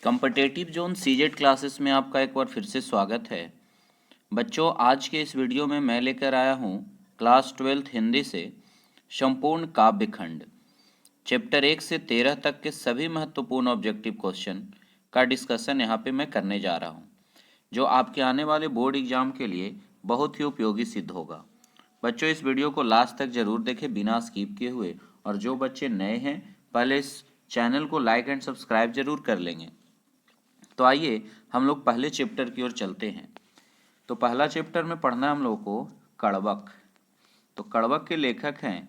Competitive zone CZ classes में आपका एक बार फिर से स्वागत है। बच्चों, आज के इस वीडियो में मैं लेकर आया हूँ क्लास 12th हिंदी से संपूर्ण काव्य खंड चैप्टर 1 से 13 तक के सभी महत्वपूर्ण ऑब्जेक्टिव क्वेश्चन का डिस्कशन यहाँ पे मैं करने जा रहा हूँ, जो आपके आने वाले बोर्ड एग्जाम के लिए बहुत ही उपयोगी सिद्ध होगा। बच्चों, इस वीडियो को लास्ट तक जरूर देखें बिना स्किप किए हुए, और जो बच्चे नए हैं पहले इस चैनल को लाइक एंड सब्सक्राइब जरूर कर लेंगे। तो आइए हम लोग पहले चैप्टर की ओर चलते हैं। तो पहला चैप्टर में पढ़ना है हम लोगों को कड़वक। तो कड़वक के लेखक हैं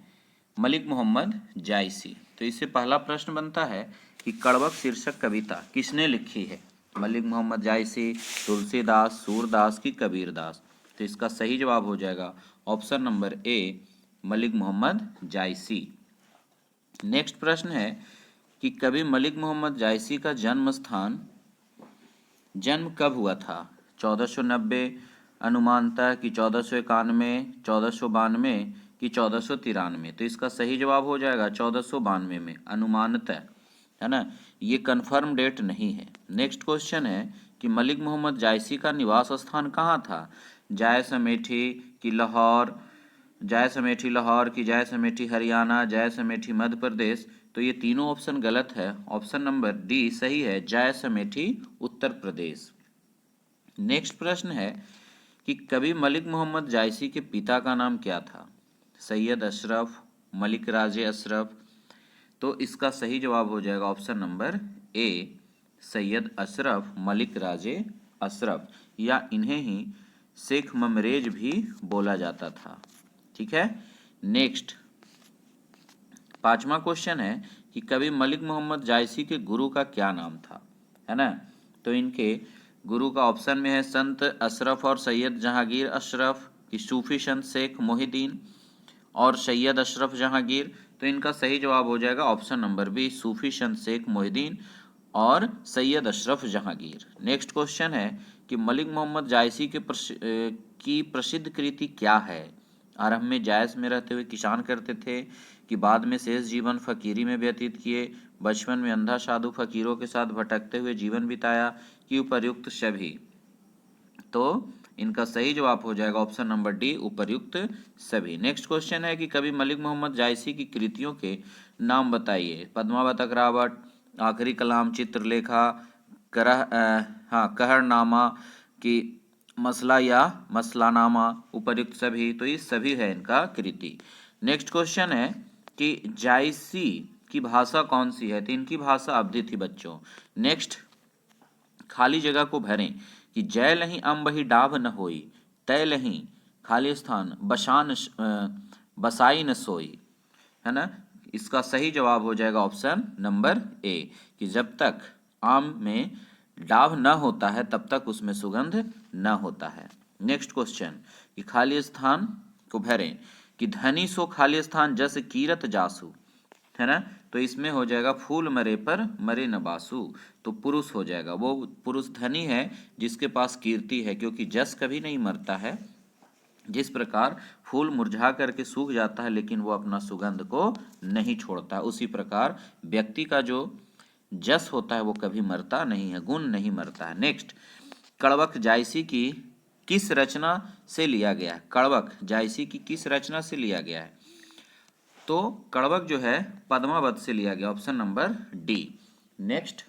मलिक मोहम्मद जायसी। तो इससे पहला प्रश्न बनता है कि कड़वक शीर्षक कविता किसने लिखी है? मलिक मोहम्मद जायसी, तुलसीदास, सूरदास की कबीरदास। तो इसका सही जवाब हो जाएगा option number A, Malik Mohammad Jayasi. Next प्रश्न है कि कवि मलिक मोहम्मद जायसी का जन्म कब हुआ था? 1490 अनुमानतः कि 1491, 1492 कि 1493? तो इसका सही जवाब हो जाएगा 1492 में, अनुमानतः, है ना, ये कंफर्म डेट नहीं है। नेक्स्ट क्वेश्चन है कि मलिक मोहम्मद जायसी का निवास स्थान कहाँ था? जायस अमेठी की लाहौर, जायस अमेठी लाहौर की जायस अमेठी हरियाणा, जायस अमेठी मध्य प्रदेश? तो ये तीनों ऑप्शन गलत है। ऑप्शन नंबर डी सही है, जायस अमेठी उत्तर प्रदेश। नेक्स्ट प्रश्न है कि कवि मलिक मोहम्मद जायसी के पिता का नाम क्या था? सैयद अशरफ, मलिक राजे अशरफ? तो इसका सही जवाब हो जाएगा option number A, Syed Ashraf Malik Raje Ashraf, या इन्हें ही शेख ममरेज भी बोला जाता था। ठीक है। नेक्स्ट पांचवा क्वेश्चन है कि कवि मलिक मोहम्मद जायसी के गुरु का क्या नाम था? है ना, तो इनके गुरु का ऑप्शन में है संत अशरफ और सैयद जहांगीर अशरफ, की सूफी संत शेख मोहिद्दीन और सैयद अशरफ जहांगीर? तो इनका सही जवाब हो जाएगा ऑप्शन नंबर बी, सूफी संत शेख मोहिद्दीन और सैयद अशरफ जहांगीर। नेक्स्ट क्वेश्चन है कि मलिक मोहम्मद जायसी की प्रसिद्ध कृति क्या है? आरंभ में जायस में रहते हुए किसान करते थे, कि बाद में शेष जीवन फकीरी में व्यतीत किए, बचपन में अंधा साधु फकीरों के साथ भटकते हुए जीवन बिताया, कि उपर्युक्त सभी? तो इनका सही जवाब हो जाएगा ऑप्शन नंबर डी, उपर्युक्त सभी। नेक्स्ट क्वेश्चन है कि कवि मलिक मोहम्मद जायसी की कृतियों के नाम बताइए। पद्मावत अग्रावट, आखिरी कलाम, चित्रलेखा, कहरनामा, की मसला या मसलानामा? उपर्युक्त सभी। तो ये सभी है इनका कृति। नेक्स्ट क्वेश्चन है कि जायसी की भाषा कौन सी है? तो इनकी भाषा अवधी थी बच्चों। नेक्स्ट, खाली जगह को भरें कि जय लही अम्बही डाभ न होई, तय लही खाली स्थान बसाई न सोई, है ना। इसका सही जवाब हो जाएगा ऑप्शन नंबर ए, कि जब तक आम में डाभ न होता है तब तक उसमें सुगंध न होता है। नेक्स्ट क्वेश्चन कि खाली स्थान को भरें कि धनी सो खाली स्थान जस कीरत जासु, है ना। तो इसमें हो जाएगा फूल मरे पर मरे न बासु। तो पुरुष हो जाएगा, वो पुरुष धनी है जिसके पास कीर्ति है, क्योंकि जस कभी नहीं मरता है। जिस प्रकार फूल मुरझा करके सूख जाता है लेकिन वो अपना सुगंध को नहीं छोड़ता है, उसी प्रकार व्यक्ति का जो जस होता है वो कभी मरता नहीं है, गुण नहीं मरता है। नेक्स्ट, कड़वक जायसी की किस रचना से लिया गया है? कड़वक जायसी की किस रचना से लिया गया है? तो कड़वक जो है पद्मावत से लिया गया, ऑप्शन नंबर डी। नेक्स्ट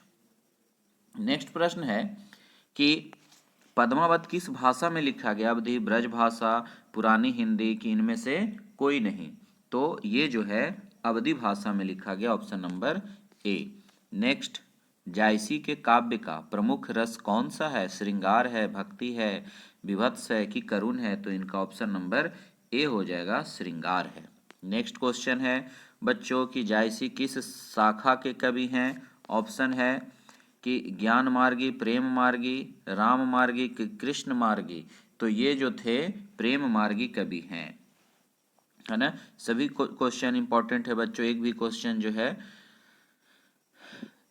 प्रश्न है कि पद्मावत किस भाषा में लिखा गया? अवधी, ब्रज भाषा, पुरानी हिंदी, की इनमें से कोई नहीं? तो ये जो है अवधी भाषा में लिखा गया, ऑप्शन नंबर ए। नेक्स्ट, जायसी के काव्य का प्रमुख रस कौन सा है? श्रृंगार है, भक्ति है, विभत्स है, कि करुण है? तो इनका ऑप्शन नंबर ए हो जाएगा, श्रृंगार है। नेक्स्ट क्वेश्चन है बच्चों की जायसी किस शाखा के कवि हैं? ऑप्शन है कि ज्ञान मार्गी, प्रेम मार्गी, राम मार्गी, कि कृष्ण मार्गी? तो ये जो थे प्रेम मार्गी कवि हैं, है ना। सभी क्वेश्चन इंपॉर्टेंट है बच्चों, एक भी क्वेश्चन जो है,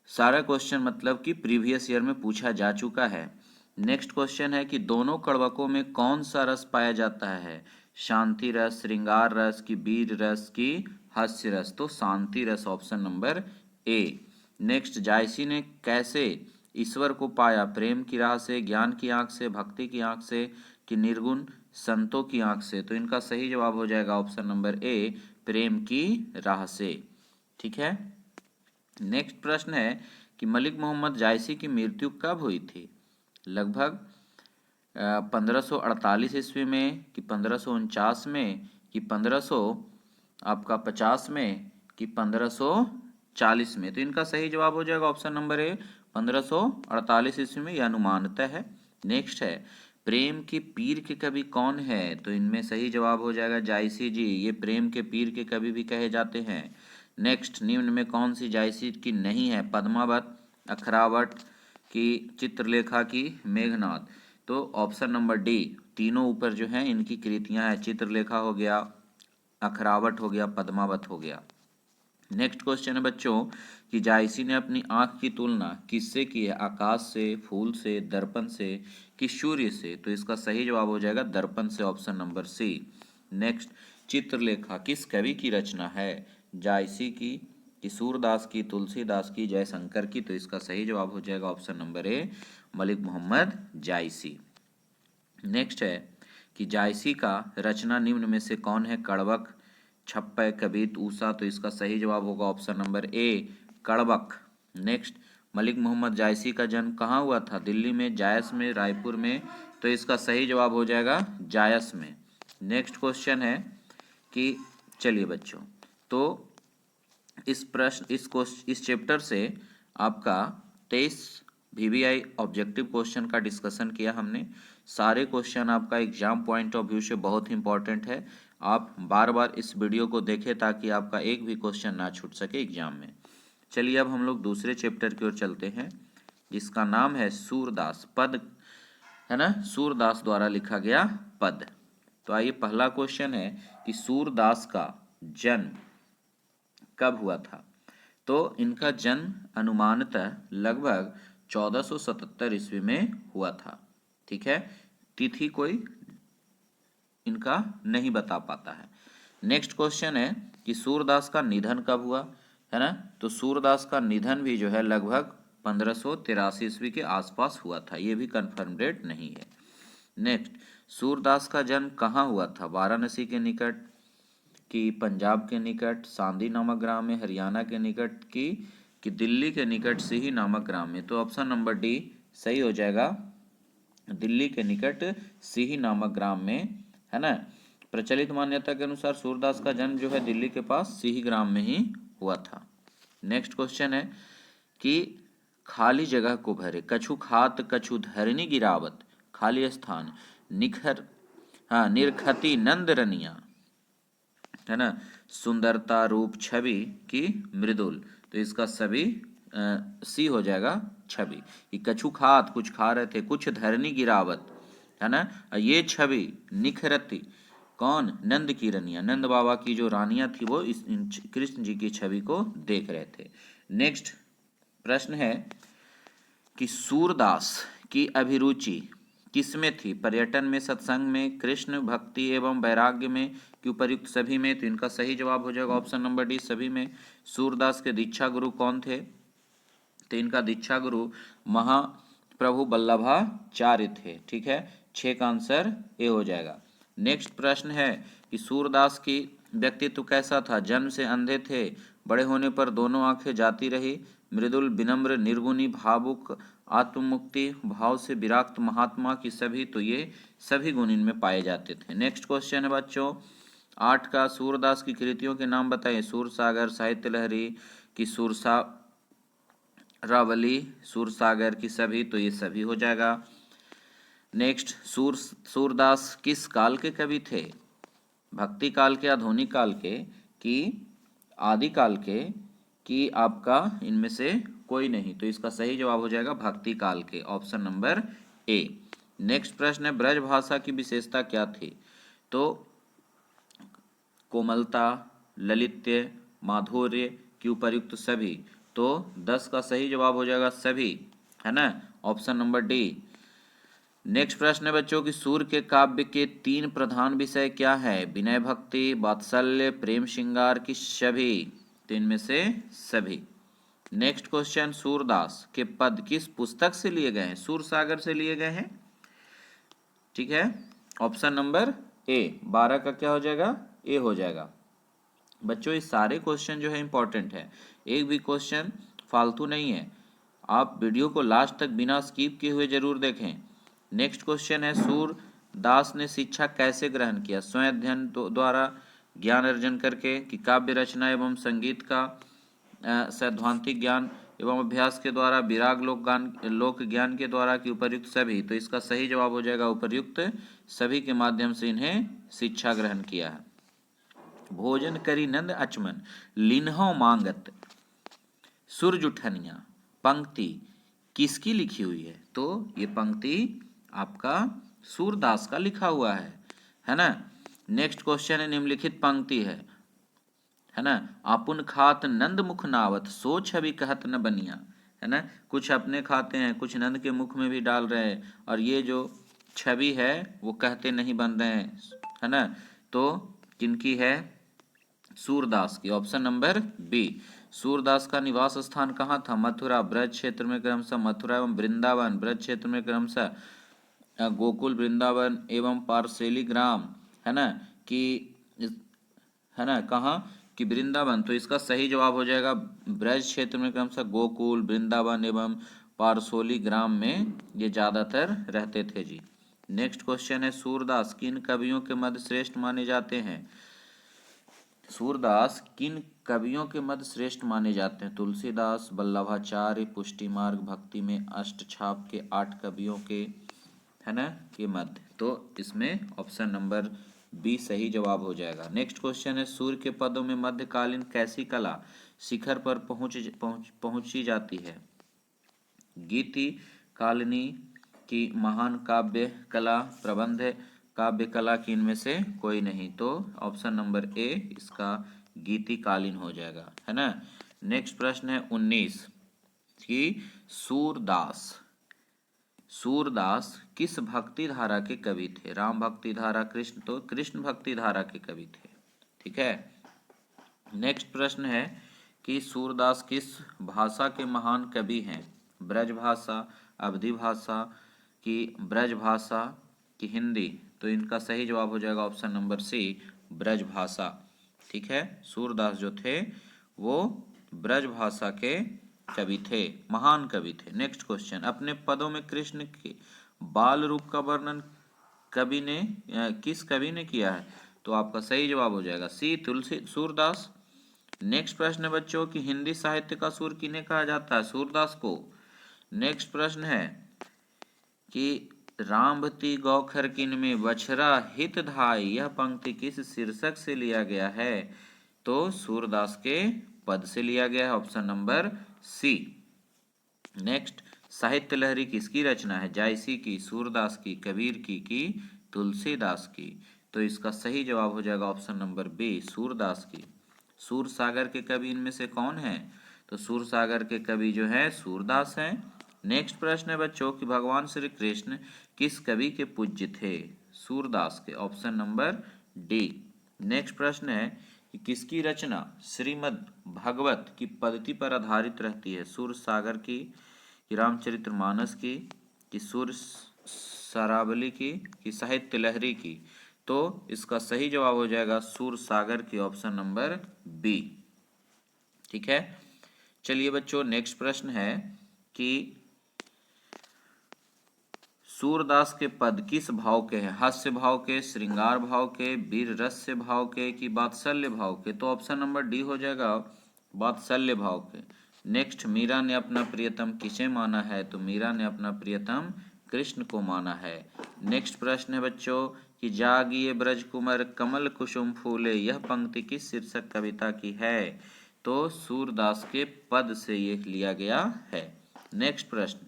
सारा क्वेश्चन मतलब कि प्रीवियस ईयर में पूछा जा चुका है। नेक्स्ट क्वेश्चन है कि दोनों कड़वकों में कौन सा रस पाया जाता है? शांति रस, श्रृंगार रस, की वीर रस, की हास्य रस? तो शांति रस, ऑप्शन नंबर ए। नेक्स्ट, जायसी ने कैसे ईश्वर को पाया प्रेम की राह से, ज्ञान की आंख से, भक्ति की आंख से, कि निर्गुण संतों की आंख से। तो इनका सही जवाब हो जाएगा ऑप्शन नंबर ए, प्रेम की राह से। ठीक है। नेक्स्ट प्रश्न है कि मलिक मोहम्मद जायसी की मृत्यु कब हुई थी? लगभग 1548 ईस्वी में, कि 1549 में, कि 1500 आपका 50 में, कि 1540 में। तो इनका सही जवाब हो जाएगा ऑप्शन नंबर ए, 1548 ईस्वी में, यह अनुमानतः है। नेक्स्ट है प्रेम के पीर के कवि कौन है? तो इनमें सही जवाब हो जाएगा जायसी जी, ये प्रेम के पीर के कवि भी कहे जाते हैं। नेक्स्ट, निम्न में कौन सी जायसी की नहीं है? पद्मावत, अखरावट, की चित्रलेखा, की मेघनाद। तो ऑप्शन नंबर डी, तीनों ऊपर जो है इनकी कृतियां हैं, चित्रलेखा हो गया, अखरावट हो गया, पद्मावत हो गया। नेक्स्ट क्वेश्चन है बच्चों कि जायसी ने अपनी आंख की तुलना किससे की है? आकाश से, फूल से, दर्पण से, कि सूर्य से। तो इसका सही जवाब हो जाएगा दर्पण से, option number C. Next, Chitralekha किस कवि की रचना है? जायसी की, कि सूरदास की, तुलसीदास की, जयशंकर की। तो इसका सही जवाब हो जाएगा option number A, Malik Mohammad Jayasi. Next है कि जायसी का रचना निम्न में से कौन है? कड़वक, छप्पय, कबीत, ऊषा। तो इसका सही जवाब होगा ऑप्शन नंबर ए, कड़वक। नेक्स्ट, मलिक मोहम्मद जायसी का जन्म कहाँ हुआ था? दिल्ली में, जायस में, रायपुर में। तो इसका सही जवाब हो जाएगा जायस में। नेक्स्ट क्वेश्चन है कि चलिए बच्चों, तो इस चैप्टर से आपका 23 VVI ऑब्जेक्टिव क्वेश्चन का डिस्कशन किया हमने। सारे क्वेश्चन आपका एग्जाम पॉइंट ऑफ व्यू से बहुत ही इंपॉर्टेंट है। आप बार बार इस वीडियो को देखें ताकि आपका एक भी क्वेश्चन ना छूट सके एग्जाम में। चलिए अब हम लोग दूसरे चैप्टर की ओर चलते हैं, जिसका नाम है सूरदास पद, है ना, सूरदास द्वारा लिखा गया पद। तो आइए, पहला क्वेश्चन है कि सूरदास का जन्म कब हुआ था? तो इनका जन्म अनुमानतः लगभग 1477 ईस्वी में हुआ था। ठीक है, तिथि कोई इनका नहीं बता पाता है। नेक्स्ट क्वेश्चन है कि सूरदास का निधन कब हुआ, है ना? तो सूरदास का निधन भी जो है लगभग 1583 ईस्वी के आसपास हुआ था, ये भी कंफर्म डेट नहीं है। नेक्स्ट, सूरदास का जन्म कहाँ हुआ था? वाराणसी के निकट, कि पंजाब के निकट सांदी नामक ग्राम में, हरियाणा के निकट, कि दिल्ली के निकट सिही नामक ग्राम में। तो ऑप्शन नंबर डी सही हो जाएगा, दिल्ली के निकट सिही नामक ग्राम में, है ना। प्रचलित मान्यता के अनुसार सूरदास का जन्म जो है दिल्ली के पास सिही ग्राम में ही हुआ था। नेक्स्ट क्वेश्चन है कि खाली जगह को भरे, कछु खात कछु धरनी गिरावत, खाली स्थान, निखर, हाँ, निरखती नंद रनिया, है ना, सुंदरता, रूप, छवि, की मृदुल। तो इसका सभी सी हो जाएगा, छवि। कि कछु खात कुछ खा रहे थे, कुछ धरनी गिरावत, है ना, ये छवि निखरती, कौन? नंद की रनिया, नंद बाबा की जो रानियां थी वो इस कृष्ण जी की छवि को देख रहे थे। नेक्स्ट प्रश्न है कि सूरदास की अभिरुचि किसमें थी? पर्यटन में, सत्संग में, कृष्ण भक्ति एवं वैराग्य में, कि उपर्युक्त सभी में। तो इनका सही जवाब हो जाएगा ऑप्शन नंबर डी, सभी में। सूरदास के दीक्षा गुरु कौन थे? तो इनका दीक्षा गुरु महाप्रभु वल्लभाचार्य थे। ठीक है, 6 का आंसर ए हो जाएगा। नेक्स्ट प्रश्न है कि सूरदास की व्यक्तित्व कैसा था? जन्म से अंधे थे, बड़े होने पर दोनों आंखें जाती रही, मृदुल, विनम्र, निर्गुणी, भावुक, आत्ममुक्ति भाव से विराक्त महात्मा, की सभी। तो ये सभी गुण इनमें पाए जाते थे। नेक्स्ट क्वेश्चन है बच्चों 8 का, सूरदास की कृतियों के नाम बताइए। सूरसागर, साहित्य लहरी, की सुरसा रावली, सूरसागर, की सभी। तो ये सभी हो जाएगा। नेक्स्ट, सूरदास किस काल के कवि थे? भक्ति काल के, आधुनिक काल के, कि आदि काल के, कि आपका इनमें से कोई नहीं। तो इसका सही जवाब हो जाएगा भक्ति काल के, ऑप्शन नंबर ए। नेक्स्ट प्रश्न है ब्रज भाषा की विशेषता क्या थी? तो कोमलता, ललित्य, माधुर्य, की उपर्युक्त सभी। तो 10 का सही जवाब हो जाएगा सभी, है ना, ऑप्शन नंबर डी। नेक्स्ट प्रश्न है बच्चों की सूर्य के काव्य के 3 प्रधान विषय क्या है? विनय, भक्ति, वात्सल्य, प्रेम, श्रृंगार, की सभी। तो इनमें से सभी। नेक्स्ट क्वेश्चन, सूरदास के पद किस पुस्तक से लिए गए हैं? सूरसागर से लिए गए हैं। ठीक है, ऑप्शन नंबर ए, 12 का क्या हो जाएगा? ए हो जाएगा। बच्चों ये सारे क्वेश्चन जो है इंपॉर्टेंट है, एक भी क्वेश्चन फालतू नहीं है। आप वीडियो को लास्ट तक बिना स्किप किए हुए जरूर देखें। नेक्स्ट क्वेश्चन है, सूरदास ने शिक्षा कैसे ग्रहण किया? स्वयं अध्ययन द्वारा, ज्ञान अर्जन करके, कि काव्य रचना एवं संगीत का सैद्धांतिक ज्ञान एवं अभ्यास के द्वारा, विराग लोक ज्ञान के द्वारा, कि उपर्युक्त सभी? तो इसका सही जवाब हो जाएगा उपर्युक्त सभी के माध्यम से इन्हें शिक्षा ग्रहण किया है। भोजन करी नंद अचमन, लिन्हो मांगत सूरज उठनिया, पंक्ति किसकी लिखी हुई है? तो ये पंक्ति आपका सूरदास का लिखा हुआ है ना। नेक्स्ट क्वेश्चन है, निम्नलिखित पंक्ति है ना, आपुन खात नंद मुख नावत, सो छवि कहत न बनिया, है ना। कुछ अपने खाते हैं, कुछ नंद के मुख में भी डाल रहे हैं, और ये जो छवि है वो कहते नहीं बन रहे हैं, है ना। तो किनकी है? सूरदास की, ऑप्शन नंबर बी। सूरदास का निवास स्थान कहाँ था? मथुरा, ब्रज क्षेत्र में क्रमशः मथुरा एवं वृंदावन, ब्रज क्षेत्र में क्रमशः गोकुल, वृंदावन एवं पारसेली ग्राम, है ना, कि है ना, कहाँ कि वृंदावन। तो इसका सही जवाब हो जाएगा ब्रज क्षेत्र में क्रमशः गोकुल, वृंदावन एवं पारसोली ग्राम में ये ज्यादातर रहते थे जी। नेक्स्ट क्वेश्चन है, सूरदास किन कवियों के मध्य श्रेष्ठ माने जाते हैं? सूरदास किन कवियों के मध्य श्रेष्ठ माने जाते हैं? तुलसीदास, वल्लभाचार्य, पुष्टि मार्ग, भक्ति में अष्टछाप के 8 कवियों के, है ना, के मध्य। तो इसमें ऑप्शन नंबर बी सही जवाब हो जाएगा। नेक्स्ट क्वेश्चन है, सूर्य के पदों में मध्यकालीन कैसी कला शिखर पर पहुंची जाती है? गीति कालिनी की महान काव्य कला, प्रबंध काव्य कला की इनमें से कोई नहीं। तो ऑप्शन नंबर ए इसका गीतिकालीन हो जाएगा, है ना। नेक्स्ट प्रश्न है 19 कि सूरदास किस भक्ति धारा के कवि थे? राम भक्ति धारा, कृष्ण, तो कृष्ण भक्ति धारा के कवि थे। ठीक है। नेक्स्ट प्रश्न है कि सूरदास किस भाषा के महान कवि हैं? ब्रज भाषा, अवधी भाषा, की ब्रज भाषा, की हिंदी? तो इनका सही जवाब हो जाएगा ऑप्शन नंबर सी, ब्रज भाषा। ठीक है, सूरदास जो थे वो ब्रज भाषा के कवि थे, महान कवि थे। नेक्स्ट क्वेश्चन, अपने पदों में कृष्ण के बाल रूप का वर्णन किस कवि ने किया है? तो आपका सही जवाब हो जाएगा सी, सूरदास। नेक्स्ट प्रश्न है बच्चों कि हिंदी साहित्य का सूर किन्हें कहा जाता है? सूरदास को। नेक्स्ट प्रश्न है कि रामवती गौखर किन में बछरा हित धाई, यह पंक्ति किस शीर्षक से लिया गया है? तो सूरदास के पद से लिया गया है, ऑप्शन नंबर सी। नेक्स्ट, साहित्य लहरी किसकी रचना है? जायसी की, सूरदास की, कबीर की तुलसीदास की? तो इसका सही जवाब हो जाएगा ऑप्शन नंबर बी, सूरदास की। सूरसागर के कवि इनमें से कौन है? तो सूरसागर के कवि जो है सूरदास हैं। नेक्स्ट प्रश्न है बच्चों कि भगवान श्री कृष्ण किस कवि के पूज्य थे? सूरदास के, ऑप्शन नंबर डी। नेक्स्ट प्रश्न है कि किसकी रचना श्रीमद् भागवत की पद्धति पर आधारित रहती है? सूरसागर की, रामचरितमानस की, कि सूर सरावली की साहित्य लहरी की? तो इसका सही जवाब हो जाएगा सूरसागर की, ऑप्शन नंबर बी। ठीक है, चलिए बच्चों नेक्स्ट प्रश्न है कि सूरदास के पद किस भाव के हैं? हास्य भाव के, श्रृंगार भाव के, वीर रस्य भाव के, कि वात्सल्य भाव के? तो ऑप्शन नंबर डी हो जाएगा वात्सल्य भाव के। नेक्स्ट, मीरा ने अपना प्रियतम किसे माना है? तो मीरा ने अपना प्रियतम कृष्ण को माना है। नेक्स्ट प्रश्न है बच्चों कि जागिए ब्रज कुमार कमल कुसुम फूले, यह पंक्ति किस शीर्षक कविता की है? तो सूरदास के पद से यह लिया गया है। नेक्स्ट प्रश्न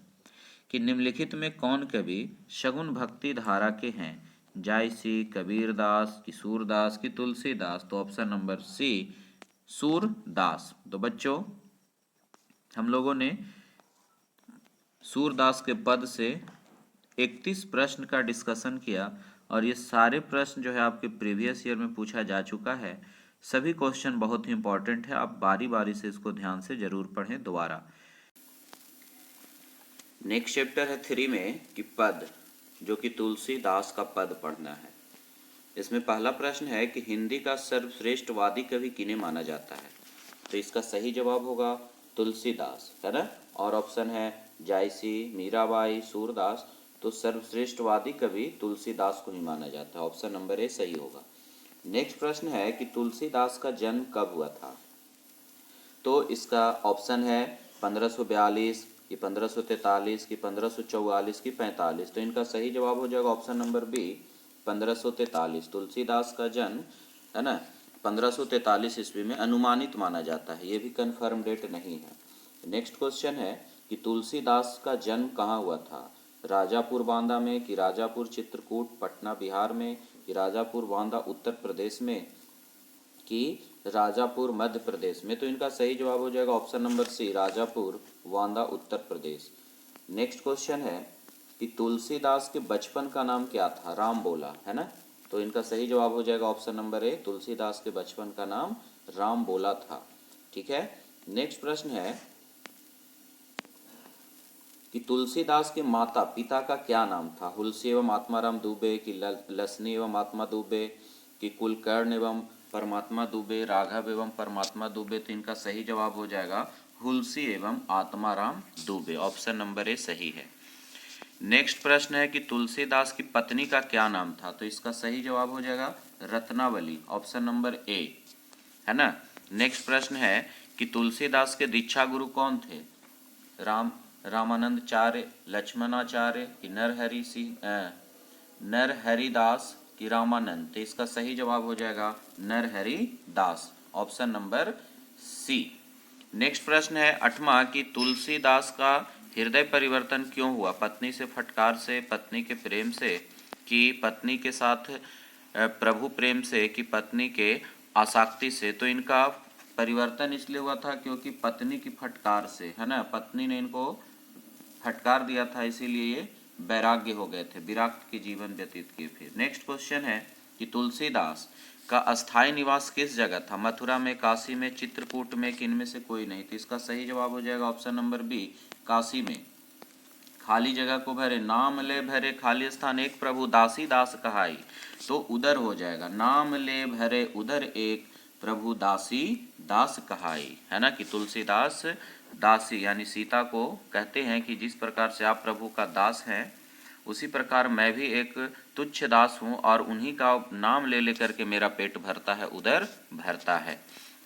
कि निम्नलिखित में कौन कवि शगुन भक्ति धारा के हैं? जायसी, कबीरदास, कि सूरदास, की तुलसीदास? तो ऑप्शन नंबर सी, सूरदास। तो बच्चों हम लोगों ने सूरदास के पद से 31 प्रश्न का डिस्कशन किया, और ये सारे प्रश्न जो है आपके प्रीवियस ईयर में पूछा जा चुका है। सभी क्वेश्चन बहुत ही इंपॉर्टेंट है, आप बारी बारी से इसको ध्यान से जरूर पढ़ें दोबारा। नेक्स्ट चैप्टर है 3 में कि पद, जो कि तुलसीदास का पद पढ़ना है। इसमें पहला प्रश्न है कि हिंदी का सर्वश्रेष्ठ वादी कवि किन्हें माना जाता है। तो इसका सही जवाब होगा तुलसीदास, है ना। और ऑप्शन है जायसी, मीराबाई, सूरदास। तो सर्वश्रेष्ठ वादी कवि तुलसीदास को ही माना जाता है। ऑप्शन नंबर ए सही होगा। नेक्स्ट प्रश्न है कि तुलसीदास का जन्म कब हुआ था। तो इसका ऑप्शन है 1542 कि 1543 कि 1544 कि 45। तो इनका सही जवाब हो जाएगा ऑप्शन नंबर बी 1543। तुलसीदास का जन्म, है ना, 1543 ईस्वी में अनुमानित माना जाता है, ये भी कन्फर्म डेट नहीं है। नेक्स्ट क्वेश्चन है कि तुलसीदास का जन्म कहाँ हुआ था। राजापुर बांदा में कि राजापुर चित्रकूट पटना बिहार में कि राजापुर बांदा उत्तर प्रदेश में कि राजापुर मध्य प्रदेश में। तो इनका सही जवाब हो जाएगा ऑप्शन नंबर सी राजापुर वांदा उत्तर प्रदेश। नेक्स्ट क्वेश्चन है कि तुलसीदास के बचपन का नाम क्या था। राम बोला, है ना। तो इनका सही जवाब हो जाएगा ऑप्शन नंबर ए तुलसीदास के बचपन का नाम राम बोला था। ठीक है। नेक्स्ट प्रश्न है कि तुलसीदास के माता पिता का क्या नाम था। हुलसी एवं आत्माराम दुबे कि लसनी एवं आत्मा दुबे कि कुलकर्ण एवं परमात्मा दुबे, राघव एवं परमात्मा दुबे। तो इनका सही जवाब हो जाएगा हुलसी एवं आत्माराम दुबे। ऑप्शन नंबर ए सही है। नेक्स्ट प्रश्न है कि तुलसीदास की पत्नी का क्या नाम था। तो इसका सही जवाब हो जाएगा रत्नावली। ऑप्शन नंबर ए, है ना। नेक्स्ट प्रश्न है कि तुलसीदास के दीक्षा गुरु कौन थे। रामानंदाचार्य, लक्ष्मणाचार्य कि नरहरिदास कि रामानंद। तो इसका सही जवाब हो जाएगा Narharidas. Option number C. Next प्रश्न है 8वां कि तुलसीदास का हृदय परिवर्तन क्यों हुआ। पत्नी से फटकार से, पत्नी के प्रेम से कि पत्नी के साथ प्रभु प्रेम से कि पत्नी के आसक्ति से। तो इनका परिवर्तन इसलिए हुआ था क्योंकि पत्नी की फटकार से, है ना। पत्नी ने इनको फटकार दिया था, इसीलिए ये वैराग्य हो गए थे, विराक्त के जीवन व्यतीत किए। फिर नेक्स्ट क्वेश्चन है कि तुलसीदास का अस्थायी निवास किस जगह था। मथुरा में, काशी में, चित्रकूट में कि इनमें से कोई नहीं। तो इसका सही जवाब हो जाएगा ऑप्शन नंबर बी काशी में। खाली जगह को भरे, नाम ले भरे खाली स्थान एक प्रभु दासी दास कहाई। तो उधर हो जाएगा नाम ले भरे उधर एक प्रभु दासी दास कहाई, है ना। कि तुलसीदास दासी यानी सीता को कहते हैं कि जिस प्रकार से आप प्रभु का दास हैं उसी प्रकार मैं भी एक तुच्छ दास हूँ और उन्हीं का नाम ले लेकर के मेरा पेट भरता है, उधर भरता है।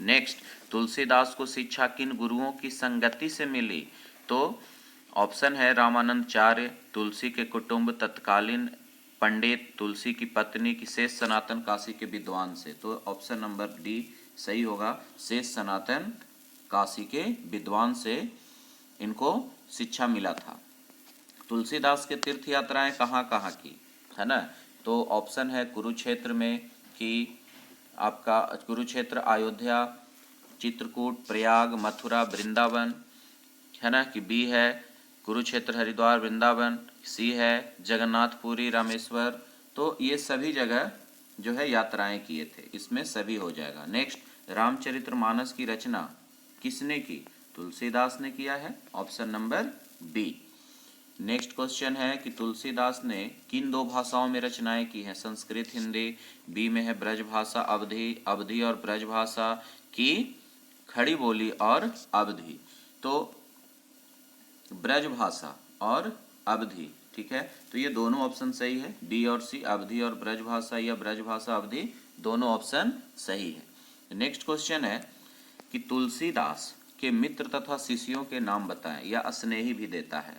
नेक्स्ट, तुलसीदास को शिक्षा किन गुरुओं की संगति से मिली। तो ऑप्शन है रामानंदाचार्य, तुलसी के कुटुंब, तत्कालीन पंडित, तुलसी की पत्नी की शेष सनातन काशी के विद्वान से। तो ऑप्शन नंबर डी सही होगा, शेष सनातन काशी के विद्वान से इनको शिक्षा मिला था। तुलसीदास के तीर्थ यात्राएं कहाँ कहाँ की, है ना। तो ऑप्शन है कुरुक्षेत्र में कि आपका कुरुक्षेत्र, अयोध्या, चित्रकूट, प्रयाग, मथुरा, वृंदावन, है ना। कि बी है कुरुक्षेत्र, हरिद्वार, वृंदावन। सी है जगन्नाथपुरी, रामेश्वर। तो ये सभी जगह जो है यात्राएं किए थे, इसमें सभी हो जाएगा। नेक्स्ट, रामचरितमानस की रचना किसने की। तुलसीदास ने किया है। Option number B. Next question है कि तुलसीदास ने किन दो भाषाओं में रचनाएं की हैं। संस्कृत, हिंदी। बी में है ब्रज भाषा, अवधी और ब्रज भाषा की खड़ी बोली और अवधी। तो ब्रज भाषा और अवधी, ठीक है। तो ये दोनों ऑप्शन सही है, बी और सी, अवधी और ब्रज भाषा या ब्रज भाषा अवधी, दोनों ऑप्शन सही है। नेक्स्ट क्वेश्चन है कि तुलसीदास के मित्र तथा शिष्यों के नाम बताएं, या स्नेही भी देता है।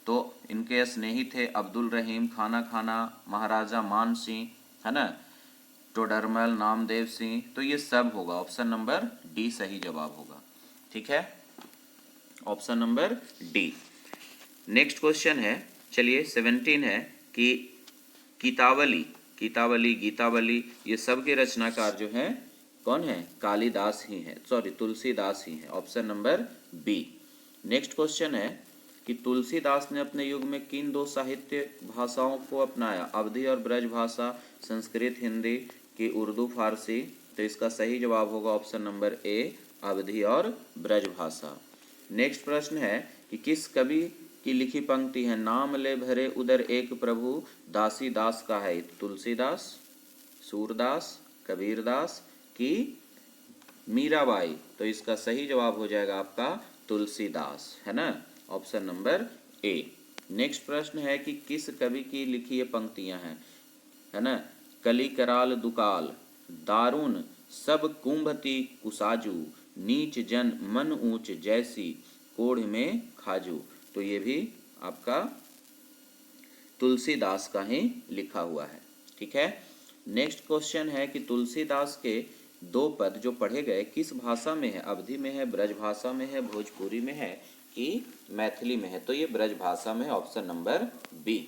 तो इनके स्नेही थे अब्दुल रहीम, खाना खाना, महाराजा मान सिंह, है ना, टोडरमल, नामदेव सिंह। तो ये सब होगा, ऑप्शन नंबर डी सही जवाब होगा, ठीक है। Option number D. Next question है, चलिए 17 है कि गीतावली, गीतावली ये सब के रचनाकार जो हैं कौन है, कालिदास ही है, सॉरी तुलसीदास ही है। Option number B. Next question है कि तुलसीदास ने अपने युग में किन दो साहित्य भाषाओं को अपनाया। अवधी और ब्रज भाषा, संस्कृत हिंदी की उर्दू फारसी। तो इसका सही जवाब होगा ऑप्शन नंबर ए, अवधि और ब्रजभाषा। नेक्स्ट प्रश्न है कि किस कवि की लिखी पंक्ति है, नाम ले भरे उदर एक प्रभु दासी दास का है। तुलसीदास, सूरदास, कबीरदास की मीराबाई। तो इसका सही जवाब हो जाएगा आपका तुलसीदास, है ना, ऑप्शन नंबर ए। नेक्स्ट प्रश्न है कि किस कवि की लिखी ये पंक्तियां हैं, है ना, कली कराल दुकाल दारुण सब कुंभती कुसाजू नीच जन मन ऊंच जैसी कोढ़ में खाजू। तो ये भी आपका तुलसीदास का ही लिखा हुआ है, ठीक है। नेक्स्ट क्वेश्चन है कि तुलसीदास के दो पद जो पढ़े गए किस भाषा में है, अवधि में है, ब्रज भाषा में है, भोजपुरी में है कि मैथिली में है। तो ये ब्रज भाषा में है, option number B.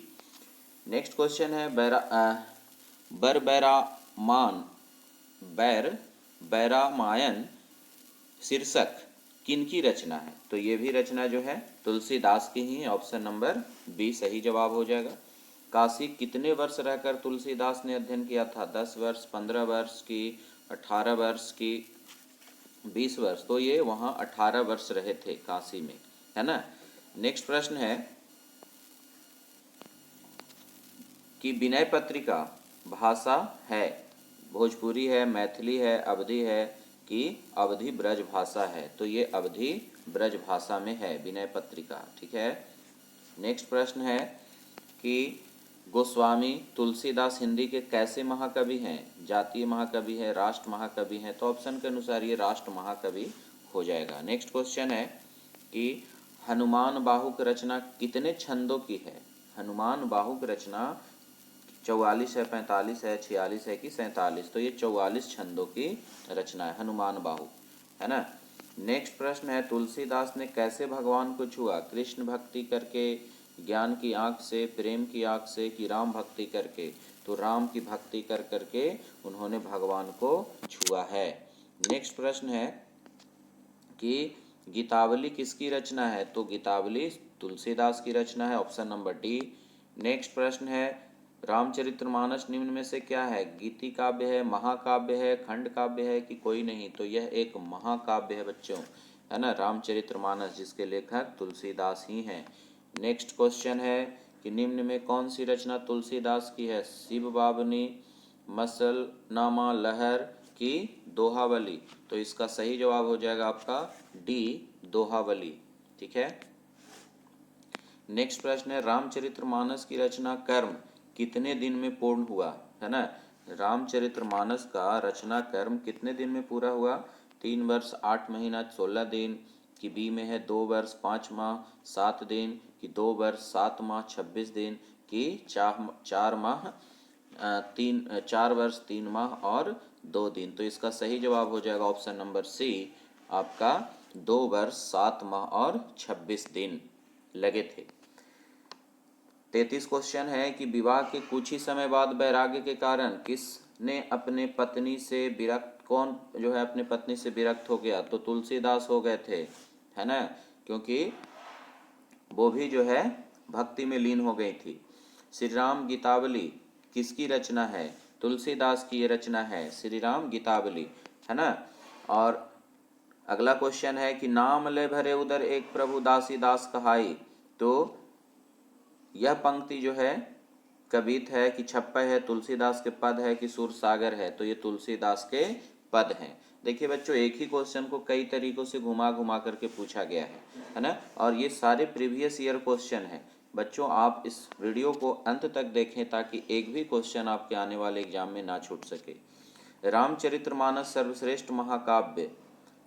Next question है बैरामायन शीर्षक किनकी रचना है। तो ये भी रचना जो है तुलसीदास की ही है, ऑप्शन नंबर बी सही जवाब हो जाएगा। काशी कितने वर्ष रहकर तुलसीदास ने अध्ययन किया था, 10 वर्ष, 15 वर्ष की, 18 वर्ष की, 20 वर्ष। तो ये वहाँ 18 वर्ष रहे थे काशी में, है ना। नेक्स्ट प्रश्न है कि विनय पत्रिका भाषा है, भोजपुरी है, मैथिली है, अवधि है कि अवधि ब्रज भाषा है। तो ये अवधि ब्रज भाषा में है विनय पत्रिका, ठीक है। नेक्स्ट प्रश्न है कि गोस्वामी तुलसीदास हिंदी के कैसे महाकवि हैं, जातीय महाकवि है, राष्ट्र महाकवि हैं। तो ऑप्शन के अनुसार ये राष्ट्र महाकवि हो जाएगा। नेक्स्ट क्वेश्चन है कि हनुमान बाहुक रचना कितने छंदों की है। हनुमान बाहुक रचना 44 है, 45 है, 46 है कि 47। तो ये 44 छंदों की रचना है हनुमान बाहु, है ना। नेक्स्ट प्रश्न है तुलसीदास ने कैसे भगवान को छुआ, कृष्ण भक्ति करके, ज्ञान की आंख से, प्रेम की आंख से कि राम भक्ति करके। तो राम की भक्ति कर करके उन्होंने भगवान को छुआ है। नेक्स्ट प्रश्न है कि गीतावली किसकी रचना है। तो गीतावली तुलसीदास की रचना है, ऑप्शन नंबर डी। नेक्स्ट प्रश्न है रामचरितमानस निम्न में से क्या है, गीति काव्य है, महाकाव्य है, खंड काव्य है कि कोई नहीं। तो यह एक महाकाव्य है बच्चों, है ना, रामचरितमानस, जिसके लेखक तुलसीदास ही हैं। नेक्स्ट क्वेश्चन है कि निम्न में कौन सी रचना तुलसीदास की है, शिव बावनी, मसलनामा, लहर की दोहावली। तो इसका सही जवाब हो जाएगा आपका डी, दोहावली, ठीक है। नेक्स्ट प्रश्न है रामचरितमानस की रचना कर्म कितने दिन में पूर्ण हुआ, है ना। रामचरितमानस का रचना कर्म कितने दिन में पूरा हुआ, 3 वर्ष 8 महीना 16 दिन कि बी में है 2 वर्ष 5 माह 7 दिन कि 2 वर्ष 7 माह 26 दिन कि 4 वर्ष 3 माह और 2 दिन। तो इसका सही जवाब हो जाएगा ऑप्शन नंबर सी, आपका 2 वर्ष 7 माह और 26 दिन लगे थे। 33 क्वेश्चन है कि विवाह के कुछ ही समय बाद वैराग्य के कारण किसने अपने पत्नी से विरक्त, कौन जो है अपने पत्नी से विरक्त हो गया। तो तुलसीदास हो गए थे, है ना, क्योंकि वो भी जो है भक्ति में लीन हो गई थी। श्री राम गीतावली किसकी रचना है, तुलसीदास की ये रचना है श्री राम गीतावली, है ना। और अगला क्वेश्चन है कि नाम ले भरे उदर एक प्रभु दासी दास कहाई। तो यह पंक्ति जो है कवित है कि छप्पय है, तुलसीदास के पद है कि सूरसागर है। तो ये तुलसीदास के पद हैं। देखिए बच्चों, एक ही क्वेश्चन को कई तरीकों से घुमा घुमा करके पूछा गया है ना। और ये सारे प्रीवियस ईयर क्वेश्चन है बच्चों। आप इस वीडियो को अंत तक देखें ताकि एक भी क्वेश्चन आपके आने वाले एग्जाम में ना छूट सके। रामचरितमानस सर्वश्रेष्ठ महाकाव्य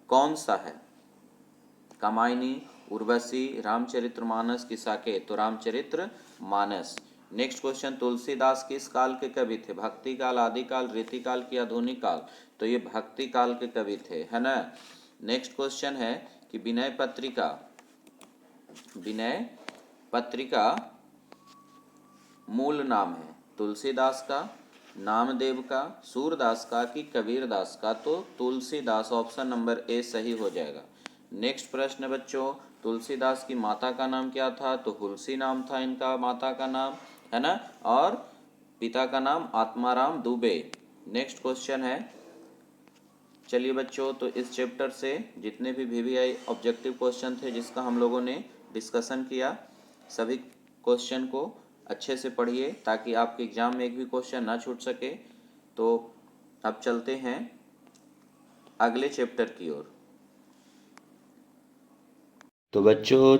कौन सा है, कामायनी, उर्वशी, रामचरितमानस की साकेत। तो रामचरितमानस। नेक्स्ट क्वेश्चन तुलसीदास किस काल के कवि थे, भक्ति काल, आदिकाल, रीतिकाल की आधुनिक काल। तो ये भक्ति काल के कवि थे, है ना। नेक्स्ट क्वेश्चन है कि विनय पत्रिका मूल नाम है तुलसीदास का, नामदेव का, सूरदास का कि कबीरदास का। तो तुलसीदास, ऑप्शन नंबर ए सही हो जाएगा। नेक्स्ट प्रश्न बच्चों, तुलसीदास की माता का नाम क्या था। तो हुलसी नाम था इनका माता का नाम, है ना। और पिता का नाम आत्माराम दुबे। नेक्स्ट क्वेश्चन है चलिए बच्चों, तो इस चैप्टर से जितने भी VVI ऑब्जेक्टिव क्वेश्चन थे जिसका हम लोगों ने डिस्कशन किया, सभी क्वेश्चन को अच्छे से पढ़िए ताकि आपके एग्जाम में एक भी क्वेश्चन ना छूट सके। तो अब चलते हैं अगले चैप्टर की ओर। तो बच्चों,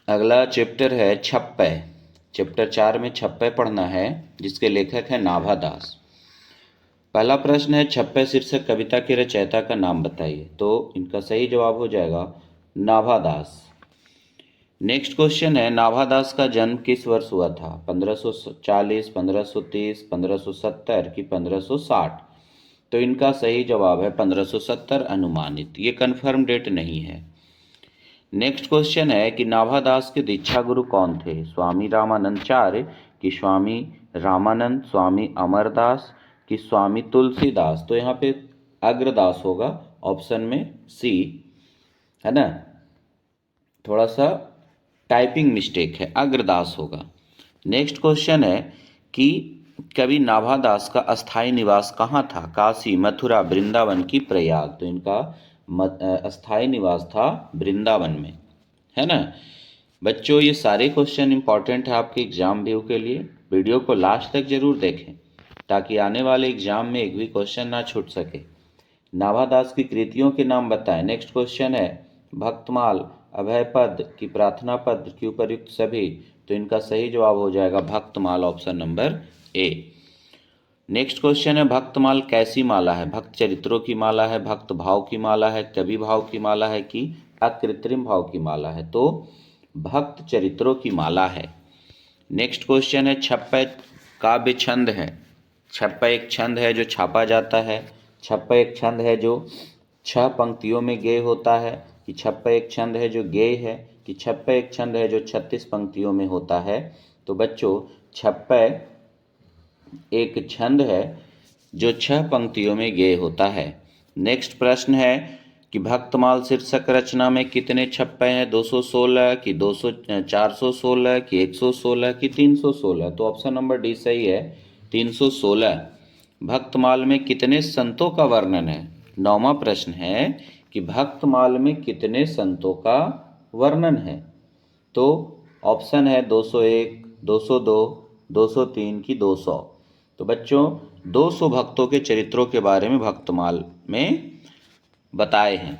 अगला चैप्टर है छप्पै। चैप्टर 4 में छप्पै पढ़ना है, जिसके लेखक हैं नाभा दास। पहला प्रश्न है, छप्पै शीर्षक कविता के रचयिता का नाम बताइए। तो इनका सही जवाब हो जाएगा नाभा दास। नेक्स्ट क्वेश्चन है, नाभा दास का जन्म किस वर्ष हुआ था? 1540, 1530, 1570 कि 1560? तो इनका सही जवाब है 1570 अनुमानित, ये कन्फर्म डेट नहीं है। नेक्स्ट क्वेश्चन है कि नाभा दास के दीक्षा गुरु कौन थे? स्वामी रामानंदाचार्य कि स्वामी रामानंद, स्वामी अमरदास कि स्वामी तुलसीदास? तो यहाँ पे अग्रदास होगा, ऑप्शन में सी है ना, थोड़ा सा टाइपिंग मिस्टेक है, अग्रदास होगा। नेक्स्ट क्वेश्चन है कि कवि नाभा दास का अस्थायी निवास कहाँ था? काशी, मथुरा, वृंदावन की प्रयाग? तो इनका अस्थायी निवास था वृंदावन में, है ना। बच्चों, ये सारे क्वेश्चन इंपॉर्टेंट है आपके एग्जाम व्यू के लिए। वीडियो को लास्ट तक जरूर देखें ताकि आने वाले एग्जाम में एक भी क्वेश्चन ना छूट सके। नाभा दास की कृतियों के नाम बताएं। नेक्स्ट क्वेश्चन है, भक्तमाल, अभय पद की प्रार्थना पद की उपर्युक्त सभी? तो इनका सही जवाब हो जाएगा Bhaktamal, option number A. Next question है, भक्तमाल कैसी माला है? भक्त चरित्रों की माला है, भक्त भाव की माला है, कवि भाव की माला है कि अकृत्रिम भाव की माला है? तो भक्त चरित्रों की माला है। नेक्स्ट क्वेश्चन है, छप्पै काव्य छंद है। छप्पै एक छंद है जो छापा जाता है। छप्पै एक छंद है जो 6 पंक्तियों में गेय होता है कि छप्पै एक छंद है जो गेय है कि छप्पै एक छंद है जो 36 पंक्तियों में होता है? तो बच्चों, छप्पै एक छंद है जो 6 पंक्तियों में गेय होता है। नेक्स्ट प्रश्न है कि भक्तमाल शीर्षक रचना में कितने छप्पै हैं? 216 कि 416 कि 116 कि 316? तो ऑप्शन नंबर डी सही है, 316। भक्तमाल में कितने संतों का वर्णन है? 9वां प्रश्न है कि भक्तमाल में कितने संतों का वर्णन है? तो ऑप्शन है 201, 202, 203 की 200? तो बच्चों, 200 भक्तों के चरित्रों के बारे में भक्तमाल में बताए हैं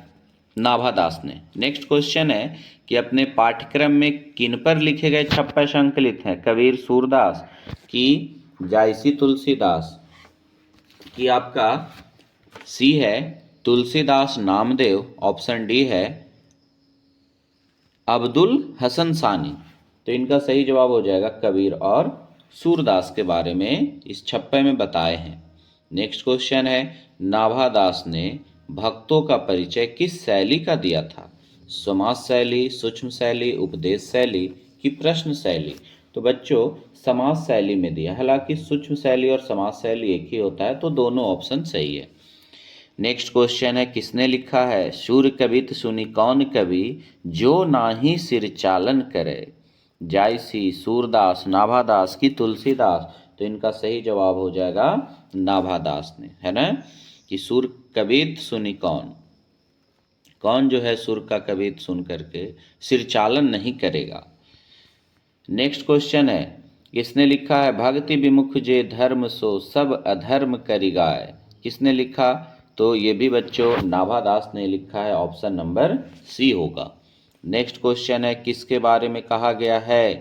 नाभा दास ने। नेक्स्ट क्वेश्चन है कि अपने पाठ्यक्रम में किन पर लिखे गए छप्पै संकलित हैं? कबीर सूरदास की जायसी तुलसीदास? कि आपका सी है तुलसीदास नामदेव, ऑप्शन डी है अब्दुल हसन सानी? तो इनका सही जवाब हो जाएगा कबीर और सूरदास के बारे में इस छप्पै में बताए हैं। नेक्स्ट क्वेश्चन है, नाभा दास ने भक्तों का परिचय किस शैली का दिया था? समाज शैली, सूक्ष्म शैली, उपदेश शैली कि प्रश्न शैली? तो बच्चों, समाज शैली में दिया, हालांकि सूक्ष्म शैली और समाज शैली एक ही होता है, तो दोनों ऑप्शन सही है। नेक्स्ट क्वेश्चन है, किसने लिखा है? सूर्य कवित सुनी कौन कवि, जो नाही सिर चालन करे? जायसी, सूरदास, नाभादास की तुलसीदास? तो इनका सही जवाब हो जाएगा नाभादास ने, है ना। कि सूर्य कवित सुनी कौन, कौन जो है सुर का कवित सुन करके सिर चालन नहीं करेगा। नेक्स्ट क्वेश्चन है, किसने लिखा है? भक्ति विमुख जे धर्म सो सब अधर्म करि गाय? किसने लिखा? तो ये भी बच्चों नाभा दास ने लिखा है, ऑप्शन नंबर सी होगा। नेक्स्ट क्वेश्चन है, किसके बारे में कहा गया है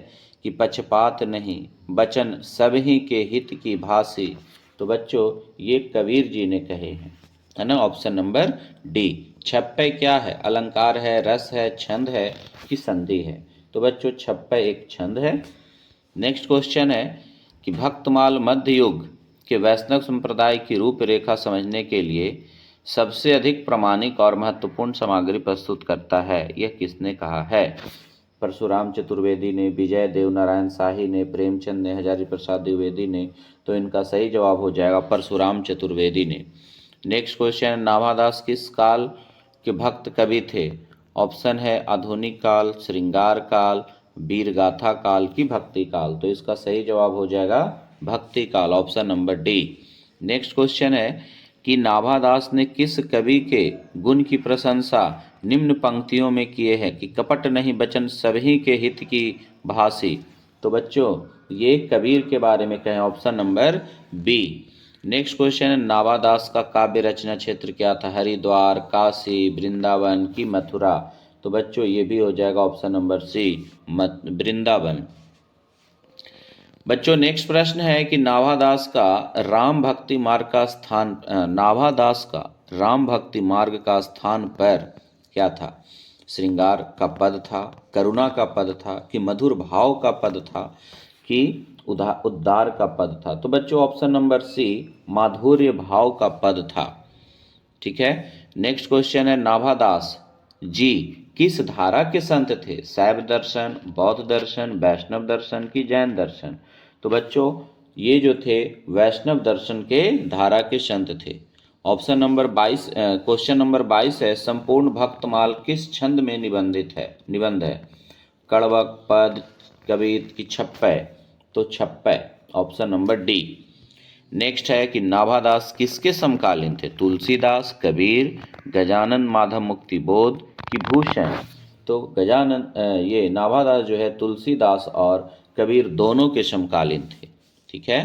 कि पक्षपात नहीं वचन सभी के हित की भाषी? तो बच्चों, ये कबीर जी ने कहे हैं, है ना, ऑप्शन नंबर डी। छप्पै क्या है? अलंकार है, रस है, छंद है कि संधि है? तो बच्चों, छप्पै एक छंद है। नेक्स्ट क्वेश्चन है कि भक्तमाल मध्य युग के वैष्णव संप्रदाय की रूपरेखा समझने के लिए सबसे अधिक प्रामाणिक और महत्वपूर्ण सामग्री प्रस्तुत करता है, यह किसने कहा है? परशुराम चतुर्वेदी ने, विजय देव नारायण शाही ने, प्रेमचंद ने, हजारी प्रसाद द्विवेदी ने? तो इनका सही जवाब हो जाएगा परशुराम चतुर्वेदी ने। नेक्स्ट क्वेश्चन, नाभादास किस काल के भक्त कवि थे? ऑप्शन है आधुनिक काल, श्रृंगार काल, वीर गाथा काल की भक्ति काल? तो इसका सही जवाब हो जाएगा भक्ति काल, option number D. Next question है कि नाभादास ने किस कवि के गुण की प्रशंसा निम्न पंक्तियों में किए हैं कि कपट नहीं बचन सभी के हित की भासी। तो बच्चों ये कबीर के बारे में कहें, option number B. Next question है, नाभादास का काव्य रचना क्षेत्र क्या था? हरिद्वार, काशी, वृंदावन की मथुरा। तो बच्चों ये भी हो जाएगा ऑप्शन नंबर सी, वृंदावन। बच्चों नेक्स्ट प्रश्न है कि नाभादास का राम भक्ति मार्ग का स्थान नाभादास का राम भक्ति मार्ग का स्थान पर क्या था? श्रृंगार का पद था, करुणा का पद था, कि मधुर भाव का पद था, कि उद्धार का पद था? तो बच्चों ऑप्शन नंबर सी, माधुर्य भाव का पद था। ठीक है। नेक्स्ट क्वेश्चन है, नाभादास जी किस धारा के संत थे? शैव दर्शन, बौद्ध दर्शन, वैष्णव दर्शन की जैन दर्शन? तो बच्चों ये जो थे वैष्णव दर्शन के धारा के संत थे। ऑप्शन नंबर 22 क्वेश्चन नंबर 22 है, संपूर्ण भक्तमाल किस छंद में निबंध है? कड़वक, पद, कबीर की छप्पय? तो छप्पय, ऑप्शन नंबर डी। नेक्स्ट है कि नाभादास किसके समकालीन थे? तुलसीदास, कबीर, गजानन माधव मुक्ति बोध की भूषण? तो ये नाभादास जो है तुलसीदास और कबीर दोनों के समकालीन थे। ठीक है।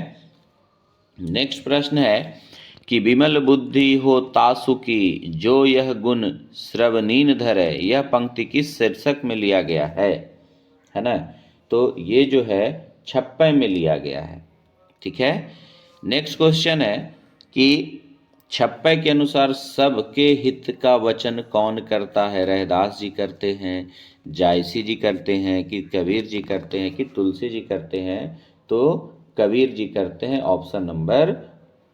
नेक्स्ट प्रश्न है कि विमल बुद्धि हो तासु की जो यह गुण श्रवणीन धरे, यह पंक्ति किस शीर्षक में लिया गया है ना? तो ये जो है छप्पय में लिया गया है। ठीक है। नेक्स्ट क्वेश्चन है कि छप्पय के अनुसार सबके हित का वचन कौन करता है? रैदास जी करते हैं, जायसी जी करते हैं, कि कबीर जी करते हैं, कि तुलसी जी करते हैं? तो कबीर जी करते हैं, option number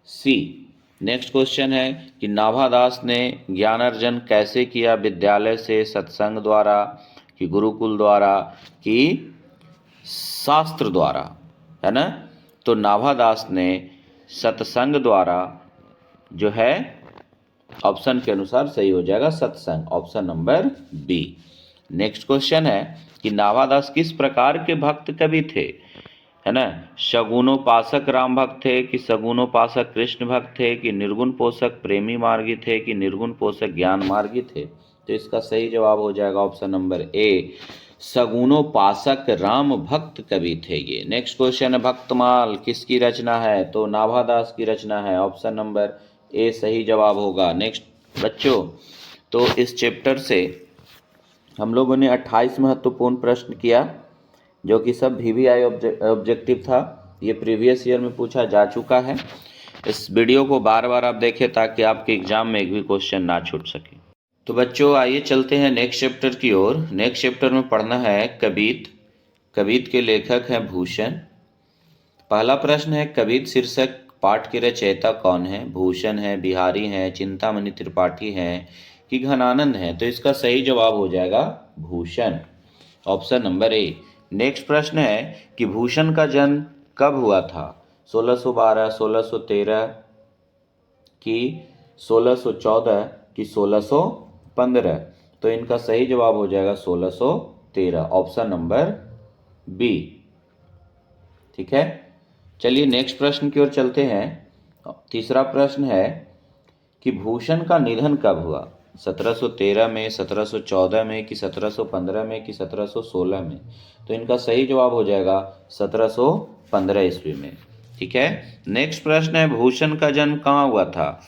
C. Next question है कि नाभादास ने ज्ञानार्जन कैसे किया? विद्यालय से, सत्संग द्वारा, कि गुरुकुल द्वारा, कि शास्त्र द्वारा? है ना? तो नाभादास ने सत्संग द्वारा जो है ऑप्शन के अनुसार सही हो जाएगा सत्संग, option number B. Next question है कि नाभादास किस प्रकार के भक्त कवि थे? है ना? सगुणोपासक राम भक्त थे, कि सगुणोपासक कृष्ण भक्त थे, कि निर्गुण पोषक प्रेमी मार्गी थे, कि निर्गुण पोषक ज्ञान मार्गी थे? तो इसका सही जवाब हो जाएगा ऑप्शन नंबर ए, सगुणोपासक राम भक्त कवि थे ये। नेक्स्ट क्वेश्चन है, भक्तमाल किसकी रचना है? तो नाभादास की रचना है, ऑप्शन नंबर ए सही जवाब होगा। नेक्स्ट बच्चों, तो इस चैप्टर से हम लोगों ने 28 महत्वपूर्ण प्रश्न किया, जो कि सब VVI ऑब्जेक्टिव था। ये प्रीवियस ईयर में पूछा जा चुका है। इस वीडियो को बार बार आप देखें ताकि आपके एग्जाम में एक भी क्वेश्चन ना छूट सके। तो बच्चों आइए चलते हैं नेक्स्ट चैप्टर की ओर। नेक्स्ट चैप्टर में पढ़ना है कबीत। कबीत के लेखक हैं भूषण। पहला प्रश्न है, कबीत शीर्षक पाठ के रचयिता कौन है? भूषण है, बिहारी हैं, चिंतामणि त्रिपाठी हैं, कि घनानंद हैं? तो इसका सही जवाब हो जाएगा Bhushan, option number A. Next प्रश्न है कि भूषण का जन्म कब हुआ था? 1612, 1613, कि 1614, कि 1615? तो इनका सही जवाब हो जाएगा 1613, ऑप्शन नंबर बी। ठीक है। चलिए नेक्स्ट प्रश्न की ओर चलते हैं। तीसरा प्रश्न है कि भूषण का निधन कब हुआ? 1713 में, 1714 में, कि 1715 में, कि 1716 में? तो इनका सही जवाब हो जाएगा 1715 ईस्वी में। ठीक है। नेक्स्ट प्रश्न है, भूषण का जन्म कहाँ हुआ था?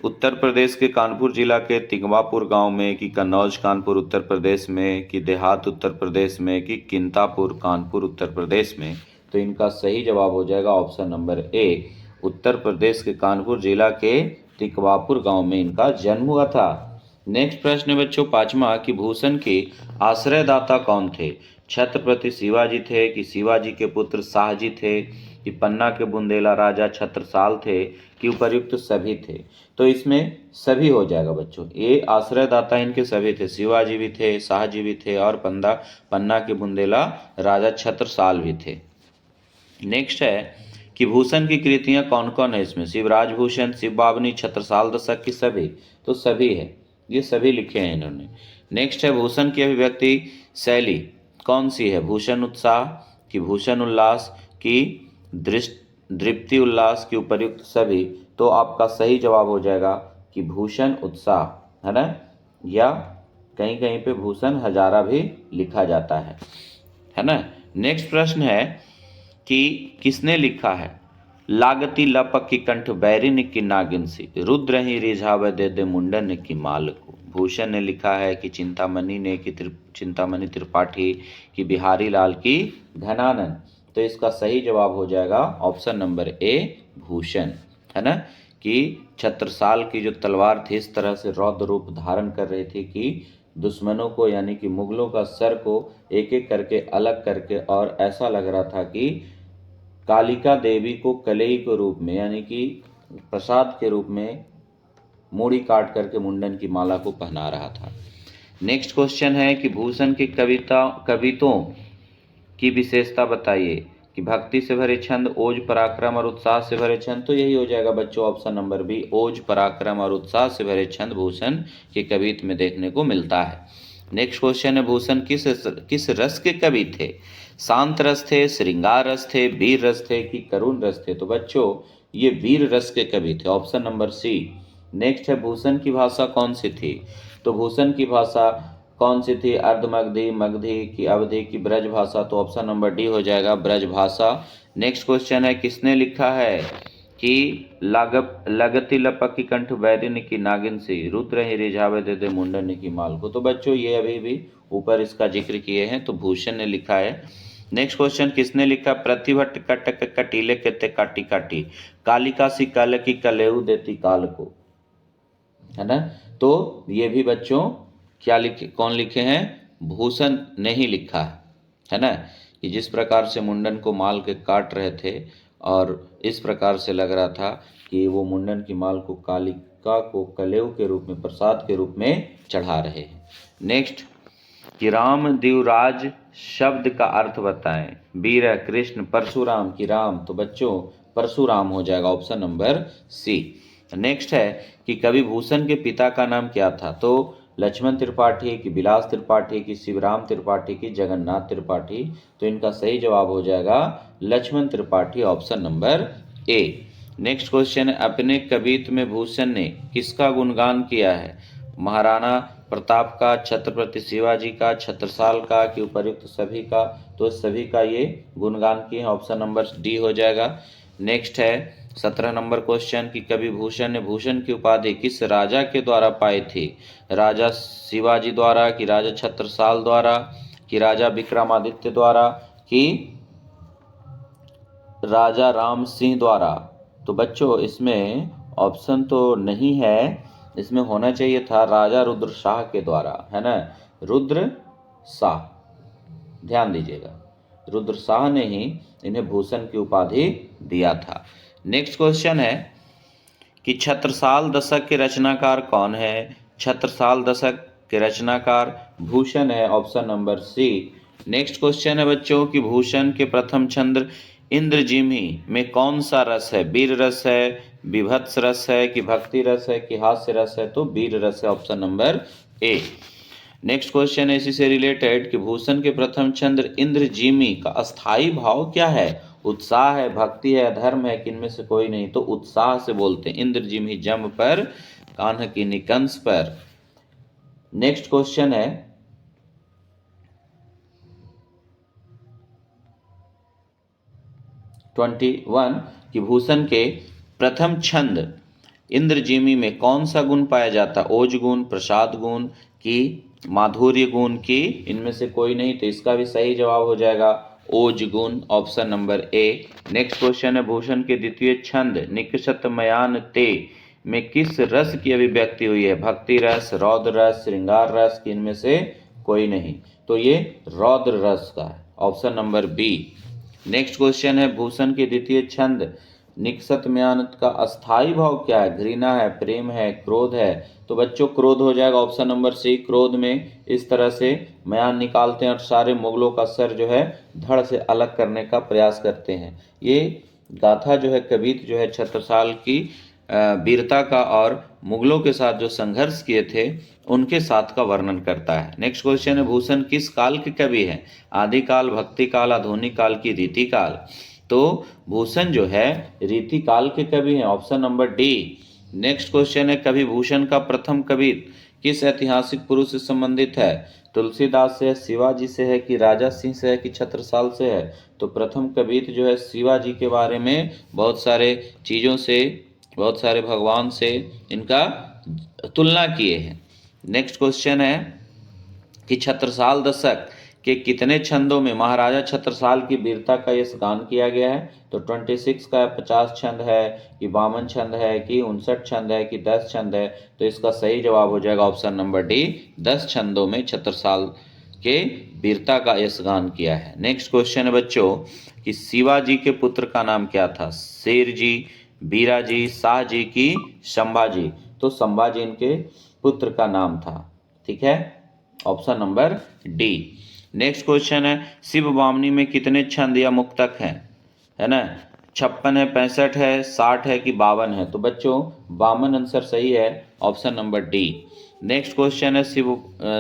उत्तर प्रदेश के कानपुर जिला के तिगवापुर गांव में, कि कन्नौज कानपुर उत्तर प्रदेश में, कि देहात उत्तर प्रदेश में, कि किंतापुर कानपुर उत्तर प्रदेश में? तो इनका सही जवाब हो जाएगा ऑप्शन नंबर ए, उत्तर प्रदेश के कानपुर जिला के तिगवापुर गांव में इनका जन्म हुआ था। नेक्स्ट प्रश्न है बच्चों पांचवा, कि भूषण के आश्रयदाता कौन थे? छत्रपति शिवाजी थे, कि शिवाजी के पुत्र शाहजी थे, कि पन्ना के बुंदेला राजा छत्रसाल थे, कि उपर्युक्त सभी थे? तो इसमें सभी हो जाएगा बच्चों। ये आश्रयदाता इनके सभी थे, शिवाजी भी थे, शाहजी भी थे, और पन्ना के बुंदेला राजा छत्रसाल भी थे। नेक्स्ट है कि भूषण की कृतियां कौन कौन है इसमें? शिवराज भूषण, शिव बावनी, छत्रसाल दशक की सभी? तो सभी है, ये सभी लिखे हैं इन्होंने। नेक्स्ट है, भूषण की अभिव्यक्ति शैली कौन सी है? भूषण उत्साह, कि भूषण उल्लास, कि दृप्ति उल्लास की उपर्युक्त सभी, तो आपका सही जवाब हो जाएगा कि भूषण उत्साह, है ना, या कहीं कहीं पे भूषण हजारा भी लिखा जाता है ना। नेक्स्ट प्रश्न है कि किसने लिखा है, लागती लपक की कंठ बैरिन की नागिन सी, रुद्र ही रिझावे दे दे मुंडन की माल को। भूषण ने लिखा है कि चिंतामणि ने, कि चिंतामणि त्रिपाठी, कि बिहारी लाल, की घनानंद। तो इसका सही जवाब हो जाएगा ऑप्शन नंबर ए, भूषण, है ना। कि छत्रसाल की जो तलवार थी इस तरह से रौद्र रूप धारण कर रही थी कि दुश्मनों को, यानी कि मुगलों का सर को एक एक करके अलग करके, और ऐसा लग रहा था कि कालिका देवी को कलेई के रूप में, यानी कि प्रसाद के रूप में मूड़ी काट करके मुंडन की माला को पहना रहा था। नेक्स्ट क्वेश्चन है कि भूषण की कवितों की विशेषता बताइए, कि भक्ति से भरे छंद, ओज पराक्रम और उत्साह से भरे छंद। तो यही हो जाएगा बच्चों ऑप्शन नंबर बी, ओज पराक्रम और उत्साह से भरे छंद भूषण के कवित्व में देखने को मिलता है। नेक्स्ट क्वेश्चन है, भूषण किस रस के कवि थे, शांत रस थे, श्रृंगार रस थे, वीर रस थे, कि करुण रस थे। तो बच्चों ये वीर रस के कवि थे, ऑप्शन नंबर सी। नेक्स्ट है, भूषण की भाषा कौन सी थी, तो भूषण की भाषा कौन सी थी, अर्धमगधी, मगधी, की अवधी, की ब्रज भाषा। तो ऑप्शन नंबर डी हो जाएगा, ब्रज भाषा। नेक्स्ट क्वेश्चन है, किसने लिखा है कि लगती लपक की कंठ बैरिन की नागिन सी, रुद्र ही रिझावे दे दे मुंडन की माल को। तो बच्चों ये अभी भी ऊपर इसका जिक्र किए हैं, तो भूषण ने लिखा है। नेक्स्ट क्वेश्चन, किसने लिखा, प्रतिभट कटक कटीले कहते काटी काटी, कालिका सी कल की कलेऊ देती काल को, है ना। तो ये भी बच्चों क्या लिखे, कौन लिखे हैं, भूषण ने ही लिखा है ना। कि जिस प्रकार से मुंडन को माल के काट रहे थे और इस प्रकार से लग रहा था कि वो मुंडन की माल को कालिका को कलेव के रूप में, प्रसाद के रूप में चढ़ा रहे हैं। नेक्स्ट, कि राम दिवराज शब्द का अर्थ बताएं, वीर, कृष्ण, परशुराम, की राम। तो बच्चों परशुराम हो जाएगा, ऑप्शन नंबर सी। नेक्स्ट है कि कवि भूषण के पिता का नाम क्या था, तो लक्ष्मण त्रिपाठी, की बिलास त्रिपाठी, की शिवराम त्रिपाठी, की जगन्नाथ त्रिपाठी। तो इनका सही जवाब हो जाएगा Lakshman Tripathi, option number A. Next question है, अपने कवित्व में भूषण ने किसका गुणगान किया है, महाराणा प्रताप का, छत्रपति शिवाजी का, छत्रसाल का, कि उपर्युक्त सभी का। तो सभी का ये गुणगान किए, ऑप्शन नंबर डी हो जाएगा। नेक्स्ट है 17 नंबर क्वेश्चन, कि कवि भूषण ने भूषण की उपाधि किस राजा के द्वारा पाई थी, राजा शिवाजी द्वारा, कि राजा छत्रसाल द्वारा, कि राजा विक्रमादित्य द्वारा, कि राजा राम सिंह द्वारा। तो बच्चों इसमें ऑप्शन तो नहीं है, इसमें होना चाहिए था राजा रुद्र शाह के द्वारा, है ना, रुद्र शाह, ध्यान दीजिएगा, रुद्र शाह ने ही इन्हें भूषण की उपाधि दिया था। नेक्स्ट क्वेश्चन है कि छत्रसाल दशक के रचनाकार कौन है, छत्रसाल दशक के रचनाकार भूषण है, option number C. Next question है बच्चों कि भूषण के प्रथम छंद इंद्रजिम्ही में कौन सा रस है, वीर रस है, विभत्स रस है, कि भक्ति रस है, कि हास्य रस है। तो वीर रस है, option number A. Next question है इसी से रिलेटेड कि भूषण के प्रथम छंद इंद्रजिम्ही का अस्थाई भाव क्या है, उत्साह है, भक्ति है, धर्म है, कि इनमें से कोई नहीं। तो उत्साह से बोलते हैं, इंद्रजिम्ही जम पर, कान्ह की निकंस पर। नेक्स्ट क्वेश्चन है (21) कि भूषण के प्रथम छंद इंद्रजिम्ही में कौन सा गुण पाया जाता, ओज गुण, प्रसाद गुण, की माधुर्य गुण, की इनमें से कोई नहीं। तो इसका भी सही जवाब हो जाएगा ओज गुण, option number A. Next question है भूषण के द्वितीय छंद निकषत मयान ते में किस रस की अभिव्यक्ति हुई है, भक्ति रस, रौद्र रस, श्रृंगार रस, की इनमें से कोई नहीं। तो ये रौद्र रस का है, option number B. Next question है भूषण के द्वितीय छंद निकषत म्यान का अस्थाई भाव क्या है, घृणा है, प्रेम है, क्रोध है। तो बच्चों क्रोध हो जाएगा, ऑप्शन नंबर सी। क्रोध में इस तरह से म्यान निकालते हैं और सारे मुगलों का सर जो है धड़ से अलग करने का प्रयास करते हैं। ये गाथा जो है कवित जो है छत्रसाल की वीरता का और मुगलों के साथ जो संघर्ष किए थे उनके साथ का वर्णन करता है। नेक्स्ट क्वेश्चन है भूषण किस काल के कवि हैं, आदिकाल, भक्ति काल, आधुनिक काल, की रीति काल। तो भूषण जो है रीतिकाल के कवि हैं, option number D. Next question है कवि भूषण का प्रथम कवित किस ऐतिहासिक पुरुष से संबंधित है? तुलसीदास से है, शिवाजी से है कि राजा सिंह से है कि छत्रसाल से है? तो प्रथम कवित जो है शिवाजी के बारे में बहुत सारे चीज़ों से, बहुत सारे भगवान से इनका तुलना किए हैं। नेक्स्ट क्वेश्चन है कि छत्रसाल दशक के कितने छंदों में महाराजा छत्रसाल की वीरता का यश गान किया गया है? तो 26 का 50 छंद है कि 52 छंद है कि 59 छंद है कि 10 छंद है? तो इसका सही जवाब हो जाएगा ऑप्शन नंबर डी, 10 छंदों में छत्रसाल के वीरता का यश गान किया है। नेक्स्ट क्वेश्चन है बच्चों कि शिवाजी के पुत्र का नाम क्या था? शेर जी, बीरा जी, शाह जी की संभाजी? तो संभाजी इनके पुत्र का नाम था। ठीक है, option number D. Next question है शिव वामनी में कितने छंद या मुक्तक हैं? है ना, 56 है, 65 है, 60 है कि 52 है? तो बच्चों 52 आंसर सही है, option number D. Next question है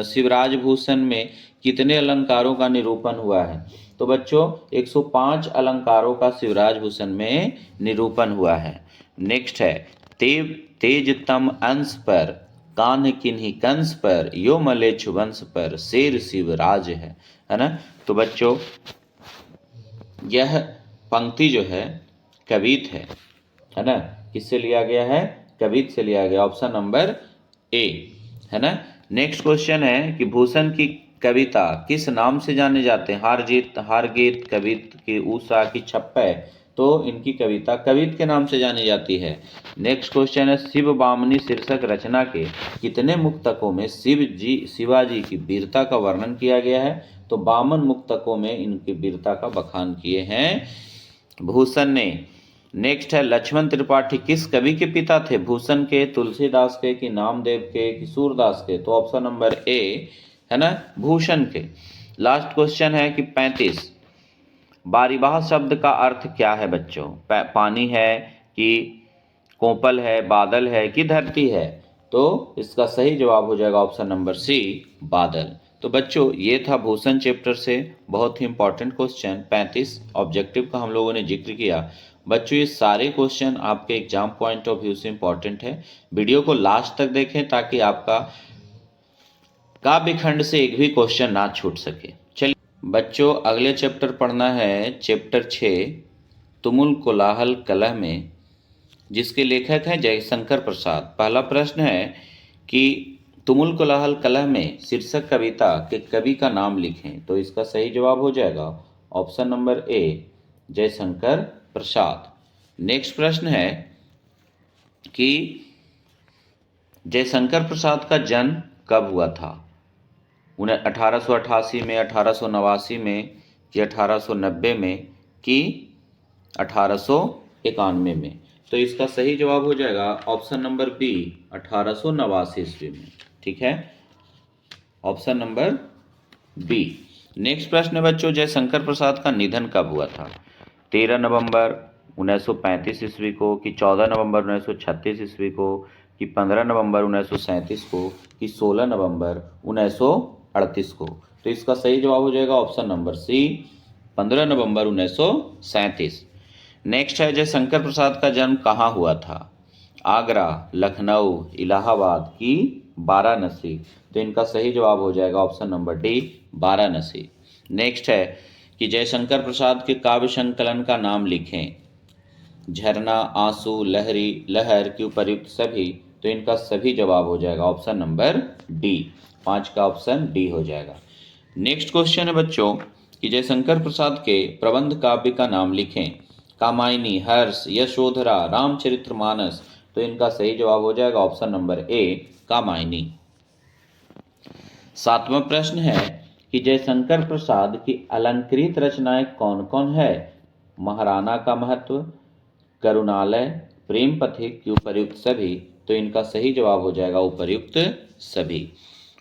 शिवराज भूषण में कितने अलंकारों का निरूपण हुआ है? तो बच्चों 105 अलंकारों का शिवराज भूषण में निरूपण हुआ है। नेक्स्ट है तेज तम अंश पर कान्ह किन्हीं कंस पर यो मलेच्छ वंश पर शेर शिवराज है ना? तो बच्चों यह पंक्ति जो है कवित है ना? किससे लिया गया है? कवित से लिया गया, ऑप्शन नंबर ए, है ना? नेक्स्ट क्वेश्चन है कि भूषण की कविता किस नाम से जाने जाते हैं? हार गीत, कवित की ऊषा की छप्पै? तो इनकी कविता कवित के नाम से जानी जाती है। नेक्स्ट क्वेश्चन है शिव वामनी शीर्षक रचना के कितने मुक्तकों में शिवाजी की वीरता का वर्णन किया गया है? तो 52 मुक्तकों में इनकी वीरता का बखान किए हैं भूषण ने। नेक्स्ट है लक्ष्मण त्रिपाठी किस कवि के पिता थे? भूषण के, तुलसीदास के कि नामदेव के कि सूरदास के? तो ऑप्शन नंबर ए, है ना, भूषण के। लास्ट क्वेश्चन है कि 35 बारिबाह शब्द का अर्थ क्या है बच्चों? पानी है कि कोपल है, बादल है कि धरती है? तो इसका सही जवाब हो जाएगा ऑप्शन नंबर सी, बादल। तो बच्चों ये था भूषण चैप्टर से बहुत ही इंपॉर्टेंट क्वेश्चन 35 ऑब्जेक्टिव का हम लोगों ने जिक्र किया। बच्चों ये सारे क्वेश्चन आपके एग्जाम पॉइंट ऑफ व्यू से इंपॉर्टेंट है। वीडियो को लास्ट तक देखें ताकि आपका काव्य खंड से एक भी क्वेश्चन ना छूट सके। चलिए बच्चों अगले चैप्टर पढ़ना है चैप्टर 6 तुमुल कोलाहल कलह में, जिसके लेखक हैं जयशंकर प्रसाद। पहला प्रश्न है कि तुमुल कोलाहल कलह में शीर्षक कविता के कवि का नाम लिखें। तो इसका सही जवाब हो जाएगा ऑप्शन नंबर ए, जयशंकर प्रसाद। नेक्स्ट प्रश्न है कि जयशंकर प्रसाद का जन्म कब हुआ था? 1888 में, 1889 में कि 1890 में कि 1891 में? तो इसका सही जवाब हो जाएगा ऑप्शन नंबर बी, 1889 ईस्वी में। ठीक है, ऑप्शन नंबर बी। नेक्स्ट प्रश्न है बच्चों जयशंकर प्रसाद का निधन कब हुआ था? 13 नवंबर 1935 ईस्वी को कि 14 नवंबर 1936 ईस्वी को कि 15 नवंबर 1937 को कि 16 नवंबर 1938 को? तो इसका सही जवाब हो जाएगा ऑप्शन नंबर सी, 15 नवंबर 1937। नेक्स्ट है जयशंकर प्रसाद का जन्म कहाँ हुआ था? आगरा, लखनऊ, इलाहाबाद की वाराणसी? तो इनका सही जवाब हो जाएगा option number D, Varanasi. Next है कि जयशंकर प्रसाद के काव्य संकलन का नाम लिखें। झरना, आंसू, लहरी, लहर की उपर्युक्त सभी? तो इनका सभी जवाब हो जाएगा ऑप्शन नंबर डी, 5 का ऑप्शन डी हो जाएगा। नेक्स्ट क्वेश्चन है बच्चों कि जयशंकर प्रसाद के प्रबंध काव्य का नाम लिखें। कामायनी, हर्ष, यशोधरा, रामचरितमानस? तो इनका सही जवाब हो जाएगा ऑप्शन नंबर ए, कामायनी। 7वां प्रश्न है कि जयशंकर प्रसाद की अलंकृत रचनाएं कौन कौन है? महाराणा का महत्व, करुणालय, प्रेम पथिक की उपर्युक्त सभी? तो इनका सही जवाब हो जाएगा उपर्युक्त सभी।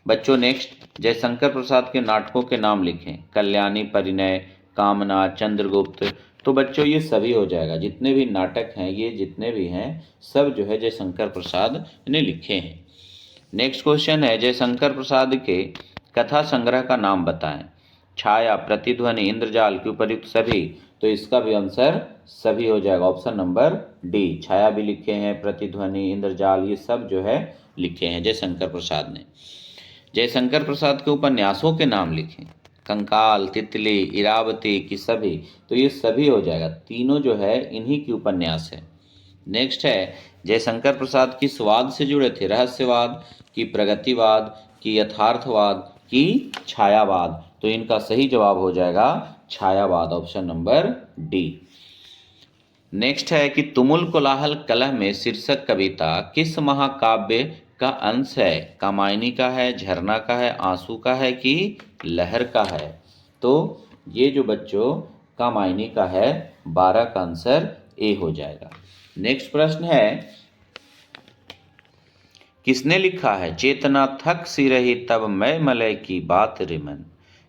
बच्चों नेक्स्ट जयशंकर प्रसाद के नाटकों के नाम लिखें। कल्याणी, परिणय, कामना, चंद्रगुप्त? तो बच्चों ये सभी हो जाएगा, जितने भी नाटक हैं ये जितने भी हैं सब जो है जयशंकर प्रसाद ने लिखे हैं। नेक्स्ट क्वेश्चन है जयशंकर प्रसाद के कथा संग्रह का नाम बताएं। छाया, प्रतिध्वनि, इंद्रजाल की उपर्युक्त सभी, तो इसका भी आंसर सभी हो जाएगा। ऑप्शन नंबर डी, छाया भी लिखे हैं, प्रतिध्वनि, इंद्रजाल, ये सब जो है लिखे हैं जयशंकर प्रसाद ने। जयशंकर प्रसाद के उपन्यासों के नाम लिखें। कंकाल, तितली, इरावती की सभी, तो ये सभी हो जाएगा। तीनों जो है इन्हीं की उपन्यास है। नेक्स्ट है, जयशंकर प्रसाद किस वाद से जुड़े थे? रहस्यवाद की, प्रगतिवाद की, यथार्थवाद की, छायावाद, तो इनका सही जवाब हो जाएगा छायावाद, ऑप्शन नंबर डी। नेक्स्ट है कि तुमुल कोलाहल कलह में शीर्षक कविता किस महाकाव्य का अंश है? कामायनी का है, झरना का है, आंसू का है कि लहर का है? तो ये जो बच्चों कामायनी का है, 12 का आंसर ए हो जाएगा। नेक्स्ट प्रश्न है, किसने लिखा है चेतना थक सी रही तब मैं मलय की बात रिमन?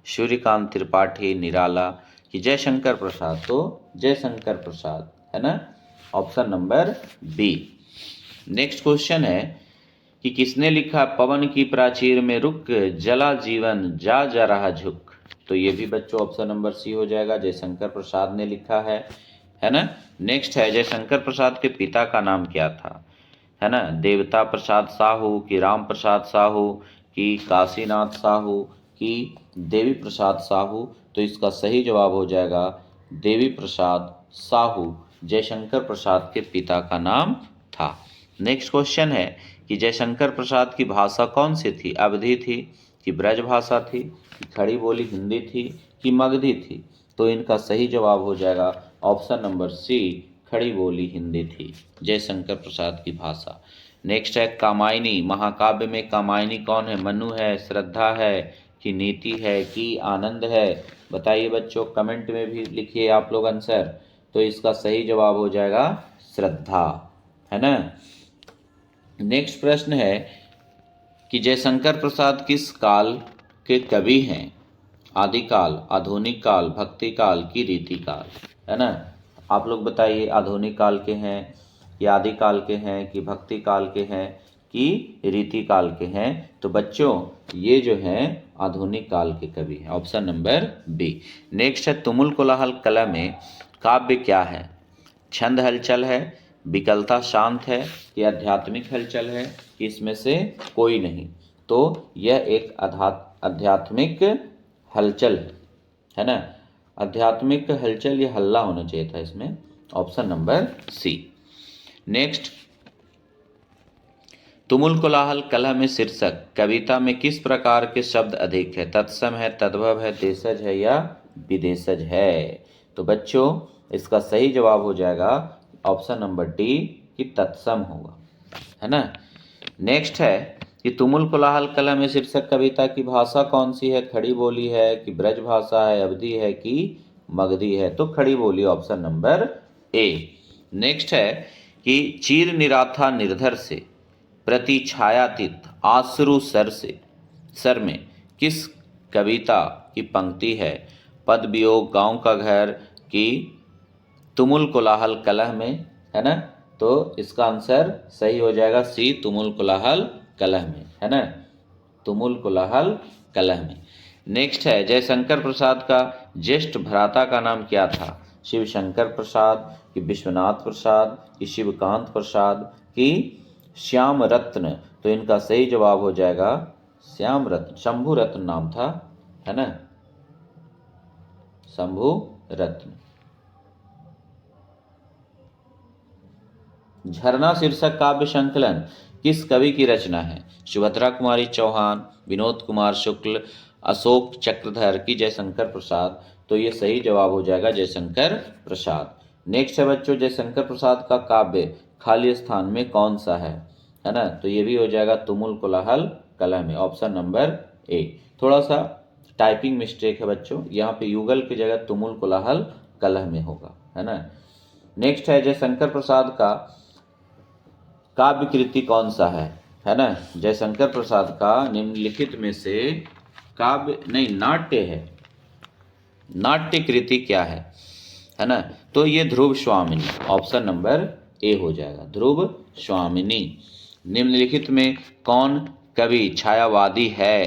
सूर्यकांत त्रिपाठी, निराला कि जयशंकर प्रसाद? तो जयशंकर प्रसाद है ना, option number B. Next question है कि किसने लिखा पवन की प्राचीर में रुक जला जीवन जा जा रहा झुक? तो ये भी बच्चों ऑप्शन नंबर सी हो जाएगा, जयशंकर प्रसाद ने लिखा है ना। नेक्स्ट है, जयशंकर प्रसाद के पिता का नाम क्या था? है ना, देवता प्रसाद साहू कि राम प्रसाद साहू कि काशीनाथ साहू कि देवी प्रसाद साहू? तो इसका सही जवाब हो जाएगा देवी प्रसाद साहू, जयशंकर प्रसाद के पिता का नाम था। नेक्स्ट क्वेश्चन है कि जयशंकर प्रसाद की भाषा कौन सी थी? अवधी थी कि ब्रज भाषा थी कि खड़ी बोली हिंदी थी कि मगधी थी? तो इनका सही जवाब हो जाएगा ऑप्शन नंबर सी, खड़ी बोली हिंदी थी, जयशंकर प्रसाद की भाषा। नेक्स्ट है, कामायनी महाकाव्य में कामायनी कौन है? मनु है, श्रद्धा है कि नीति है कि आनंद है? बताइए बच्चों, कमेंट में भी लिखिए आप लोग आंसर। तो इसका सही जवाब हो जाएगा श्रद्धा, है ना। नेक्स्ट प्रश्न है कि जयशंकर प्रसाद किस काल के कवि हैं? आदिकाल, आधुनिक काल, भक्ति काल की रीति काल? है ना, आप लोग बताइए, आधुनिक काल के हैं कि आदिकाल के हैं कि भक्ति काल के हैं कि रीति काल के हैं? तो बच्चों ये जो हैं आधुनिक काल के कवि हैं, ऑप्शन नंबर बी। नेक्स्ट है, तुमुल कोलाहल कला में काव्य क्या है? छंद हलचल है, विकलता शांत है कि आध्यात्मिक हलचल है कि इसमें से कोई नहीं? तो यह एक आध्यात्मिक हलचल है ना, आध्यात्मिक हलचल, ये हल्ला होना चाहिए था इसमें, ऑप्शन नंबर सी। नेक्स्ट, तुमुल कोलाहल कलह में शीर्षक कविता में किस प्रकार के शब्द अधिक है? तत्सम है, तद्भव है, देशज है या विदेशज है? तो बच्चों इसका सही जवाब हो जाएगा ऑप्शन नंबर डी कि तत्सम होगा, है ना। नेक्स्ट है कि तुमुल कोलाहल कलह में शीर्षक कविता की भाषा कौन सी है? खड़ी बोली है कि ब्रज भाषा है, अवधी है कि मगधी है? तो खड़ी बोली, ऑप्शन नंबर ए। नेक्स्ट है कि चीर निराथा निर्धर से प्रति छायातीत आश्रु सर में किस कविता की पंक्ति है? पद वियोग, गांव का घर की तुमुल कोलाहल कलह में? है ना, तो इसका आंसर सही हो जाएगा सी, तुमुल कोलाहल कलह में, है ना, तुमुल कोलाहल कलह में। नेक्स्ट है, जयशंकर प्रसाद का ज्येष्ठ भ्राता का नाम क्या था? शिवशंकर प्रसाद कि विश्वनाथ प्रसाद कि शिवकांत प्रसाद कि श्याम रत्न? तो इनका सही जवाब हो जाएगा श्याम रत्न, शंभु रत्न नाम था, है ना, शंभु रत्न। झरना शीर्षक काव्य संकलन किस कवि की रचना है? सुभद्रा कुमारी चौहान, विनोद कुमार शुक्ल, अशोक चक्रधर की जयशंकर प्रसाद? तो ये सही जवाब हो जाएगा जयशंकर प्रसाद। नेक्स्ट है बच्चों, जयशंकर प्रसाद का काव्य खाली स्थान में कौन सा है ना, तो ये भी हो जाएगा तुमुल कोलाहल कलह में, ऑप्शन नंबर ए। थोड़ा सा टाइपिंग मिस्टेक है बच्चों, यहाँ पे युगल की जगह तुमुल कोलाहल कलह में होगा, है ना। नेक्स्ट है, जयशंकर प्रसाद का काव्य कृति कौन सा है ना, जयशंकर प्रसाद का निम्नलिखित में से काव्य नहीं, नाट्य है, नाट्य कृति क्या है ना, तो ये ध्रुव स्वामिनी, ऑप्शन नंबर ए हो जाएगा, ध्रुव स्वामिनी। निम्नलिखित में कौन कवि छायावादी है?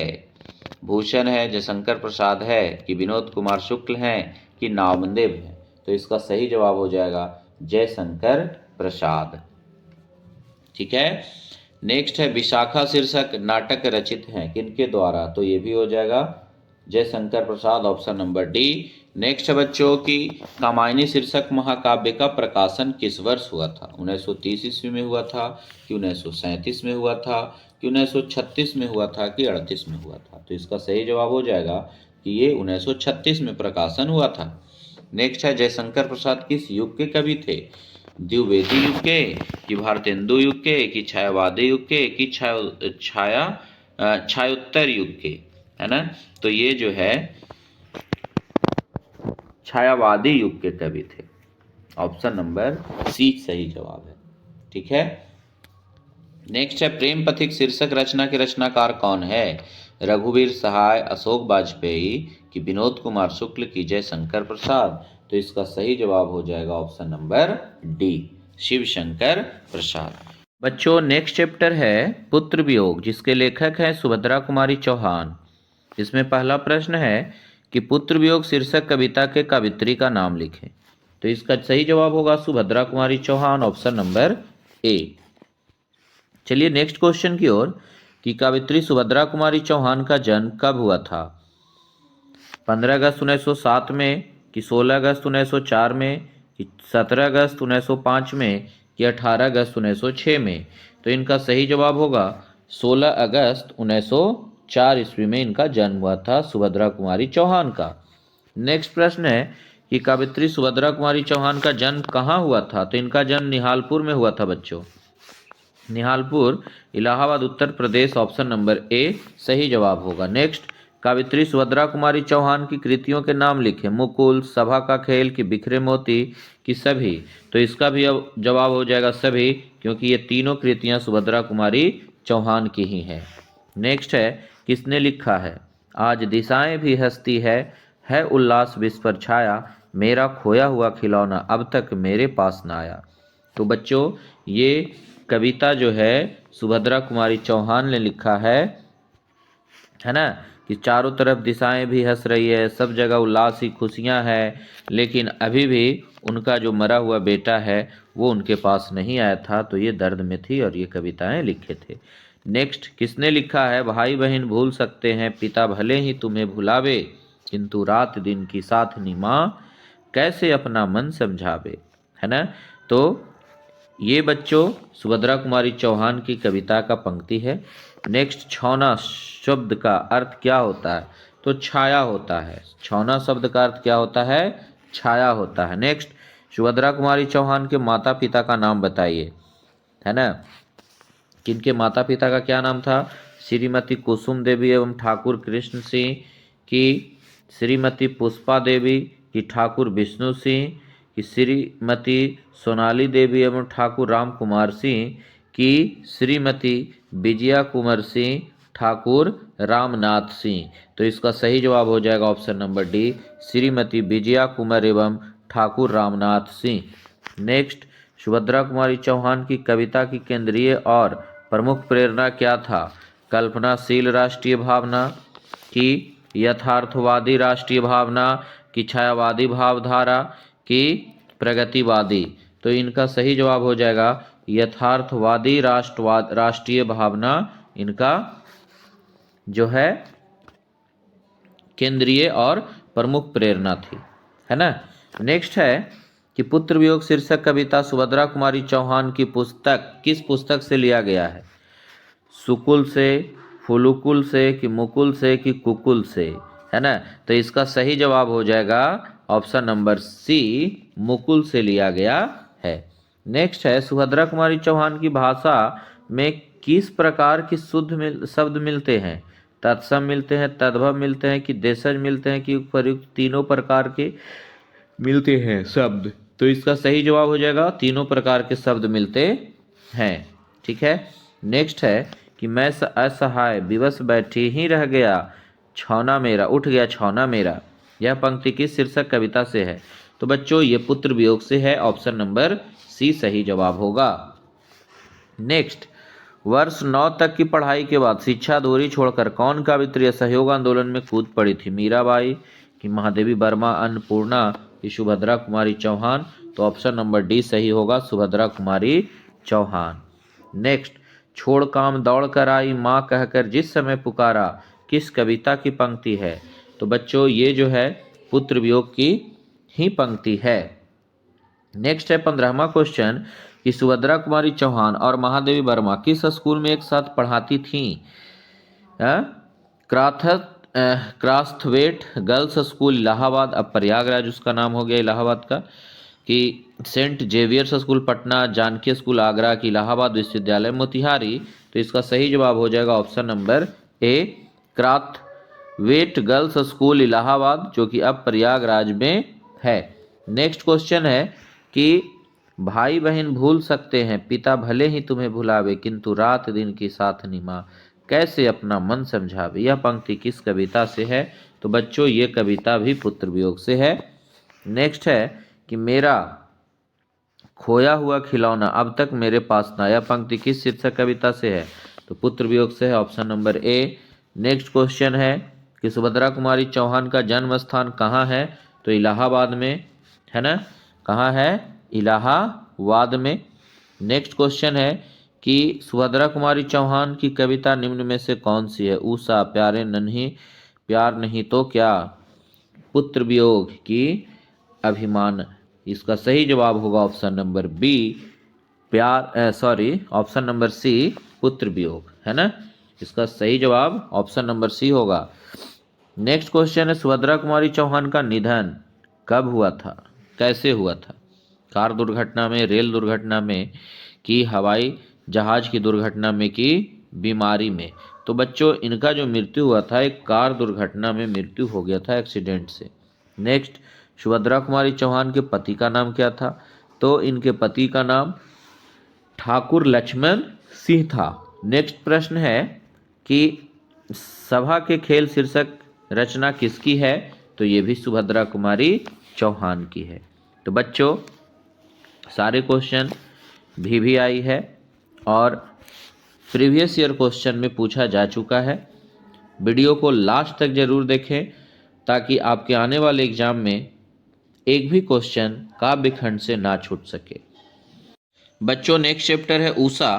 भूषण है, जयशंकर प्रसाद है कि विनोद कुमार शुक्ल हैं कि नामदेव है। तो इसका सही जवाब हो जाएगा जयशंकर प्रसाद। ठीक है। नेक्स्ट है विशाखा शीर्षक नाटक रचित हैं किनके द्वारा, तो ये भी हो जाएगा Jaishankar Prasad, option number D. Next है बच्चों की कामायनी शीर्षक महाकाव्य का प्रकाशन किस वर्ष हुआ था? 1930 ईस्वी में हुआ था कि 1937 में हुआ था कि 1936 में हुआ था कि 38 में हुआ था? तो इसका सही जवाब हो जाएगा कि ये 1936 में प्रकाशन हुआ था। नेक्स्ट है जयशंकर प्रसाद किस युग के कवि थे? द्विवेदी युग के कि भारतेंदु युग के कि छायावादी युग के कि छायोत्तर युग के, है ना? तो ये जो है छायावादी युग के कवि थे, ऑप्शन नंबर सी सही जवाब है। ठीक है। नेक्स्ट है प्रेम पथिक शीर्षक रचना के रचनाकार कौन है? रघुवीर सहाय, अशोक वाजपेयी कि विनोद कुमार शुक्ल की जयशंकर प्रसाद? तो इसका सही जवाब हो जाएगा ऑप्शन नंबर डी, शिवशंकर प्रसाद। बच्चों नेक्स्ट चैप्टर है पुत्र वियोग, जिसके लेखक हैं सुभद्रा कुमारी चौहान। इसमें पहला प्रश्न है कि पुत्र वियोग शीर्षक कविता के कवित्री का नाम लिखें। तो इसका सही जवाब होगा सुभद्रा कुमारी चौहान, ऑप्शन नंबर ए। चलिए नेक्स्ट क्वेश्चन की ओर कि कवित्री सुभद्रा कुमारी चौहान का जन्म कब हुआ था? 15 अगस्त 1907 में कि 16 अगस्त 1904 में कि 17 अगस्त 1905 में कि 18 अगस्त 1906 में? तो इनका सही जवाब होगा 16 अगस्त 1904 ईस्वी में इनका जन्म हुआ था सुभद्रा कुमारी चौहान का। नेक्स्ट प्रश्न है कि कवित्री सुभद्रा कुमारी चौहान का जन्म कहाँ हुआ था? तो इनका जन्म निहालपुर में हुआ था बच्चों, निहालपुर, इलाहाबाद, उत्तर प्रदेश, ऑप्शन नंबर ए सही जवाब होगा। नेक्स्ट कवित्री सुभद्रा कुमारी चौहान की कृतियों के नाम लिखें। मुकुल, सभा का खेल कि बिखरे मोती कि सभी? तो इसका भी अब जवाब हो जाएगा सभी, क्योंकि ये तीनों कृतियां सुभद्रा कुमारी चौहान की ही हैं। नेक्स्ट है किसने लिखा है? आज दिशाएं भी हंसती है उल्लास विश्व पर छाया, मेरा खोया हुआ खिलौना अब तक मेरे पास न आया। तो बच्चों ये कविता जो है सुभद्रा कुमारी चौहान ने लिखा है ना, कि चारों तरफ दिशाएं भी हंस रही है, सब जगह उल्लास ही खुशियां हैं, लेकिन अभी भी उनका जो मरा हुआ बेटा है वो उनके पास नहीं आया था, तो ये दर्द में थी और ये कविताएं लिखे थे। नेक्स्ट किसने लिखा है? भाई बहन भूल सकते हैं पिता भले ही तुम्हें भुलावे, किंतु रात दिन की साथनी माँ कैसे अपना मन समझावे, है ना? तो ये बच्चों सुभद्रा कुमारी चौहान की कविता का पंक्ति है। नेक्स्ट छौना शब्द का अर्थ क्या होता है? तो छाया होता है। छौना शब्द का अर्थ क्या होता है? छाया होता है। नेक्स्ट सुभद्रा कुमारी चौहान के माता पिता का नाम बताइए, है ना? किनके माता पिता का क्या नाम था? श्रीमती कुसुम देवी एवं ठाकुर कृष्ण सिंह की श्रीमती पुष्पा देवी की ठाकुर विष्णु सिंह की श्रीमती सोनाली देवी एवं ठाकुर राम कुमार सिंह की श्रीमती विजया कुमार सिंह ठाकुर रामनाथ सिंह। तो इसका सही जवाब हो जाएगा option number D, Shrimati Vijaya Kumar एवं ठाकुर रामनाथ सिंह। नेक्स्ट सुभद्रा कुमारी चौहान की कविता की केंद्रीय और प्रमुख प्रेरणा क्या था? कल्पनाशील राष्ट्रीय भावना की यथार्थवादी राष्ट्रीय भावना की छायावादी भावधारा की प्रगतिवादी? तो इनका सही जवाब हो जाएगा यथार्थवादी राष्ट्रीय भावना इनका जो है केंद्रीय और प्रमुख प्रेरणा थी, है ना? नेक्स्ट है कि पुत्र वियोग शीर्षक कविता सुभद्रा कुमारी चौहान की पुस्तक किस पुस्तक से लिया गया है? सुकुल से, फुलुकुल से कि मुकुल से कि कुकुल से, है ना? तो इसका सही जवाब हो जाएगा ऑप्शन नंबर सी, मुकुल से लिया गया है। नेक्स्ट है सुभद्रा कुमारी चौहान की भाषा में किस प्रकार की शुद्ध शब्द मिलते हैं? तत्सम मिलते हैं, तद्भव मिलते हैं कि देशज मिलते हैं कि उपयुक्त तीनों प्रकार के मिलते हैं शब्द? तो इसका सही जवाब हो जाएगा तीनों प्रकार के शब्द मिलते हैं। ठीक है। नेक्स्ट है कि मैं असहाय विवश बैठी ही रह गया, छौना मेरा उठ गया छौना मेरा, यह पंक्ति किस शीर्षक कविता से है? तो बच्चों ये पुत्र वियोग से है, ऑप्शन नंबर सी सही जवाब होगा। नेक्स्ट वर्ष 9 तक की पढ़ाई के बाद शिक्षा अधूरी छोड़कर कौन कवित्री असहयोग आंदोलन में कूद पड़ी थी? मीराबाई की महादेवी वर्मा, अन्नपूर्णा की सुभद्रा कुमारी चौहान? तो ऑप्शन नंबर डी सही होगा, सुभद्रा कुमारी चौहान। नेक्स्ट, छोड़ काम दौड़ कर आई माँ कहकर जिस समय पुकारा, किस कविता की पंक्ति है? तो बच्चों ये जो है पुत्र वियोग की ही पंक्ति है। नेक्स्ट है 15वां क्वेश्चन कि सुभद्रा कुमारी चौहान और महादेवी वर्मा किस स्कूल में एक साथ पढ़ाती थीं? क्रास्थवेट गर्ल्स स्कूल इलाहाबाद, अब प्रयागराज उसका नाम हो गया इलाहाबाद का, कि saint Xavier's school Patna, Janaki school Agra की इलाहाबाद विश्वविद्यालय मोतिहारी? तो इसका सही जवाब हो जाएगा option number A, Crosthwaite girls school Allahabad, जो कि अब प्रयागराज में है। नेक्स्ट क्वेश्चन है कि भाई बहन भूल सकते हैं, पिता भले ही तुम्हें भुलावे, किंतु रात दिन की साथ निभा, कैसे अपना मन समझावे? यह पंक्ति किस कविता से है? तो बच्चों ये कविता भी पुत्र वियोग से है। नेक्स्ट है कि मेरा खोया हुआ खिलौना अब तक मेरे पास ना, यह पंक्ति किस शीर्षक कविता से है? तो पुत्र वियोग से है, option number A. Next question है कि सुभद्रा कुमारी चौहान का जन्म स्थान कहाँ है? तो इलाहाबाद में, है ना? कहाँ है? इलाहाबाद में। नेक्स्ट क्वेश्चन है कि सुभद्रा कुमारी चौहान की कविता निम्न में से कौन सी है? ऊषा, प्यारे नन्ही, प्यार नहीं तो क्या, पुत्र वियोग की अभिमान? इसका सही जवाब होगा option number B, option number C, पुत्र वियोग, है ना? इसका सही जवाब ऑप्शन नंबर सी होगा। नेक्स्ट क्वेश्चन है सुभद्रा कुमारी चौहान का निधन कब हुआ था, कैसे हुआ था? कार दुर्घटना में, रेल दुर्घटना में, कि हवाई जहाज की दुर्घटना में, कि बीमारी में? तो बच्चों इनका जो मृत्यु हुआ था एक कार दुर्घटना में मृत्यु हो गया था, एक्सीडेंट से। नेक्स्ट, सुभद्रा कुमारी चौहान के पति का नाम क्या था? तो इनके पति का नाम ठाकुर लक्ष्मण सिंह था। नेक्स्ट प्रश्न है कि सभा के खेल शीर्षक रचना किसकी है? तो ये भी सुभद्रा कुमारी चौहान की है। तो बच्चों सारे क्वेश्चन भी आई है और प्रीवियस ईयर क्वेश्चन में पूछा जा चुका है। वीडियो को लास्ट तक जरूर देखें ताकि आपके आने वाले एग्जाम में एक भी क्वेश्चन काव्य खंड से ना छूट सके। बच्चों नेक्स्ट चैप्टर है ऊषा।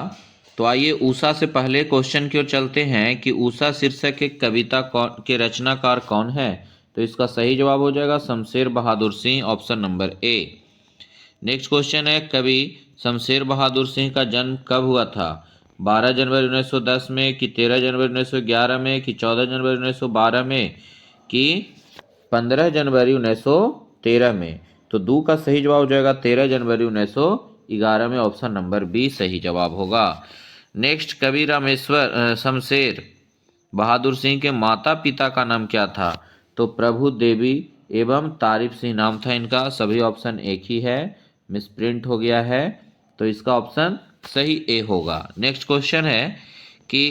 तो आइए ऊषा से पहले क्वेश्चन की ओर चलते हैं कि ऊषा शीर्षक के कविता के रचनाकार कौन है? तो इसका सही जवाब हो जाएगा Shamsher Bahadur Singh, option number A. Next question है कवि शमशेर बहादुर सिंह का जन्म कब हुआ था? 12 जनवरी 1910 में, कि 13 जनवरी 1911 में, कि 14 जनवरी 1912 में, कि 15 जनवरी 1913 में? तो दो का सही जवाब हो जाएगा 13 जनवरी 1911 में, ऑप्शन नंबर बी सही जवाब होगा। नेक्स्ट, कवि रामेश्वर शमशेर बहादुर सिंह के माता पिता का नाम क्या था? तो प्रभु देवी एवं तारीफ सिंह नाम था इनका। सभी ऑप्शन एक ही है, मिसप्रिंट हो गया है, तो इसका ऑप्शन सही ए होगा। नेक्स्ट क्वेश्चन है कि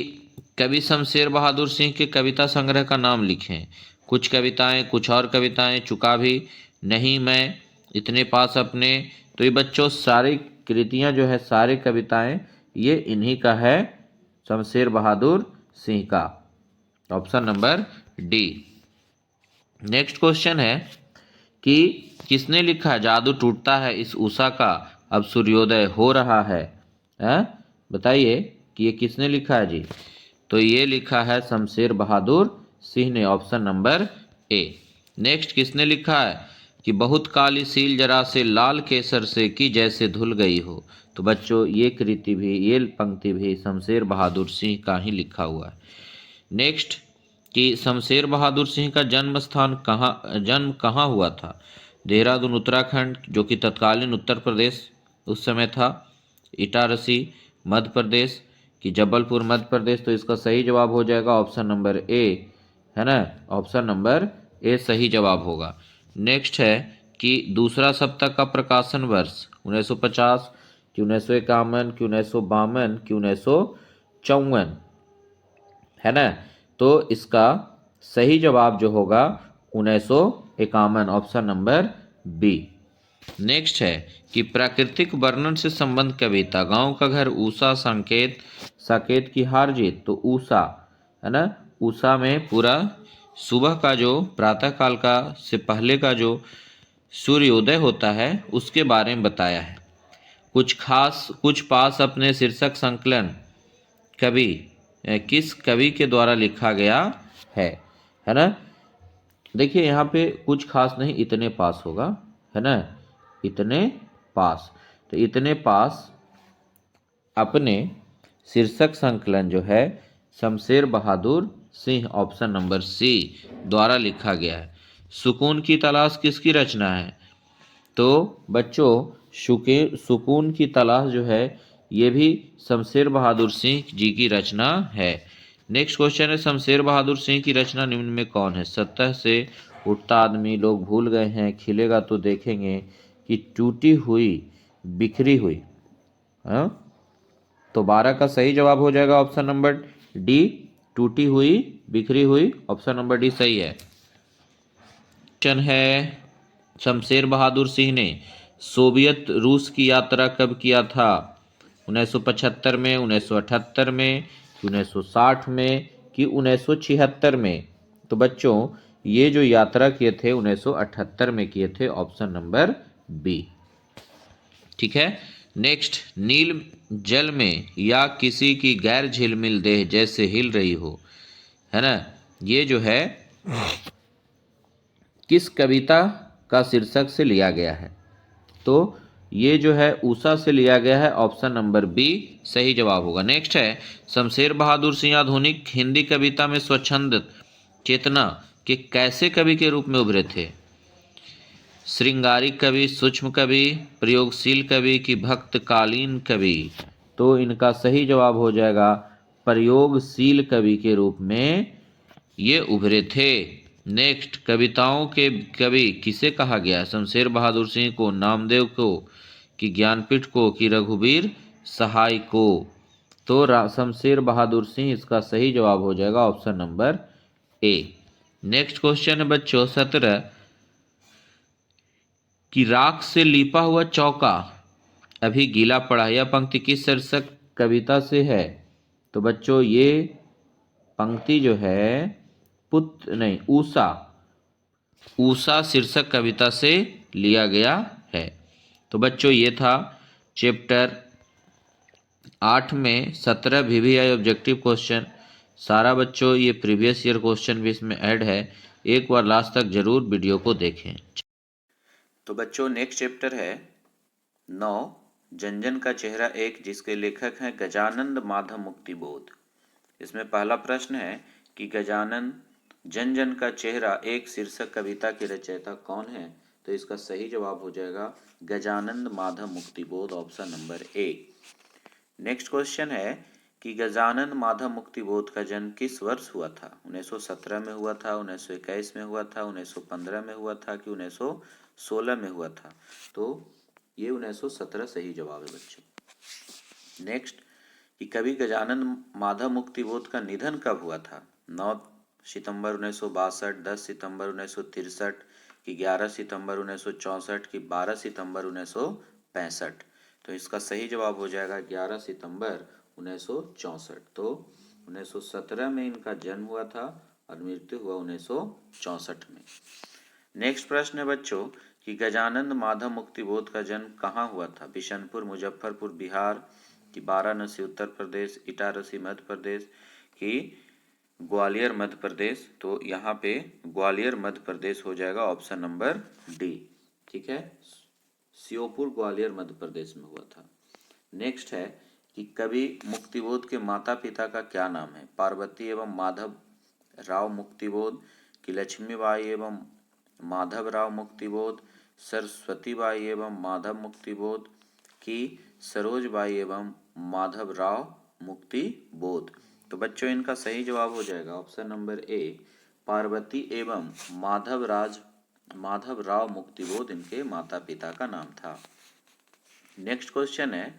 कवि शमशेर बहादुर सिंह के कविता संग्रह का नाम लिखें। कुछ कविताएं, कुछ और कविताएं, चुका भी, नहीं मैं, इतने पास अपने। तो ये बच्चों सारी कृतियां जो है, सारी कविताएं, ये इन्हीं का है, शमशेर बहादुर सिंह का, option number D. Next question है कि किसने लिखा जादू टूटता है इस उषा का, अब सूर्योदय हो रहा है? बताइए कि ये किसने लिखा है जी? तो ये लिखा है शमशेर बहादुर सिंह ने, ऑप्शन नंबर ए। नेक्स्ट, किसने लिखा है कि बहुत काली सील जरा से लाल केसर से कि जैसे धुल गई हो? तो बच्चों ये कृति भी, ये पंक्ति भी शमशेर बहादुर सिंह का ही लिखा हुआ है। नेक्स्ट, कि शमशेर बहादुर सिंह का जन्म कहाँ हुआ था? देहरादून उत्तराखंड, जो कि तत्कालीन उत्तर प्रदेश उस समय था, इटारसी मध्य प्रदेश, कि जबलपुर मध्य प्रदेश? तो इसका सही जवाब हो जाएगा ऑप्शन नंबर ए, है ना? ऑप्शन नंबर ए सही जवाब होगा। नेक्स्ट है कि दूसरा सप्ताह का प्रकाशन वर्ष 1950, कि 1951, कि 1952, कि 1954, है ना? तो इसका सही जवाब जो होगा 1951, ऑप्शन नंबर बी। नेक्स्ट है कि प्राकृतिक वर्णन से संबंध कविता, गांव का घर, ऊषा, संकेत, साकेत की हार जीत। तो ऊषा है ना, ऊषा में पूरा सुबह का जो प्रातः काल का से पहले का जो सूर्योदय होता है उसके बारे में बताया है। कुछ पास अपने शीर्षक संकलन कवि किस कवि के द्वारा लिखा गया है ना। देखिए यहाँ पे कुछ खास नहीं, इतने पास होगा, है ना, इतने पास। तो इतने पास अपने शीर्षक संकलन जो है शमशेर बहादुर सिंह, ऑप्शन नंबर सी, द्वारा लिखा गया है। सुकून की तलाश किसकी रचना है? तो बच्चों सुकून की तलाश जो है ये भी शमशेर बहादुर सिंह जी की रचना है। नेक्स्ट क्वेश्चन है, शमशेर बहादुर सिंह की रचना निम्न में कौन है? सतह से उठता आदमी, लोग भूल गए हैं, खिलेगा तो देखेंगे, कि टूटी हुई बिखरी हुई। हाँ, तो 12 का सही जवाब हो जाएगा ऑप्शन नंबर डी, टूटी हुई बिखरी हुई, ऑप्शन नंबर डी सही है। क्वेश्चन है, शमशेर बहादुर सिंह ने सोवियत रूस की यात्रा कब किया था? 1975 में, 1978 में, 1960 में, कि 1976 में? तो बच्चों ये जो यात्रा किए थे 1978 में किए थे, ऑप्शन नंबर बी। ठीक है। नेक्स्ट, नील जल में या किसी की गैर झिलमिल देह जैसे हिल रही हो, है ना, ये जो है किस कविता का शीर्षक से लिया गया है? तो ये जो है उषा से लिया गया है, ऑप्शन नंबर बी सही जवाब होगा। नेक्स्ट है, शमशेर बहादुर सिंह आधुनिक हिंदी कविता में स्वच्छंद चेतना के कैसे कवि के रूप में उभरे थे? श्रृंगारिक कवि, सूक्ष्म कवि, प्रयोगशील कवि की भक्तकालीन कवि? तो इनका सही जवाब हो जाएगा प्रयोगशील कवि के रूप में ये उभरे थे। नेक्स्ट, कविताओं के कवि किसे कहा गया? शमशेर बहादुर सिंह को, नामदेव को, कि ज्ञानपीठ को, कि रघुवीर सहाय को? तो शमशेर बहादुर सिंह इसका सही जवाब हो जाएगा option number A. Next question है बच्चों 17 कि राख से लिपा हुआ चौका अभी गीला पड़ा, यह पंक्ति किस शीर्षक कविता से है? तो बच्चों ये पंक्ति जो है ऊषा शीर्षक कविता से लिया गया है। तो बच्चों ये था चैप्टर 8 में 17 VVI ऑब्जेक्टिव क्वेश्चन। सारा बच्चों ये प्रीवियस ईयर क्वेश्चन भी इसमें ऐड है, एक बार लास्ट तक जरूर वीडियो को देखें। तो बच्चों नेक्स्ट चैप्टर है 9 जनजन का चेहरा एक, जिसके लेखक हैं गजानंद माधव मुक्तिबोध। इसमें पहला प्रश्न है कि गजानन जन जन का चेहरा एक शीर्षक कविता के रचयिता कौन है? तो इसका सही जवाब हो जाएगा Gajanand Madhav Muktibodh, option number A. Next question है कि गजानंद माधव मुक्तिबोध का जन्म किस वर्ष हुआ था? 1917 में हुआ था, 1921 में हुआ था, 1915 में हुआ था, कि 1916 में हुआ था? तो ये 1917 सही जवाब है बच्चों। नेक्स्ट कि कवि गजानंद माधव मुक्तिबोध का निधन कब हुआ था? 9 सितंबर 1962, 10 सितंबर 1963, कि 11 सितंबर 1964, कि 12 सितंबर 1965? तो इसका सही जवाब हो जाएगा 11 सितंबर 1964। तो 1917 में इनका जन्म हुआ था और मृत्यु हुआ 1964 में। नेक्स्ट प्रश्न है बच्चों कि गजानंद माधव मुक्तिबोध का जन्म कहाँ हुआ था? बिशनपुर, मुजफ्फरपुर बिहार, कि वाराणसी उत्तर प्रदेश, इटारसी मध्य प्रदेश, कि ग्वालियर मध्य प्रदेश? तो यहाँ पे ग्वालियर मध्य प्रदेश हो जाएगा, ऑप्शन नंबर डी। ठीक है, श्योपुर ग्वालियर मध्य प्रदेश में हुआ था। नेक्स्ट है कि कवि मुक्तिबोध के माता पिता का क्या नाम है? पार्वती एवं माधव राव मुक्तिबोध, कि लक्ष्मीबाई एवं माधव राव मुक्तिबोध, सरस्वतीबाई एवं माधव मुक्तिबोध, कि सरोजबाई एवं माधव राव मुक्तिबोध? तो बच्चों इनका सही जवाब हो जाएगा ऑप्शन नंबर ए, पार्वती एवं माधव राव मुक्तिबोध इनके माता पिता का नाम था। नेक्स्ट क्वेश्चन है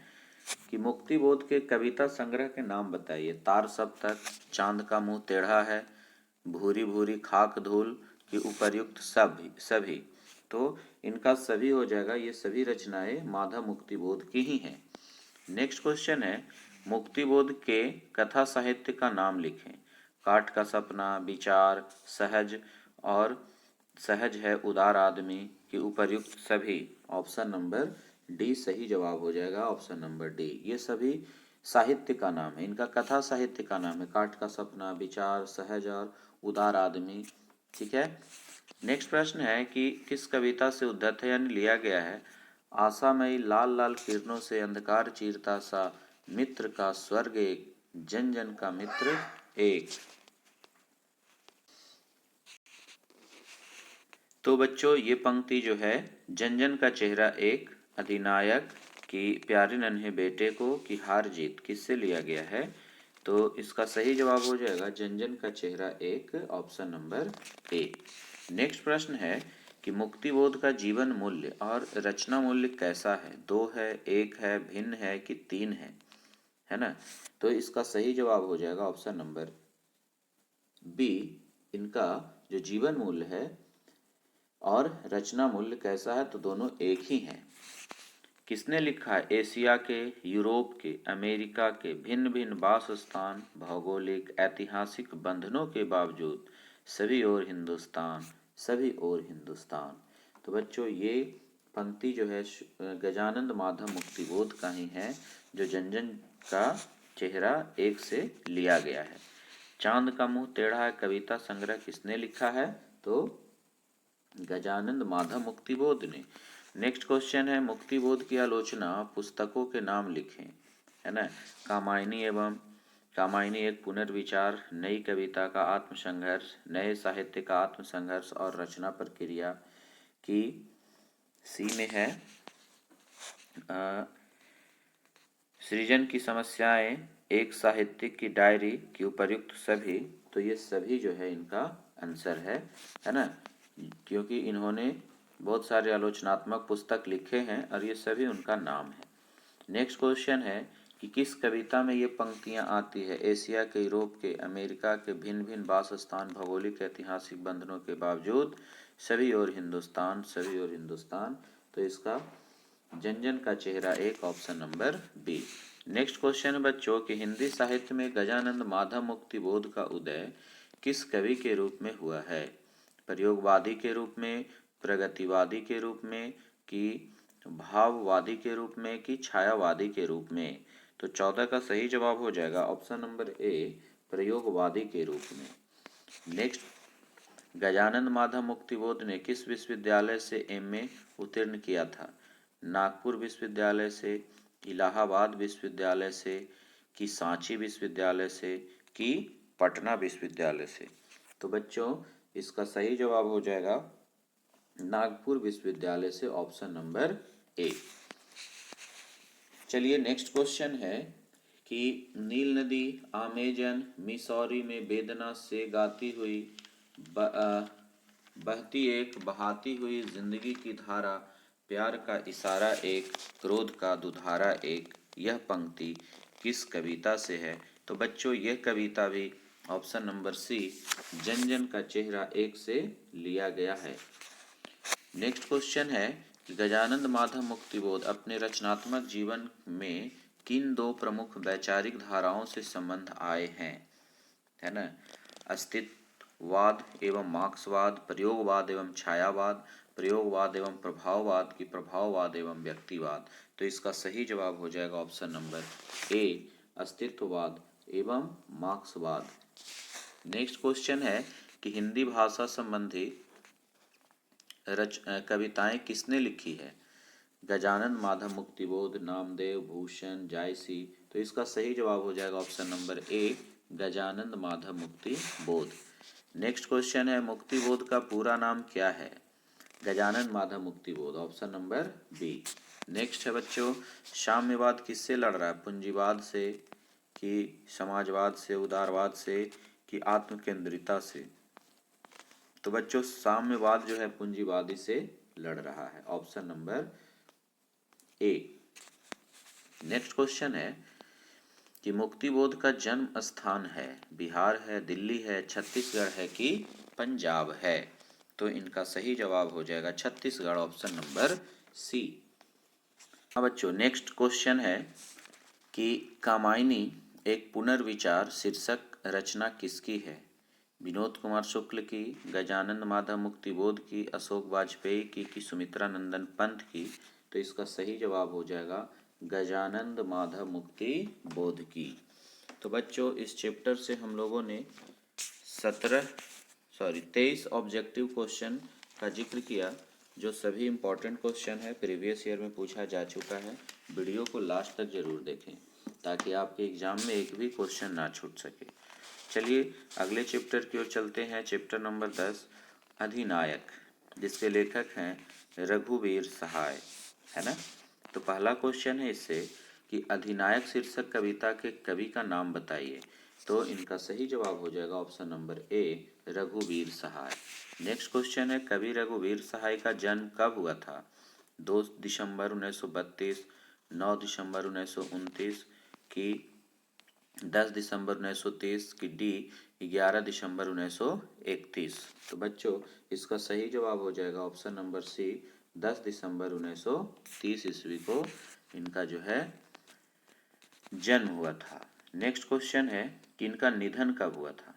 कि मुक्तिबोध के कविता संग्रह के नाम बताइए। तार सप्तक, चांद का मुंह टेढ़ा है, भूरी भूरी खाक धूल, की उपर्युक्त सभी? तो इनका सभी हो जाएगा, ये सभी रचनाएं माधव मुक्तिबोध की ही हैं। नेक्स्ट क्वेश्चन है, मुक्तिबोध के कथा साहित्य का नाम लिखें। काठ का सपना, विचार, सहज और सहज है, उदार आदमी की उपर्युक्त सभी। ऑप्शन नंबर डी सही जवाब हो जाएगा, ऑप्शन नंबर डी। ये सभी साहित्य का नाम है, इनका कथा साहित्य का नाम है। काठ का सपना, विचार, सहज और उदार आदमी। ठीक है। नेक्स्ट प्रश्न है कि किस कविता से उद्धत है यानी लिया गया है। आशामयी लाल लाल किरणों से अंधकार चीरता सा, मित्र का स्वर्ग एक, जन जन का मित्र एक। तो बच्चों ये पंक्ति जो है, जन जन का चेहरा एक, अधिनायक की प्यारे नन्हे बेटे को की हार जीत, किससे लिया गया है। तो इसका सही जवाब हो जाएगा जन जन का चेहरा एक, ऑप्शन नंबर ए। नेक्स्ट प्रश्न है कि मुक्तिबोध का जीवन मूल्य और रचना मूल्य कैसा है। 2 है, 1 है, भिन्न है कि 3 है ना। तो इसका सही जवाब हो जाएगा ऑप्शन नंबर बी। इनका जो जीवन मूल्य है और रचना मूल्य कैसा है, तो दोनों एक ही हैं। किसने लिखा है। एशिया के, यूरोप के, अमेरिका के भिन्न भिन्न वास स्थान, भौगोलिक ऐतिहासिक बंधनों के बावजूद सभी और हिंदुस्तान, सभी और हिंदुस्तान। तो बच्चों ये पंक्ति जो है गजानंद माधव मुक्तिबोध का ही है, जो जन जन का चेहरा एक से लिया गया है। चांद का मुंह टेढ़ा है कविता संग्रह किसने लिखा है। तो गजानंद माधव मुक्तिबोध ने। नेक्स्ट क्वेश्चन है, मुक्तिबोध की आलोचना पुस्तकों के नाम लिखें, है ना। कामायनी एक पुनर्विचार, नई कविता का आत्मसंघर्ष, नए साहित्य का आत्मसंघर्ष और रचना प्रक्रिया की। सी में है सृजन की समस्याएं, एक साहित्यिक की डायरी की उपर्युक्त सभी। तो ये सभी जो है इनका आंसर है ना, क्योंकि इन्होंने बहुत सारे आलोचनात्मक पुस्तक लिखे हैं और ये सभी उनका नाम है। नेक्स्ट क्वेश्चन है कि किस कविता में ये पंक्तियां आती है। एशिया के, यूरोप के, अमेरिका के भिन्न भिन्न वास स्थान, भौगोलिक ऐतिहासिक बंधनों के बावजूद सभी और हिंदुस्तान, सभी और हिंदुस्तान। तो इसका जन जन का चेहरा एक, option number B. Next question है बच्चों कि हिंदी साहित्य में गजानंद माधव मुक्तिबोध का उदय किस कवि के रूप में हुआ है। प्रयोगवादी के रूप में, प्रगतिवादी के रूप में कि भाववादी के रूप में कि छायावादी के रूप में। तो 14 का सही जवाब हो जाएगा ऑप्शन नंबर ए, प्रयोगवादी के रूप में। नेक्स्ट, गजानंद माधव मुक्तिबोध ने किस विश्वविद्यालय से एमए उत्तीर्ण किया था। नागपुर विश्वविद्यालय से, इलाहाबाद विश्वविद्यालय से कि सांची विश्वविद्यालय से कि पटना विश्वविद्यालय से। तो बच्चों इसका सही जवाब हो जाएगा नागपुर विश्वविद्यालय से, ऑप्शन नंबर ए। चलिए नेक्स्ट क्वेश्चन है कि नील नदी अमेजन मिसौरी में वेदना से गाती हुई बहती एक, बहाती हुई जिंदगी की धारा, प्यार का इशारा एक, क्रोध का दुधारा एक। यह पंक्ति किस कविता से है। तो बच्चों यह कविता भी ऑप्शन नंबर सी, जन जन का चेहरा एक से लिया गया है। नेक्स्ट क्वेश्चन है कि गजानंद माधव मुक्तिबोध अपने रचनात्मक जीवन में किन 2 प्रमुख वैचारिक धाराओं से संबंध आए हैं, है ना। अस्तित्ववाद एवं मार्क्सवाद, प्रयोगवाद एवं छायावाद, प्रयोगवाद एवं प्रभाववाद की प्रभाववाद एवं व्यक्तिवाद। तो इसका सही जवाब हो जाएगा ऑप्शन नंबर ए, अस्तित्ववाद एवं मार्क्सवाद। नेक्स्ट क्वेश्चन है कि हिंदी भाषा संबंधी कविताएं किसने लिखी है। गजानंद माधव मुक्तिबोध, नामदेव, भूषण, जायसी। तो इसका सही जवाब हो जाएगा option number A, Gajanan Madhav Muktibodh. Next question है मुक्तिबोध का पूरा नाम क्या है। Gajanan Madhav Muktibodh, option number B. Next है बच्चों, साम्यवाद किससे लड़ रहा है। पूंजीवाद से कि समाजवाद से, उदारवाद से कि आत्मकेंद्रिता से। तो बच्चों साम्यवाद जो है पूंजीवादी से लड़ रहा है, option number A. Next question है कि मुक्तिबोध का जन्म स्थान है, बिहार है, दिल्ली है, छत्तीसगढ़ है कि पंजाब है। तो इनका सही जवाब हो जाएगा छत्तीसगढ़, ऑप्शन नंबर सी। अब बच्चों नेक्स्ट क्वेश्चन है कि कामायनी एक पुनर्विचार शीर्षक रचना किसकी है? विनोद कुमार शुक्ल की, गजानंद माधव मुक्तिबोध की, अशोक वाजपेयी की, कि सुमित्रा नंदन पंत की? तो इसका सही जवाब हो जाएगा गजानंद माधव मुक्तिबोध की। तो बच्चों इस चैप्टर से हम लोगों ने 23 ऑब्जेक्टिव क्वेश्चन का जिक्र किया, जो सभी इम्पोर्टेंट क्वेश्चन है, प्रीवियस ईयर में पूछा जा चुका है। वीडियो को लास्ट तक जरूर देखें ताकि आपके एग्जाम में एक भी क्वेश्चन ना छूट सके। चलिए अगले चैप्टर की ओर चलते हैं। चैप्टर नंबर 10 अधिनायक, जिसके लेखक हैं रघुवीर सहाय, है ना। तो पहला क्वेश्चन है इससे कि अधिनायक शीर्षक कविता के कवि का नाम बताइए। तो इनका सही जवाब हो जाएगा ऑप्शन नंबर ए, रघुवीर सहाय। नेक्स्ट क्वेश्चन है कवि रघुवीर सहाय का जन्म कब हुआ था? 2 दिसंबर 1932, 9 दिसंबर 1929 की 10 दिसंबर 1930 की डी 11 दिसंबर 1931। तो बच्चों इसका सही जवाब हो जाएगा ऑप्शन नंबर सी, 10 दिसंबर 1930 ईस्वी को इनका जो है जन्म हुआ था। नेक्स्ट क्वेश्चन है कि इनका निधन कब हुआ था?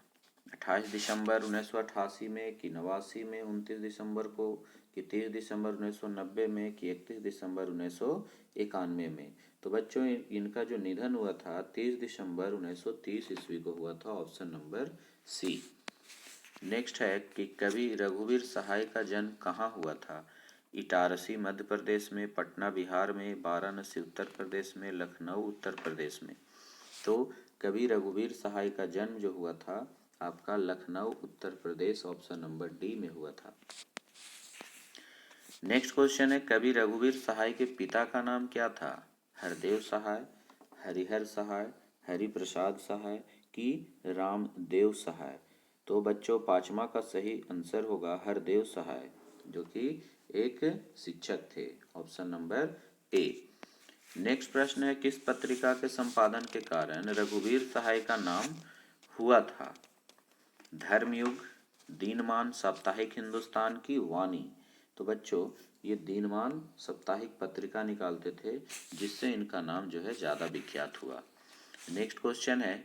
28 दिसंबर 1988 में, कि 89 में, 29 दिसंबर को, कि 30 दिसंबर 1990 में, कि 31 दिसंबर 1991 में? तो बच्चों इनका जो निधन हुआ था 30 दिसंबर 1930 ईस्वी को हुआ था, ऑप्शन नंबर सी। नेक्स्ट है कि कवि रघुवीर सहाय का जन्म कहाँ हुआ था? इटारसी मध्य प्रदेश में, पटना बिहार में, वाराणसी उत्तर प्रदेश में, लखनऊ उत्तर प्रदेश में? तो कवि रघुवीर सहाय का जन्म जो हुआ था आपका Lucknow Uttar Pradesh, option number D में हुआ था। नेक्स्ट क्वेश्चन है कवि रघुवीर सहाय के पिता का नाम क्या था? हरदेव सहाय, हरिहर सहाय, हरिप्रसाद सहाय, कि रामदेव सहाय? तो बच्चों पांचवा का सही आंसर होगा हरदेव सहाय, जो कि एक शिक्षक थे, ऑप्शन नंबर ए। नेक्स्ट प्रश्न है किस पत्रिका के संपादन के कारण रघुवीर सहाय का नाम हुआ था? धर्मयुग, दीनमान, साप्ताहिक हिंदुस्तान, की वाणी? तो बच्चों ये दीनमान साप्ताहिक पत्रिका निकालते थे, जिससे इनका नाम जो है ज़्यादा विख्यात हुआ। नेक्स्ट क्वेश्चन है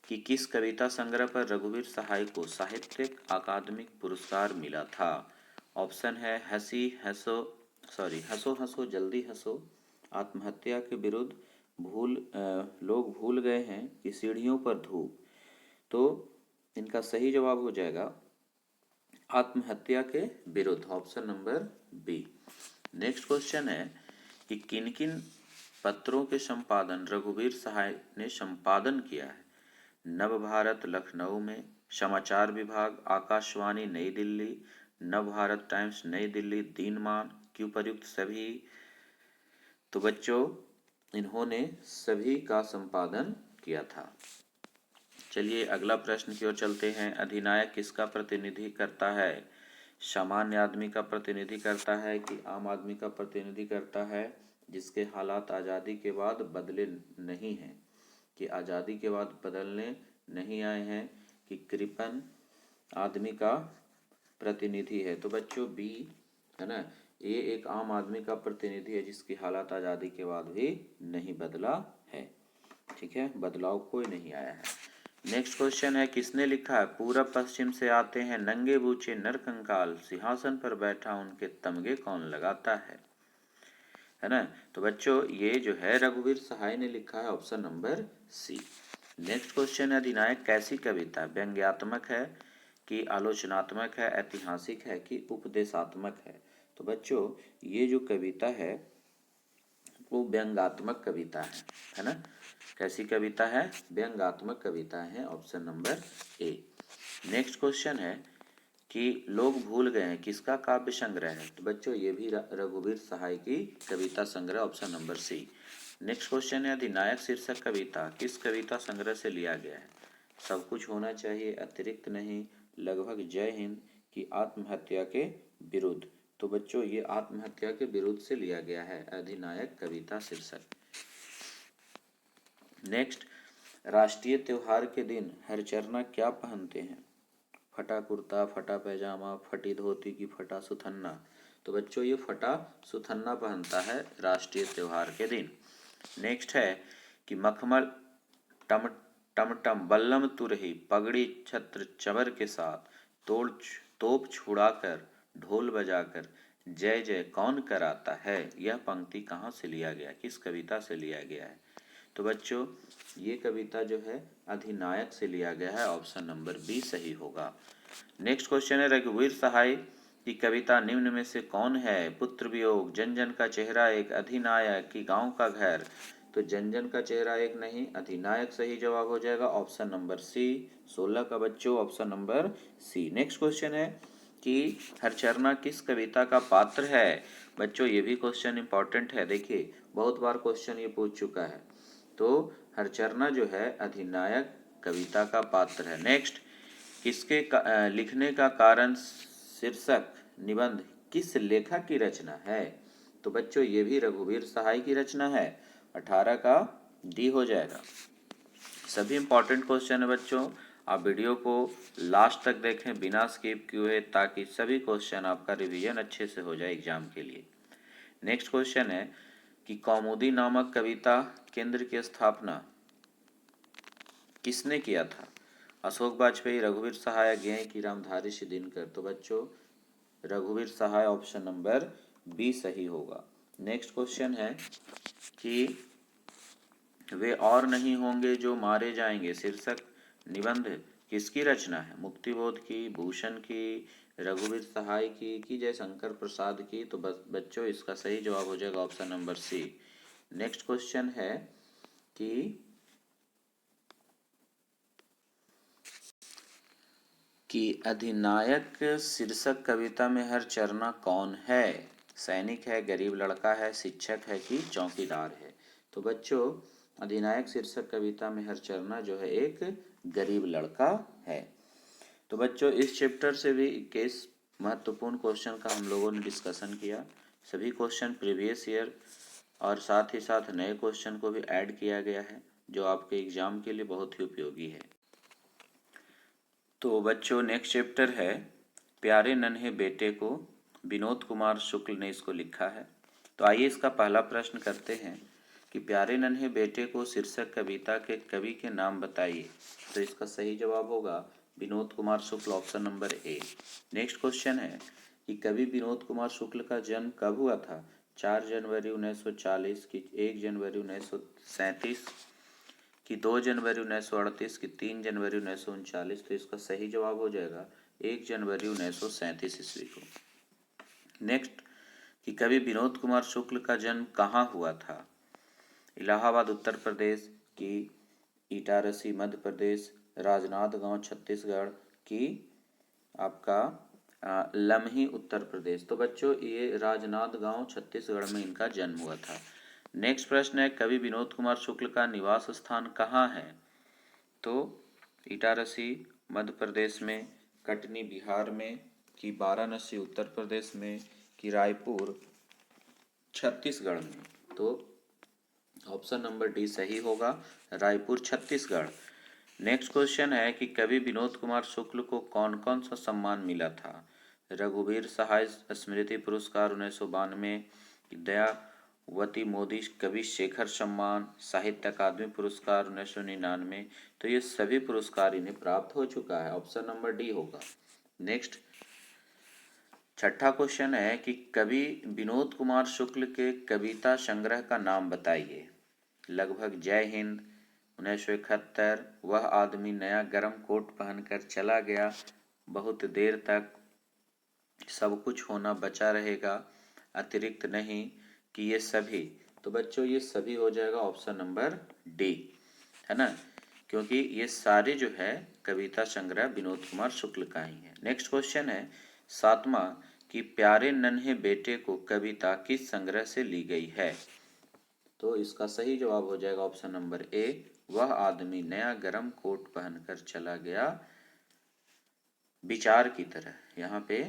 कि किस कविता संग्रह पर रघुवीर सहाय को साहित्यिक अकादमिक पुरस्कार मिला था? ऑप्शन है हंसो हंसो जल्दी हंसो, आत्महत्या के विरुद्ध, लोग भूल गए हैं, कि सीढ़ियों पर धूप? तो इनका सही जवाब हो जाएगा आत्महत्या के विरुद्ध, option number B. Next question है कि किन किन पत्रों के संपादन रघुवीर सहाय ने संपादन किया है? नवभारत लखनऊ में, समाचार विभाग आकाशवाणी नई दिल्ली, नवभारत टाइम्स नई दिल्ली, दीनमान, कि उपर्युक्त सभी? तो बच्चों इन्होंने सभी का संपादन किया था। चलिए अगला प्रश्न की ओर चलते हैं। अधिनायक किसका प्रतिनिधि करता है? सामान्य आदमी का प्रतिनिधि करता है, कि आम आदमी का प्रतिनिधि करता है जिसके हालात आज़ादी के बाद बदले नहीं हैं, कि आज़ादी के बाद बदलने नहीं आए हैं, कि कृपण आदमी का प्रतिनिधि है? तो बच्चों बी है ना, ये एक आम आदमी का प्रतिनिधि है जिसकी हालात आज़ादी के बाद भी नहीं बदला है। ठीक है, बदलाव कोई नहीं आया है। नेक्स्ट क्वेश्चन है किसने लिखा है पूरब पश्चिम से आते हैं नंगे बूचे नर कंकाल, सिंहासन पर बैठा उनके तमगे कौन लगाता है ना? तो बच्चों ये जो है रघुवीर सहाय ने लिखा है, option number C. Next question है अधिनायक कैसी कविता? व्यंग्यात्मक है, कि आलोचनात्मक है, ऐतिहासिक है, कि उपदेशात्मक है? तो बच्चों ये जो कविता है वो व्यंग्यात्मक कविता है ना। कैसी कविता है? व्यंग्यात्मक कविता है, option number A. Next question है कि लोग भूल गए हैं किसका काव्य संग्रह है? तो बच्चों ये भी रघुवीर सहाय की कविता संग्रह, option number C. Next question है अधिनायक शीर्षक कविता किस कविता संग्रह से लिया गया है? सब कुछ होना चाहिए, अतिरिक्त नहीं, लगभग, जय हिंद, की आत्महत्या के विरुद्ध? तो बच्चों ये आत्महत्या के विरुद्ध से लिया गया है अधिनायक कविता शीर्षक। नेक्स्ट, राष्ट्रीय त्योहार के दिन हरचरना क्या पहनते हैं? फटा कुर्ता, फटा पैजामा, फटी धोती की फटा सुथन्ना। तो बच्चों ये फटा सुथन्ना पहनता है राष्ट्रीय त्योहार के दिन। नेक्स्ट है कि मखमल टम टमटम बल्लम तुरही पगड़ी छत्र चबर के साथ तोप छुड़ाकर ढोल बजाकर जय जय कौन कराता है। यह पंक्ति कहाँ से लिया गया, किस कविता से लिया गया है। तो बच्चों ये कविता जो है अधिनायक से लिया गया है। ऑप्शन नंबर बी सही होगा। नेक्स्ट क्वेश्चन है रघुवीर सहाय की कविता निम्न में से कौन है। पुत्र वियोग, जन जन का चेहरा एक, अधिनायक की गांव का घर। तो जन जन का चेहरा एक नहीं, अधिनायक सही जवाब हो जाएगा। ऑप्शन नंबर सी 16 का बच्चों, option number C. Next question है कि हरचरना किस कविता का पात्र है। बच्चों ये भी क्वेश्चन इंपॉर्टेंट है। देखिए बहुत बार क्वेश्चन ये पूछ चुका है। तो हरचरना जो है अधिनायक कविता का पात्र है। नेक्स्ट किसके लिखने का कारण शीर्षक निबंध किस लेखक की रचना है। तो बच्चों ये भी रघुवीर सहाय की रचना है। 18 का डी हो जाएगा। सभी इंपॉर्टेंट क्वेश्चन है बच्चों, आप वीडियो को लास्ट तक देखें बिना स्किप किए ताकि सभी क्वेश्चन आपका रिवीजन अच्छे से हो जाए एग्जाम के लिए। नेक्स्ट क्वेश्चन है कि कौमुदी नामक कविता केंद्र की स्थापना किसने किया था। अशोक वाजपेयी, रघुवीर सहाय, ज्ञेय की रामधारी सिंह दिनकर। तो बच्चों रघुवीर सहाय ऑप्शन नंबर बी सही होगा। नेक्स्ट क्वेश्चन है कि वे और नहीं होंगे जो मारे जाएंगे शीर्षक निबंध किसकी रचना है। मुक्तिबोध की, भूषण की, रघुवीर सहाय की जयशंकर प्रसाद की। तो बच्चों इसका सही जवाब हो जाएगा option number C. Next question है कि अधिनायक शीर्षक कविता में हरचरना कौन है। सैनिक है, गरीब लड़का है, शिक्षक है कि चौकीदार है। तो बच्चों अधिनायक शीर्षक कविता में हरचरना जो है एक गरीब लड़का है। तो बच्चों इस चैप्टर से भी 21 महत्वपूर्ण क्वेश्चन का हम लोगों ने डिस्कशन किया। सभी क्वेश्चन प्रीवियस ईयर और साथ ही साथ नए क्वेश्चन को भी ऐड किया गया है जो आपके एग्जाम के लिए बहुत ही उपयोगी है। तो बच्चों नेक्स्ट चैप्टर है प्यारे नन्हे बेटे को, विनोद कुमार शुक्ल ने इसको लिखा है। तो आइए इसका पहला प्रश्न करते हैं कि प्यारे नन्हे बेटे को शीर्षक कविता के कवि के नाम बताइए। तो इसका सही जवाब होगा Vinod Kumar Shukla, option number A. Next question है कि कवि विनोद कुमार शुक्ल का जन्म कब हुआ था। 4 जनवरी 1940 की, 1 जनवरी 1937 कि 2 जनवरी 1938 की, 3 जनवरी 1939। तो इसका सही जवाब हो जाएगा 1 जनवरी 1937 ईस्वी को। नेक्स्ट कि कवि विनोद कुमार शुक्ल का जन्म कहाँ हुआ था। इलाहाबाद उत्तर प्रदेश की, इटारसी मध्य प्रदेश, राजनांदगांव छत्तीसगढ़ की आपका लम्ही उत्तर प्रदेश। तो बच्चों ये राजनांदगांव छत्तीसगढ़ में इनका जन्म हुआ था। नेक्स्ट प्रश्न है कवि विनोद कुमार शुक्ल का निवास स्थान कहाँ है। तो इटारसी मध्य प्रदेश में, कटनी बिहार में कि वाराणसी उत्तर प्रदेश में कि रायपुर छत्तीसगढ़ में। तो ऑप्शन नंबर डी सही होगा, रायपुर छत्तीसगढ़। नेक्स्ट क्वेश्चन है कि कवि विनोद कुमार शुक्ल को कौन कौन सा सम्मान मिला था। रघुवीर सहाय स्मृति पुरस्कार 1992, दयावती मोदी कवि शेखर सम्मान, साहित्य अकादमी पुरस्कार 1999। तो ये सभी पुरस्कार इन्हें प्राप्त हो चुका है, ऑप्शन नंबर डी होगा। नेक्स्ट छठा क्वेश्चन है कि कवि विनोद कुमार शुक्ल के कविता संग्रह का नाम बताइए। लगभग जय हिंद 1971, वह आदमी नया गरम कोट पहनकर चला गया, बहुत देर तक, सब कुछ होना बचा रहेगा, अतिरिक्त नहीं, कि ये सभी। तो बच्चों ये सभी हो जाएगा ऑप्शन नंबर डी, है ना, क्योंकि ये सारे जो है कविता संग्रह विनोद कुमार शुक्ल का ही है। नेक्स्ट क्वेश्चन है सातवां कि प्यारे नन्हे बेटे को कविता किस संग्रह से ली गई है। तो इसका सही जवाब हो जाएगा ऑप्शन नंबर ए, वह आदमी नया गरम कोट पहनकर चला गया, विचार की तरह। यहाँ पे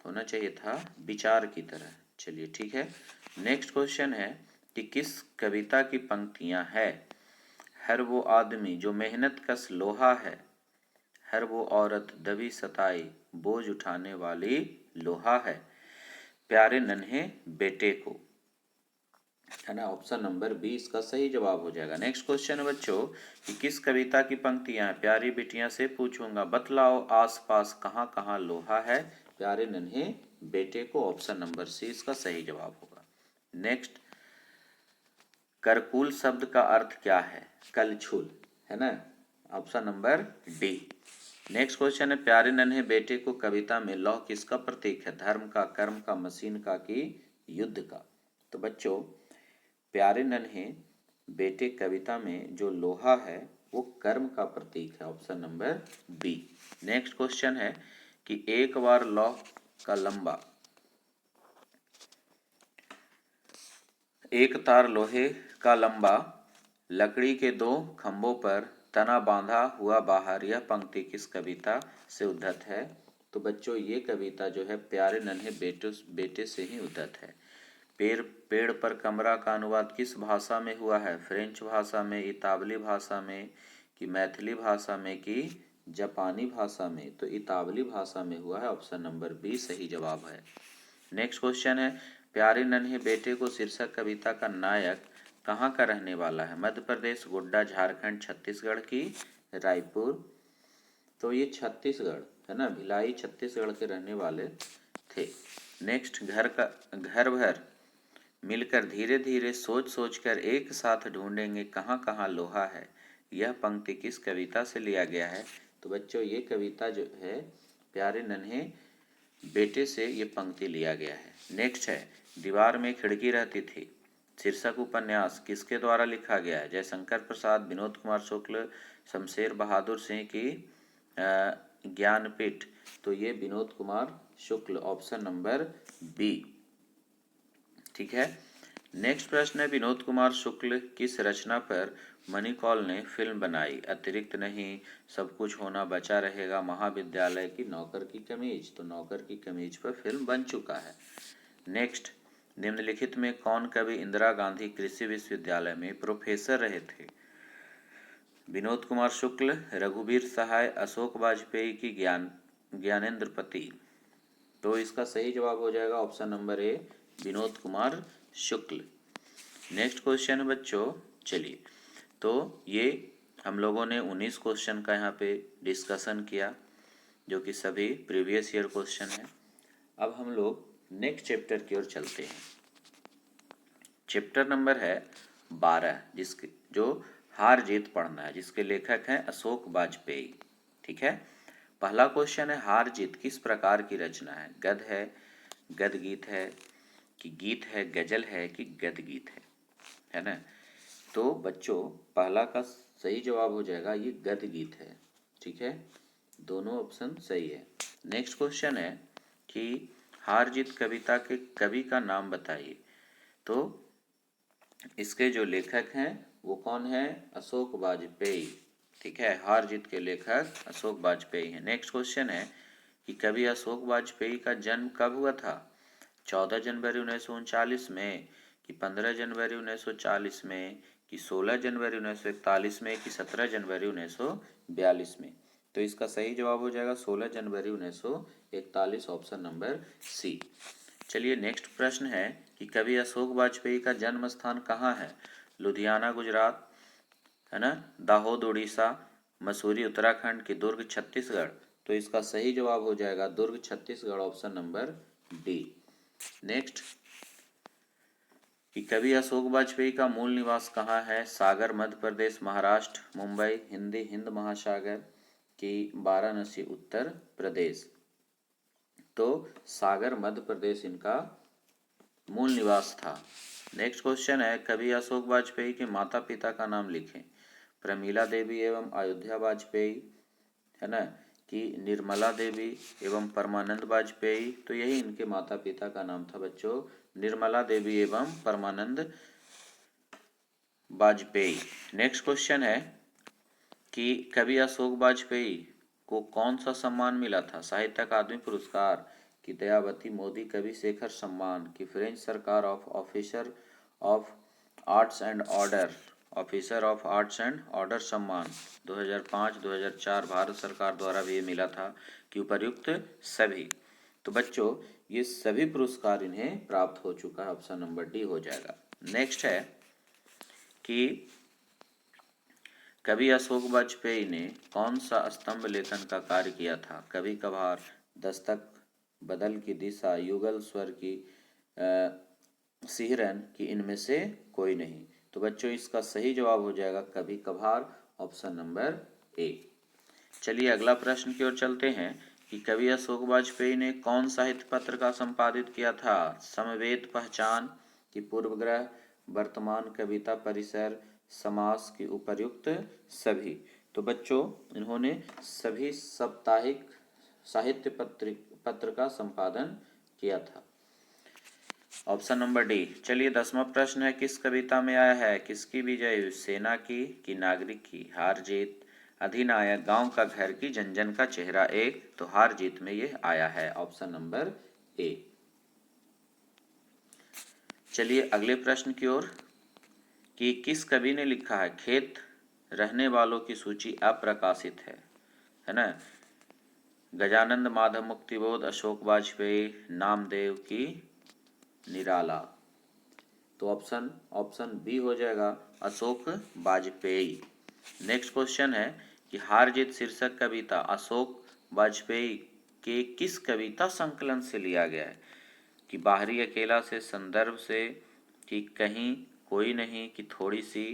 होना चाहिए था विचार की तरह। चलिए ठीक है। नेक्स्ट क्वेश्चन है कि किस कविता की पंक्तियां है। हर वो आदमी जो मेहनत कश लोहा है, हर वो औरत दबी सताई बोझ उठाने वाली लोहा है, प्यारे नन्हे बेटे को, है ना। ऑप्शन नंबर बी इसका सही जवाब हो जाएगा। नेक्स्ट क्वेश्चन है बच्चों कि किस कविता की पंक्तियां हैं। प्यारी बिटिया से पूछूंगा बतलाओ आसपास कहाँ कहाँ लोहा है, प्यारे नन्हे बेटे को, ऑप्शन नंबर सी इसका सही जवाब होगा। नेक्स्ट, करकुल शब्द का अर्थ क्या है, कलछुल, है ना, option number D. Next question है प्यारे नन्हे बेटे को कविता में लौह किसका प्रतीक है, धर्म का, कर्म का, मशीन का कि युद्ध का। तो बच्चों प्यारे नन्हे बेटे कविता में जो लोहा है वो कर्म का प्रतीक है, option number B. Next question है कि एक बार लौह का लंबा, एक तार लोहे का लंबा लकड़ी के दो खंभों पर तना बांधा हुआ बाहर, यह पंक्ति किस कविता से उद्धत है। तो बच्चों ये कविता जो है प्यारे नन्हे बेटे से ही उद्धत है। पेड़ पर कमरा का अनुवाद किस भाषा में हुआ है, फ्रेंच भाषा में, इतावली भाषा में कि मैथिली भाषा में कि जापानी भाषा में। तो इतावली भाषा में हुआ है, ऑप्शन नंबर बी सही जवाब है। नेक्स्ट क्वेश्चन है प्यारे नन्हे बेटे को शीर्षक कविता का नायक कहाँ का रहने वाला है, मध्य प्रदेश, गोड्डा, झारखंड, छत्तीसगढ़ की रायपुर। तो ये छत्तीसगढ़ है ना, भिलाई छत्तीसगढ़ के रहने वाले थे। नेक्स्ट, घर भर मिलकर धीरे धीरे सोच सोच कर एक साथ ढूंढेंगे कहाँ कहाँ लोहा है, यह पंक्ति किस कविता से लिया गया है। तो बच्चों ये कविता जो है प्यारे नन्हे बेटे से ये पंक्ति लिया गया है। नेक्स्ट है दीवार में खिड़की रहती थी शीर्षक उपन्यास किसके द्वारा लिखा गया है, जयशंकर प्रसाद, विनोद कुमार शुक्ल, शमशेर बहादुर सिंह की ज्ञानपीठ। तो ये Vinod Kumar Shukla, option number B, ठीक है। नेक्स्ट प्रश्न है विनोद कुमार शुक्ल किस रचना पर मणिकौल ने फिल्म बनाई, अतिरिक्त नहीं, सब कुछ होना बचा रहेगा, महाविद्यालय की नौकर की कमीज। तो नौकर की कमीज पर फिल्म बन चुका है। नेक्स्ट, निम्नलिखित में कौन कवि इंदिरा गांधी कृषि विश्वविद्यालय में प्रोफेसर रहे थे, विनोद कुमार शुक्ल, रघुवीर सहाय, अशोक वाजपेयी की ज्ञानेंद्र पति। तो इसका सही जवाब हो जाएगा ऑप्शन नंबर ए, विनोद कुमार शुक्ल। नेक्स्ट क्वेश्चन है बच्चों, चलिए तो ये हम लोगों ने 19 क्वेश्चन का यहाँ पे डिस्कशन किया जो कि सभी प्रीवियस ईयर क्वेश्चन है। अब हम लोग नेक्स्ट चैप्टर की ओर चलते हैं। चैप्टर नंबर है 12 जिसके जो हार जीत पढ़ना है, जिसके लेखक हैं अशोक वाजपेयी, ठीक है। पहला क्वेश्चन है हार जीत किस प्रकार की रचना है, गद्य है, गद्य गीत है कि गीत है, गजल है कि गद्य गीत है ना। तो बच्चों पहला का सही जवाब हो जाएगा ये गद्य गीत है, ठीक है, दोनों ऑप्शन सही है। नेक्स्ट क्वेश्चन है कि हार जीत कविता के कवि का नाम बताइए। तो इसके जो लेखक हैं वो कौन है, अशोक वाजपेयी, ठीक है, हार जीत के लेखक अशोक वाजपेयी हैं। नेक्स्ट क्वेश्चन है कि कवि अशोक वाजपेयी का जन्म कब हुआ था, 14 जनवरी 1939 में कि 15 जनवरी 1940 में कि 16 जनवरी 1941 में कि 17 जनवरी 1942 में। तो इसका सही जवाब हो जाएगा 16 जनवरी 1941, ऑप्शन नंबर सी। चलिए नेक्स्ट प्रश्न है कि कवि अशोक वाजपेयी का जन्म स्थान कहाँ है, लुधियाना गुजरात, है ना, दाहोद उड़ीसा, मसूरी उत्तराखंड की दुर्ग छत्तीसगढ़। तो इसका सही जवाब हो जाएगा Durg Chhattisgarh, option number D. Next कि कवि अशोक वाजपेयी का मूल निवास कहाँ है, सागर मध्य प्रदेश, महाराष्ट्र, मुंबई, हिंद महासागर की वाराणसी उत्तर प्रदेश। तो सागर मध्य प्रदेश इनका मूल निवास था। नेक्स्ट क्वेश्चन है कवि अशोक वाजपेयी के माता पिता का नाम लिखें, प्रमीला देवी एवं अयोध्या वाजपेयी, है ना, कि निर्मला देवी एवं परमानंद वाजपेयी। तो यही इनके माता पिता का नाम था बच्चों, निर्मला देवी एवं परमानंद वाजपेयी। नेक्स्ट क्वेश्चन है कि कवि अशोक वाजपेयी को कौन सा सम्मान मिला था, साहित्य अकादमी पुरस्कार कि दयावती मोदी कवि शेखर सम्मान कि फ्रेंच सरकार of officer of arts and order officer of arts and order सम्मान 2005-2004 भारत सरकार द्वारा भी मिला था कि उपर्युक्त सभी। तो बच्चों ये सभी पुरस्कार इन्हें प्राप्त हो चुका है, ऑप्शन नंबर डी हो जाएगा। नेक्स्ट है कि कवि अशोक वाजपेयी ने कौन सा स्तंभ लेखन का कार्य किया था? कभी कभार, दस्तक, बदल की दिशा, युगल स्वर की सिहरन की इनमें से कोई नहीं। तो बच्चों इसका सही जवाब हो जाएगा कभी कभार, ऑप्शन नंबर ए। चलिए अगला प्रश्न की ओर चलते हैं कि कवि अशोक वाजपेयी ने कौन साहित्य पत्र का संपादित किया था? समवेत पहचान की पूर्वग्रह, वर्तमान कविता परिसर, समास की उपर्युक्त सभी। तो बच्चों इन्होंने सभी साप्ताहिक साहित्य पत्र का संपादन किया था, ऑप्शन नंबर डी। चलिए 10वां प्रश्न है, किस कविता में आया है? किसकी विजय हुई? सेना की कि नागरिक की? हार जीत, अधिनायक, गांव का घर की, जन जन का चेहरा एक। तो हार जीत में ये आया है, ऑप्शन नंबर ए। चलिए अगले प्रश्न की ओर कि किस कवि ने लिखा है खेत रहने वालों की सूची अप्रकाशित है ना? गजानंद, माधव, मुक्तिबोध, अशोक वाजपेयी, नामदेव की निराला। तो ऑप्शन बी हो जाएगा, अशोक वाजपेयी। नेक्स्ट क्वेश्चन है कि हार जीत शीर्षक कविता अशोक वाजपेयी के किस कविता संकलन से लिया गया है? कि बाहरी अकेला से, संदर्भ से, कि कहीं कोई नहीं, कि थोड़ी सी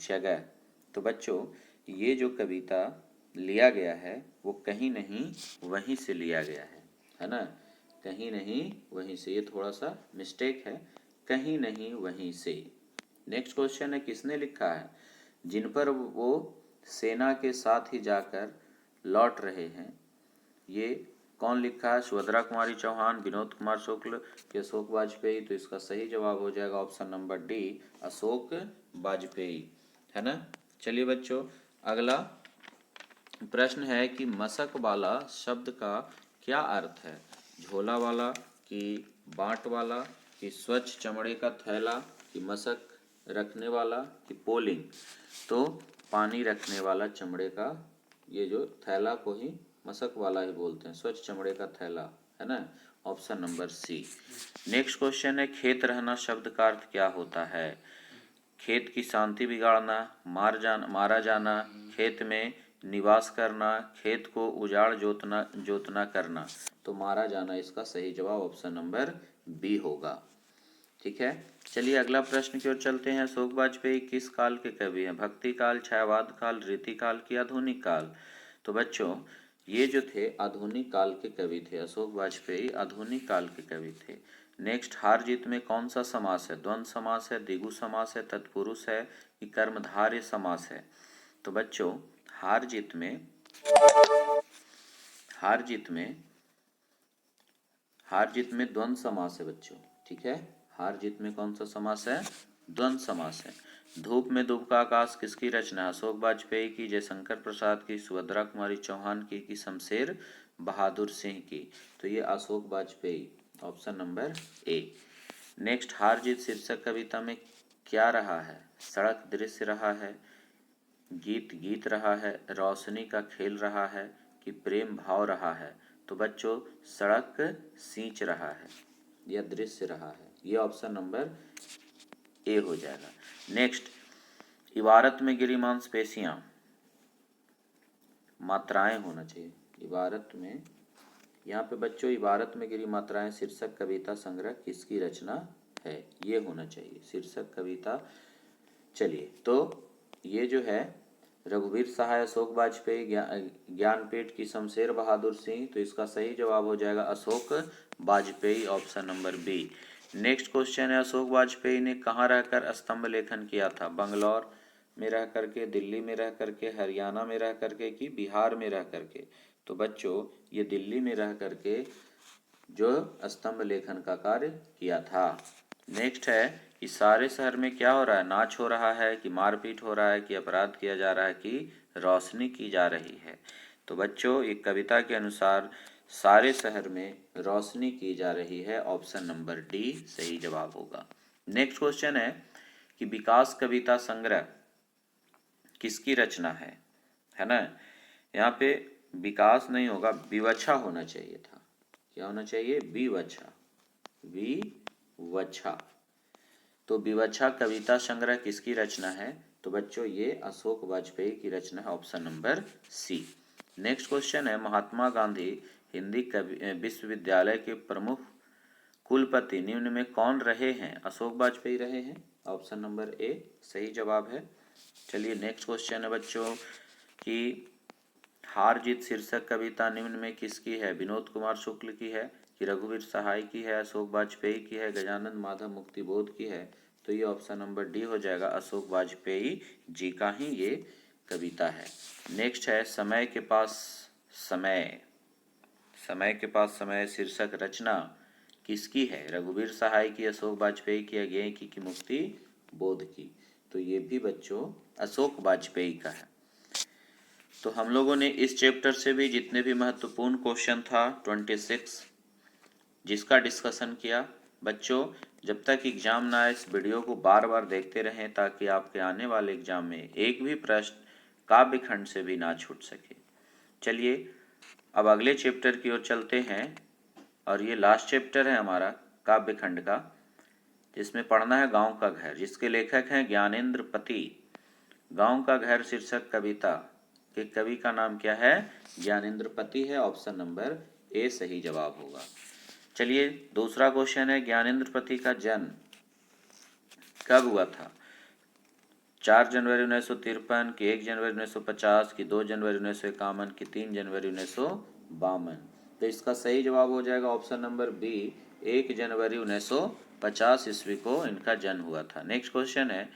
जगह। तो बच्चों ये जो कविता लिया गया है वो कहीं नहीं वहीं से लिया गया है ना? कहीं नहीं वहीं से, ये थोड़ा सा मिस्टेक है, कहीं नहीं वहीं से। नेक्स्ट क्वेश्चन है किसने लिखा है? जिन पर वो सेना के साथ ही जाकर लौट रहे हैं, ये कौन लिखा है? सुभद्रा कुमारी चौहान, विनोद कुमार शुक्ल, अशोक वाजपेयी। तो इसका सही जवाब हो जाएगा option number D, Ashok Vajpayee, है ना? चलिए बच्चों अगला प्रश्न है कि मशक वाला शब्द का क्या अर्थ है? झोला वाला, कि बांट वाला, कि स्वच्छ चमड़े का थैला, कि मशक रखने वाला, कि पोलिंग। तो पानी रखने वाला चमड़े का ये जो थैला को ही मशक वाला ही बोलते हैं, स्वच्छ चमड़े का थैला, है ना? Option number C. Next question है खेत रहना शब्द का अर्थ क्या होता है? खेत की शांति बिगाड़ना, मारा जाना, खेत में निवास करना, खेत को उजाड़ जोतना करना। तो मारा जाना इसका सही जवाब ऑप्शन नंबर बी होगा, ठीक है। चलिए अगला प्रश्न की ओर चलते हैं। अशोक वाजपेयी किस काल के कवि हैं? भक्ति काल, छायावाद काल, रीति काल की आधुनिक काल। तो बच्चों ये जो थे आधुनिक काल के कवि थे, अशोक वाजपेयी आधुनिक काल के कवि थे। नेक्स्ट हार जीत में कौन सा समास है? द्वंद्व समास है, द्विगु समास है, तत्पुरुष है, कि कर्मधारय समास है। तो बच्चों हार जीत में द्वंद्व समास है बच्चों, ठीक है। हार जीत में कौन सा समास है? द्वंद्व समास है। धूप में डूबता आकाश किसकी रचना है? अशोक वाजपेयी की, जयशंकर प्रसाद की, सुभद्रा कुमारी चौहान की, कि शमशेर बहादुर सिंह की। तो ये Ashok Vajpeyi, option number A. Next हार जीत शीर्षक कविता में क्या रहा है? सड़क दृश्य रहा है, गीत रहा है, रोशनी का खेल रहा है, कि प्रेम भाव रहा है। तो बच्चों सड़क सींच रहा है या दृश्य रहा है, ये ऑप्शन नंबर ए हो जाएगा। नेक्स्ट इबारत में गिरी मांसपेशियां, मात्राएं होना चाहिए इबारत में। यहाँ पे बच्चों इबारत में गिरी मात्राएं शीर्षक कविता संग्रह किसकी रचना है? ये होना चाहिए शीर्षक कविता। चलिए तो ये जो है रघुवीर सहाय, अशोक वाजपेयी, ज्ञानपीठ की शमशेर बहादुर सिंह। तो इसका सही जवाब हो जाएगा Ashok Vajpeyi, option number B. Next question है अशोक वाजपेयी ने कहाँ रहकर स्तंभ लेखन किया था? बंगलौर में रह करके, दिल्ली में रह करके, हरियाणा में रह करके, कि बिहार में रह करके। तो बच्चों ये दिल्ली में रह करके जो स्तंभ लेखन का कार्य किया था। नेक्स्ट है कि सारे शहर में क्या हो रहा है? नाच हो रहा है, कि मारपीट हो रहा है, कि अपराध किया जा रहा है, कि रोशनी की जा रही है। तो बच्चों एक कविता के अनुसार सारे शहर में रोशनी की जा रही है, ऑप्शन नंबर डी सही जवाब होगा। नेक्स्ट क्वेश्चन है कि विकास कविता संग्रह किसकी रचना है ना। यहाँ पे विकास नहीं होगा, विवक्षा होना चाहिए था। क्या होना चाहिए? विवक्षा, विवक्षा। तो विवक्षा कविता संग्रह किसकी रचना है? तो बच्चों ये अशोक वाजपेयी की रचना है, option number C. Next question है, महात्मा गांधी हिंदी विश्वविद्यालय के प्रमुख कुलपति निम्न में कौन रहे हैं? अशोक वाजपेयी रहे हैं, ऑप्शन नंबर ए सही जवाब है। चलिए नेक्स्ट क्वेश्चन है बच्चों कि हार जीत शीर्षक कविता निम्न में किसकी है? विनोद कुमार शुक्ल की है कि रघुवीर सहाय की है, अशोक वाजपेयी की है, गजानन माधव मुक्तिबोध की है? तो ये ऑप्शन नंबर डी हो जाएगा, अशोक वाजपेयी जी का ही ये कविता है। नेक्स्ट है समय के पास समय, समय के पास समय शीर्षक रचना किसकी है? रघुवीर सहाय की, अशोक वाजपेयी की, अज्ञेय की मुक्ति बोध की? तो ये भी बच्चों अशोक वाजपेयी का है। तो हम लोगों ने इस चैप्टर से भी जितने भी महत्वपूर्ण क्वेश्चन था 26 जिसका डिस्कशन किया। बच्चों जब तक एग्जाम ना आए इस वीडियो को बार बार देखते रहें ताकि आपके आने वाले एग्जाम में एक भी प्रश्न काव्य खंड से भी ना छूट सके। चलिए अब अगले चैप्टर की ओर चलते हैं और ये लास्ट चैप्टर है हमारा काव्य खंड का, जिसमें पढ़ना है गांव का घर, जिसके लेखक हैं ज्ञानेंद्र पति। गांव का घर शीर्षक कविता के कवि का नाम क्या है? ज्ञानेंद्र पति है, ऑप्शन नंबर ए सही जवाब होगा। चलिए दूसरा क्वेश्चन है, ज्ञानेंद्र पति का जन्म कब हुआ था? 4 जनवरी 1953 की 1 जनवरी 1950 की 2 जनवरी 1951 की 3 जनवरी 1952? तो इसका सही जवाब हो जाएगा ऑप्शन नंबर बी, 1 जनवरी 1950 ईस्वी को इनका जन्म हुआ था। नेक्स्ट क्वेश्चन है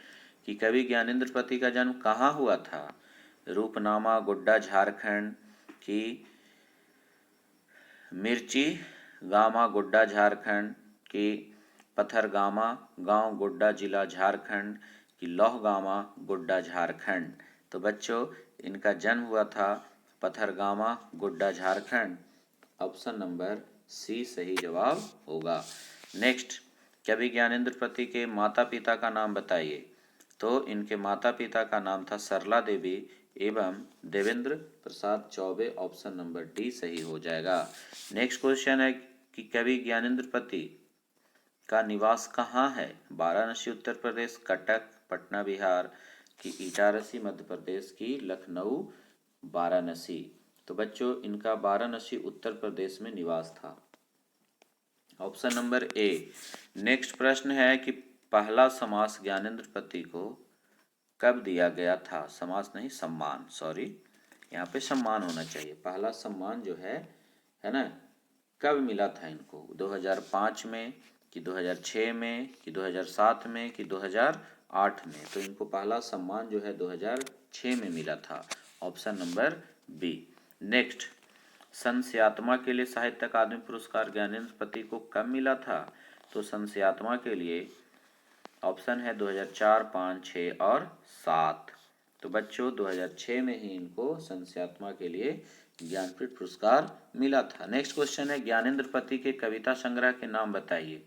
कि कवि ज्ञानेंद्र पति का जन्म कहाँ हुआ था? रूपनामा गोड्डा झारखंड की मिर्ची गामा गोड्डा झारखंड की पथरगामा गांव गोड्डा जिला झारखंड की लौहगामा गोड्डा झारखंड? तो बच्चों इनका जन्म हुआ था Pathargama Godda Jharkhand, option number C सही जवाब होगा। नेक्स्ट, कवि ज्ञानेंद्र पति के माता पिता का नाम बताइए। तो इनके माता पिता का नाम था सरला देवी एवं देवेंद्र प्रसाद चौबे, ऑप्शन नंबर डी सही हो जाएगा। नेक्स्ट क्वेश्चन है कि कवि ज्ञानेंद्र पति का निवास कहाँ है? वाराणसी उत्तर प्रदेश, कटक पटना बिहार की इटारसी मध्य प्रदेश की लखनऊ वाराणसी? तो बच्चों इनका वाराणसी उत्तर प्रदेश में निवास था, ऑप्शन नंबर ए। नेक्स्ट प्रश्न है कि पहला समास ज्ञानेंद्र पति को कब दिया गया था? समास नहीं सम्मान, सॉरी यहाँ पे सम्मान होना चाहिए। पहला सम्मान जो है ना, कब मिला था इनको? 2005 में कि 2006 में कि 2007 में कि 2008 में? तो इनको पहला सम्मान जो है 2006 में मिला था, ऑप्शन नंबर बी। नेक्स्ट, संस्यात्मा के लिए साहित्य अकादमी पुरस्कार ज्ञानेंद्र पति को कब मिला था? तो संस्यात्मा के लिए ऑप्शन है 2004, 5, 6 और 7। तो बच्चों 2006 में ही इनको संस्यात्मा के लिए ज्ञानपीठ पुरस्कार मिला था। नेक्स्ट क्वेश्चन है, ज्ञानेंद्र पति के कविता संग्रह के नाम बताइए।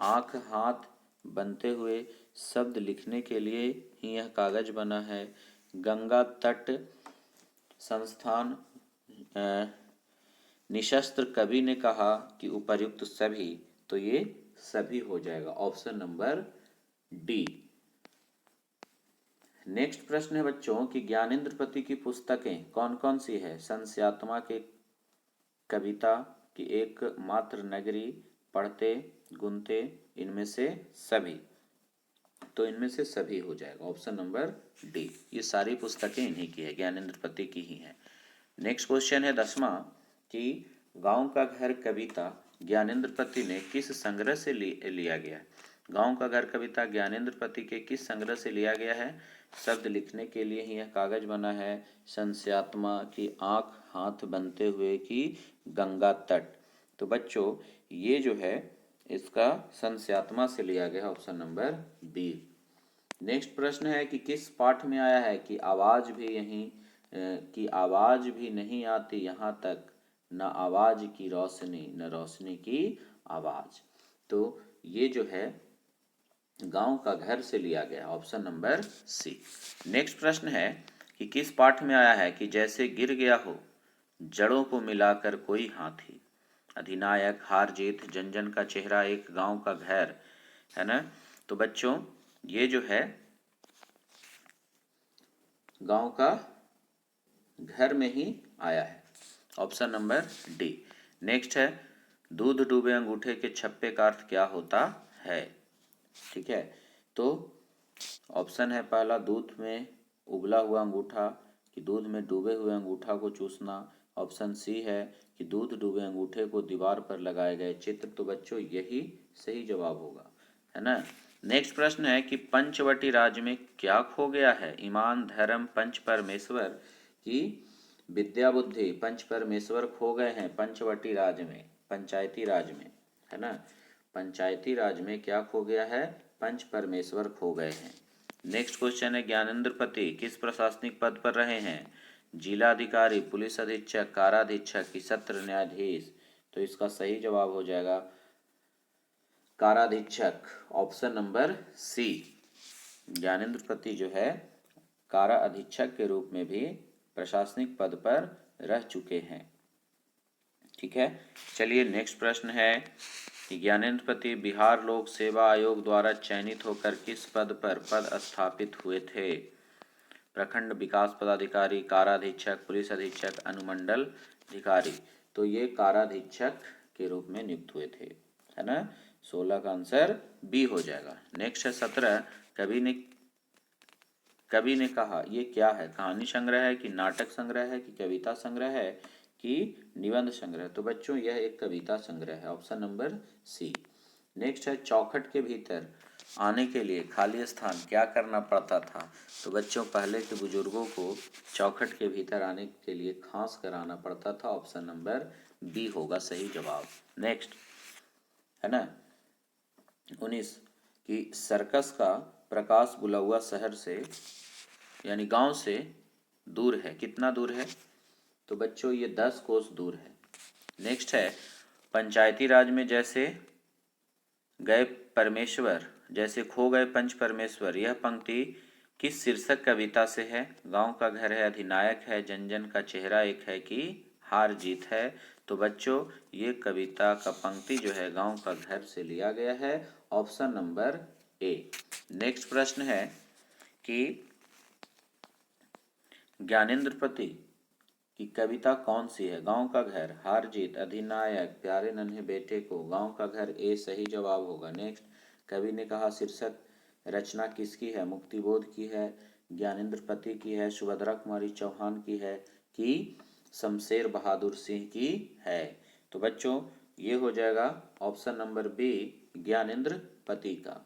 आँख हाथ बनते हुए शब्द लिखने के लिए ही यह कागज बना है, गंगा तट संस्थान निशस्त्र कवि ने कहा कि उपर्युक्त सभी? तो ये सभी हो जाएगा, ऑप्शन नंबर डी। नेक्स्ट प्रश्न है बच्चों कि ज्ञानेंद्र पति की पुस्तकें कौन कौन सी है? संस्यात्मा के कविता की एक मात्र नगरी, पढ़ते गुनते, इनमें से सभी? तो इनमें से सभी हो जाएगा, ऑप्शन नंबर डी। ये सारी पुस्तकें इन्हीं की है, ज्ञानेंद्र पति की ही है। नेक्स्ट क्वेश्चन है 10वां कि गांव का घर कविता ज्ञानेंद्र पति ने किस संग्रह से लिया गया है? गांव का घर कविता ज्ञानेंद्र पति के किस संग्रह से लिया गया है? शब्द लिखने के लिए ही यह कागज बना है, संस्यात्मा की आँख हाथ बनते हुए की गंगा तट? तो बच्चों ये जो है इसका संस्यात्मा से लिया गया, ऑप्शन नंबर बी। नेक्स्ट प्रश्न है कि किस पाठ में आया है कि आवाज भी नहीं आती यहाँ तक, न आवाज की रोशनी न रोशनी की आवाज? तो ये जो है गांव का घर से लिया गया, ऑप्शन नंबर सी। नेक्स्ट प्रश्न है कि किस पाठ में आया है कि जैसे गिर गया हो जड़ों को मिलाकर कोई हाथी। अधिनायक, हार जीत, जन जन का चेहरा, एक गांव का घर, है ना। तो बच्चों ये जो है गांव का घर में ही आया है, ऑप्शन नंबर डी। नेक्स्ट है दूध डूबे अंगूठे के छप्पे का अर्थ क्या होता है। ठीक है, तो ऑप्शन है पहला दूध में उबला हुआ अंगूठा, कि दूध में डूबे हुए अंगूठा को चूसना। ऑप्शन सी है कि दूध डूबे अंगूठे को दीवार पर लगाए गए चित्र। तो बच्चों यही सही जवाब होगा, है ना। नेक्स्ट प्रश्न है कि पंचवटी राज्य में क्या खो गया है। ईमान, धर्म, पंच परमेश्वर की विद्या बुद्धि। पंच परमेश्वर खो गए हैं पंचवटी राज्य में, पंचायती राज में, है ना। पंचायती राज में क्या खो गया है, पंच परमेश्वर खो गए हैं। नेक्स्ट क्वेश्चन है ज्ञानेंद्र पति किस प्रशासनिक पद पर रहे हैं। जिला अधिकारी, पुलिस अधीक्षक, काराधीक्षक की सत्र न्यायाधीश। तो इसका सही जवाब हो जाएगा काराधीक्षक, ऑप्शन नंबर सी। ज्ञानेंद्र पति जो है कारा अधीक्षक के रूप में भी प्रशासनिक पद पर रह चुके हैं। ठीक है, चलिए नेक्स्ट प्रश्न है कि ज्ञानेंद्र पति बिहार लोक सेवा आयोग द्वारा चयनित होकर किस पद पर पदस्थापित हुए थे। प्रखंड विकास पदाधिकारी, काराधीक्षक, पुलिस अधीक्षक, अनुमंडल अधिकारी। तो ये काराधीक्षक के रूप में नियुक्त हुए थे, है ना। 16 का आंसर बी हो जाएगा। नेक्स्ट है 17 कवि ने कहा। ये क्या है, कहानी संग्रह है कि नाटक संग्रह है कि कविता संग्रह है कि निबंध संग्रह। तो बच्चों यह एक कविता संग्रह है, ऑप्शन नंबर सी। नेक्स्ट है चौखट के भीतर आने के लिए खाली स्थान क्या करना पड़ता था। तो बच्चों पहले के बुजुर्गों को चौखट के भीतर आने के लिए खांस कराना पड़ता था, ऑप्शन नंबर बी होगा सही जवाब। नेक्स्ट है ना 19 कि सर्कस का प्रकाश बुलौआ शहर से यानी गांव से दूर है, कितना दूर है। तो बच्चों ये 10 कोस दूर है। नेक्स्ट है पंचायती राज में जैसे गए परमेश्वर, जैसे खो गए पंच परमेश्वर, यह पंक्ति किस शीर्षक कविता से है। गांव का घर है, अधिनायक है, जन जन का चेहरा एक है कि हार जीत है। तो बच्चों ये कविता का पंक्ति जो है गांव का घर से लिया गया है, ऑप्शन नंबर ए। नेक्स्ट प्रश्न है कि ज्ञानेंद्र पति की कविता कौन सी है। गांव का घर, हार जीत, अधिनायक, प्यारे नन्हे बेटे को। गांव का घर ए सही जवाब होगा। नेक्स्ट कवि ने कहा शीर्षक रचना किसकी है। मुक्तिबोध की है, ज्ञानेंद्र पति की है, सुभद्रा कुमारी चौहान की है कि शमशेर बहादुर सिंह की है। तो बच्चों ये हो जाएगा ऑप्शन नंबर बी ज्ञानेंद्र पति का।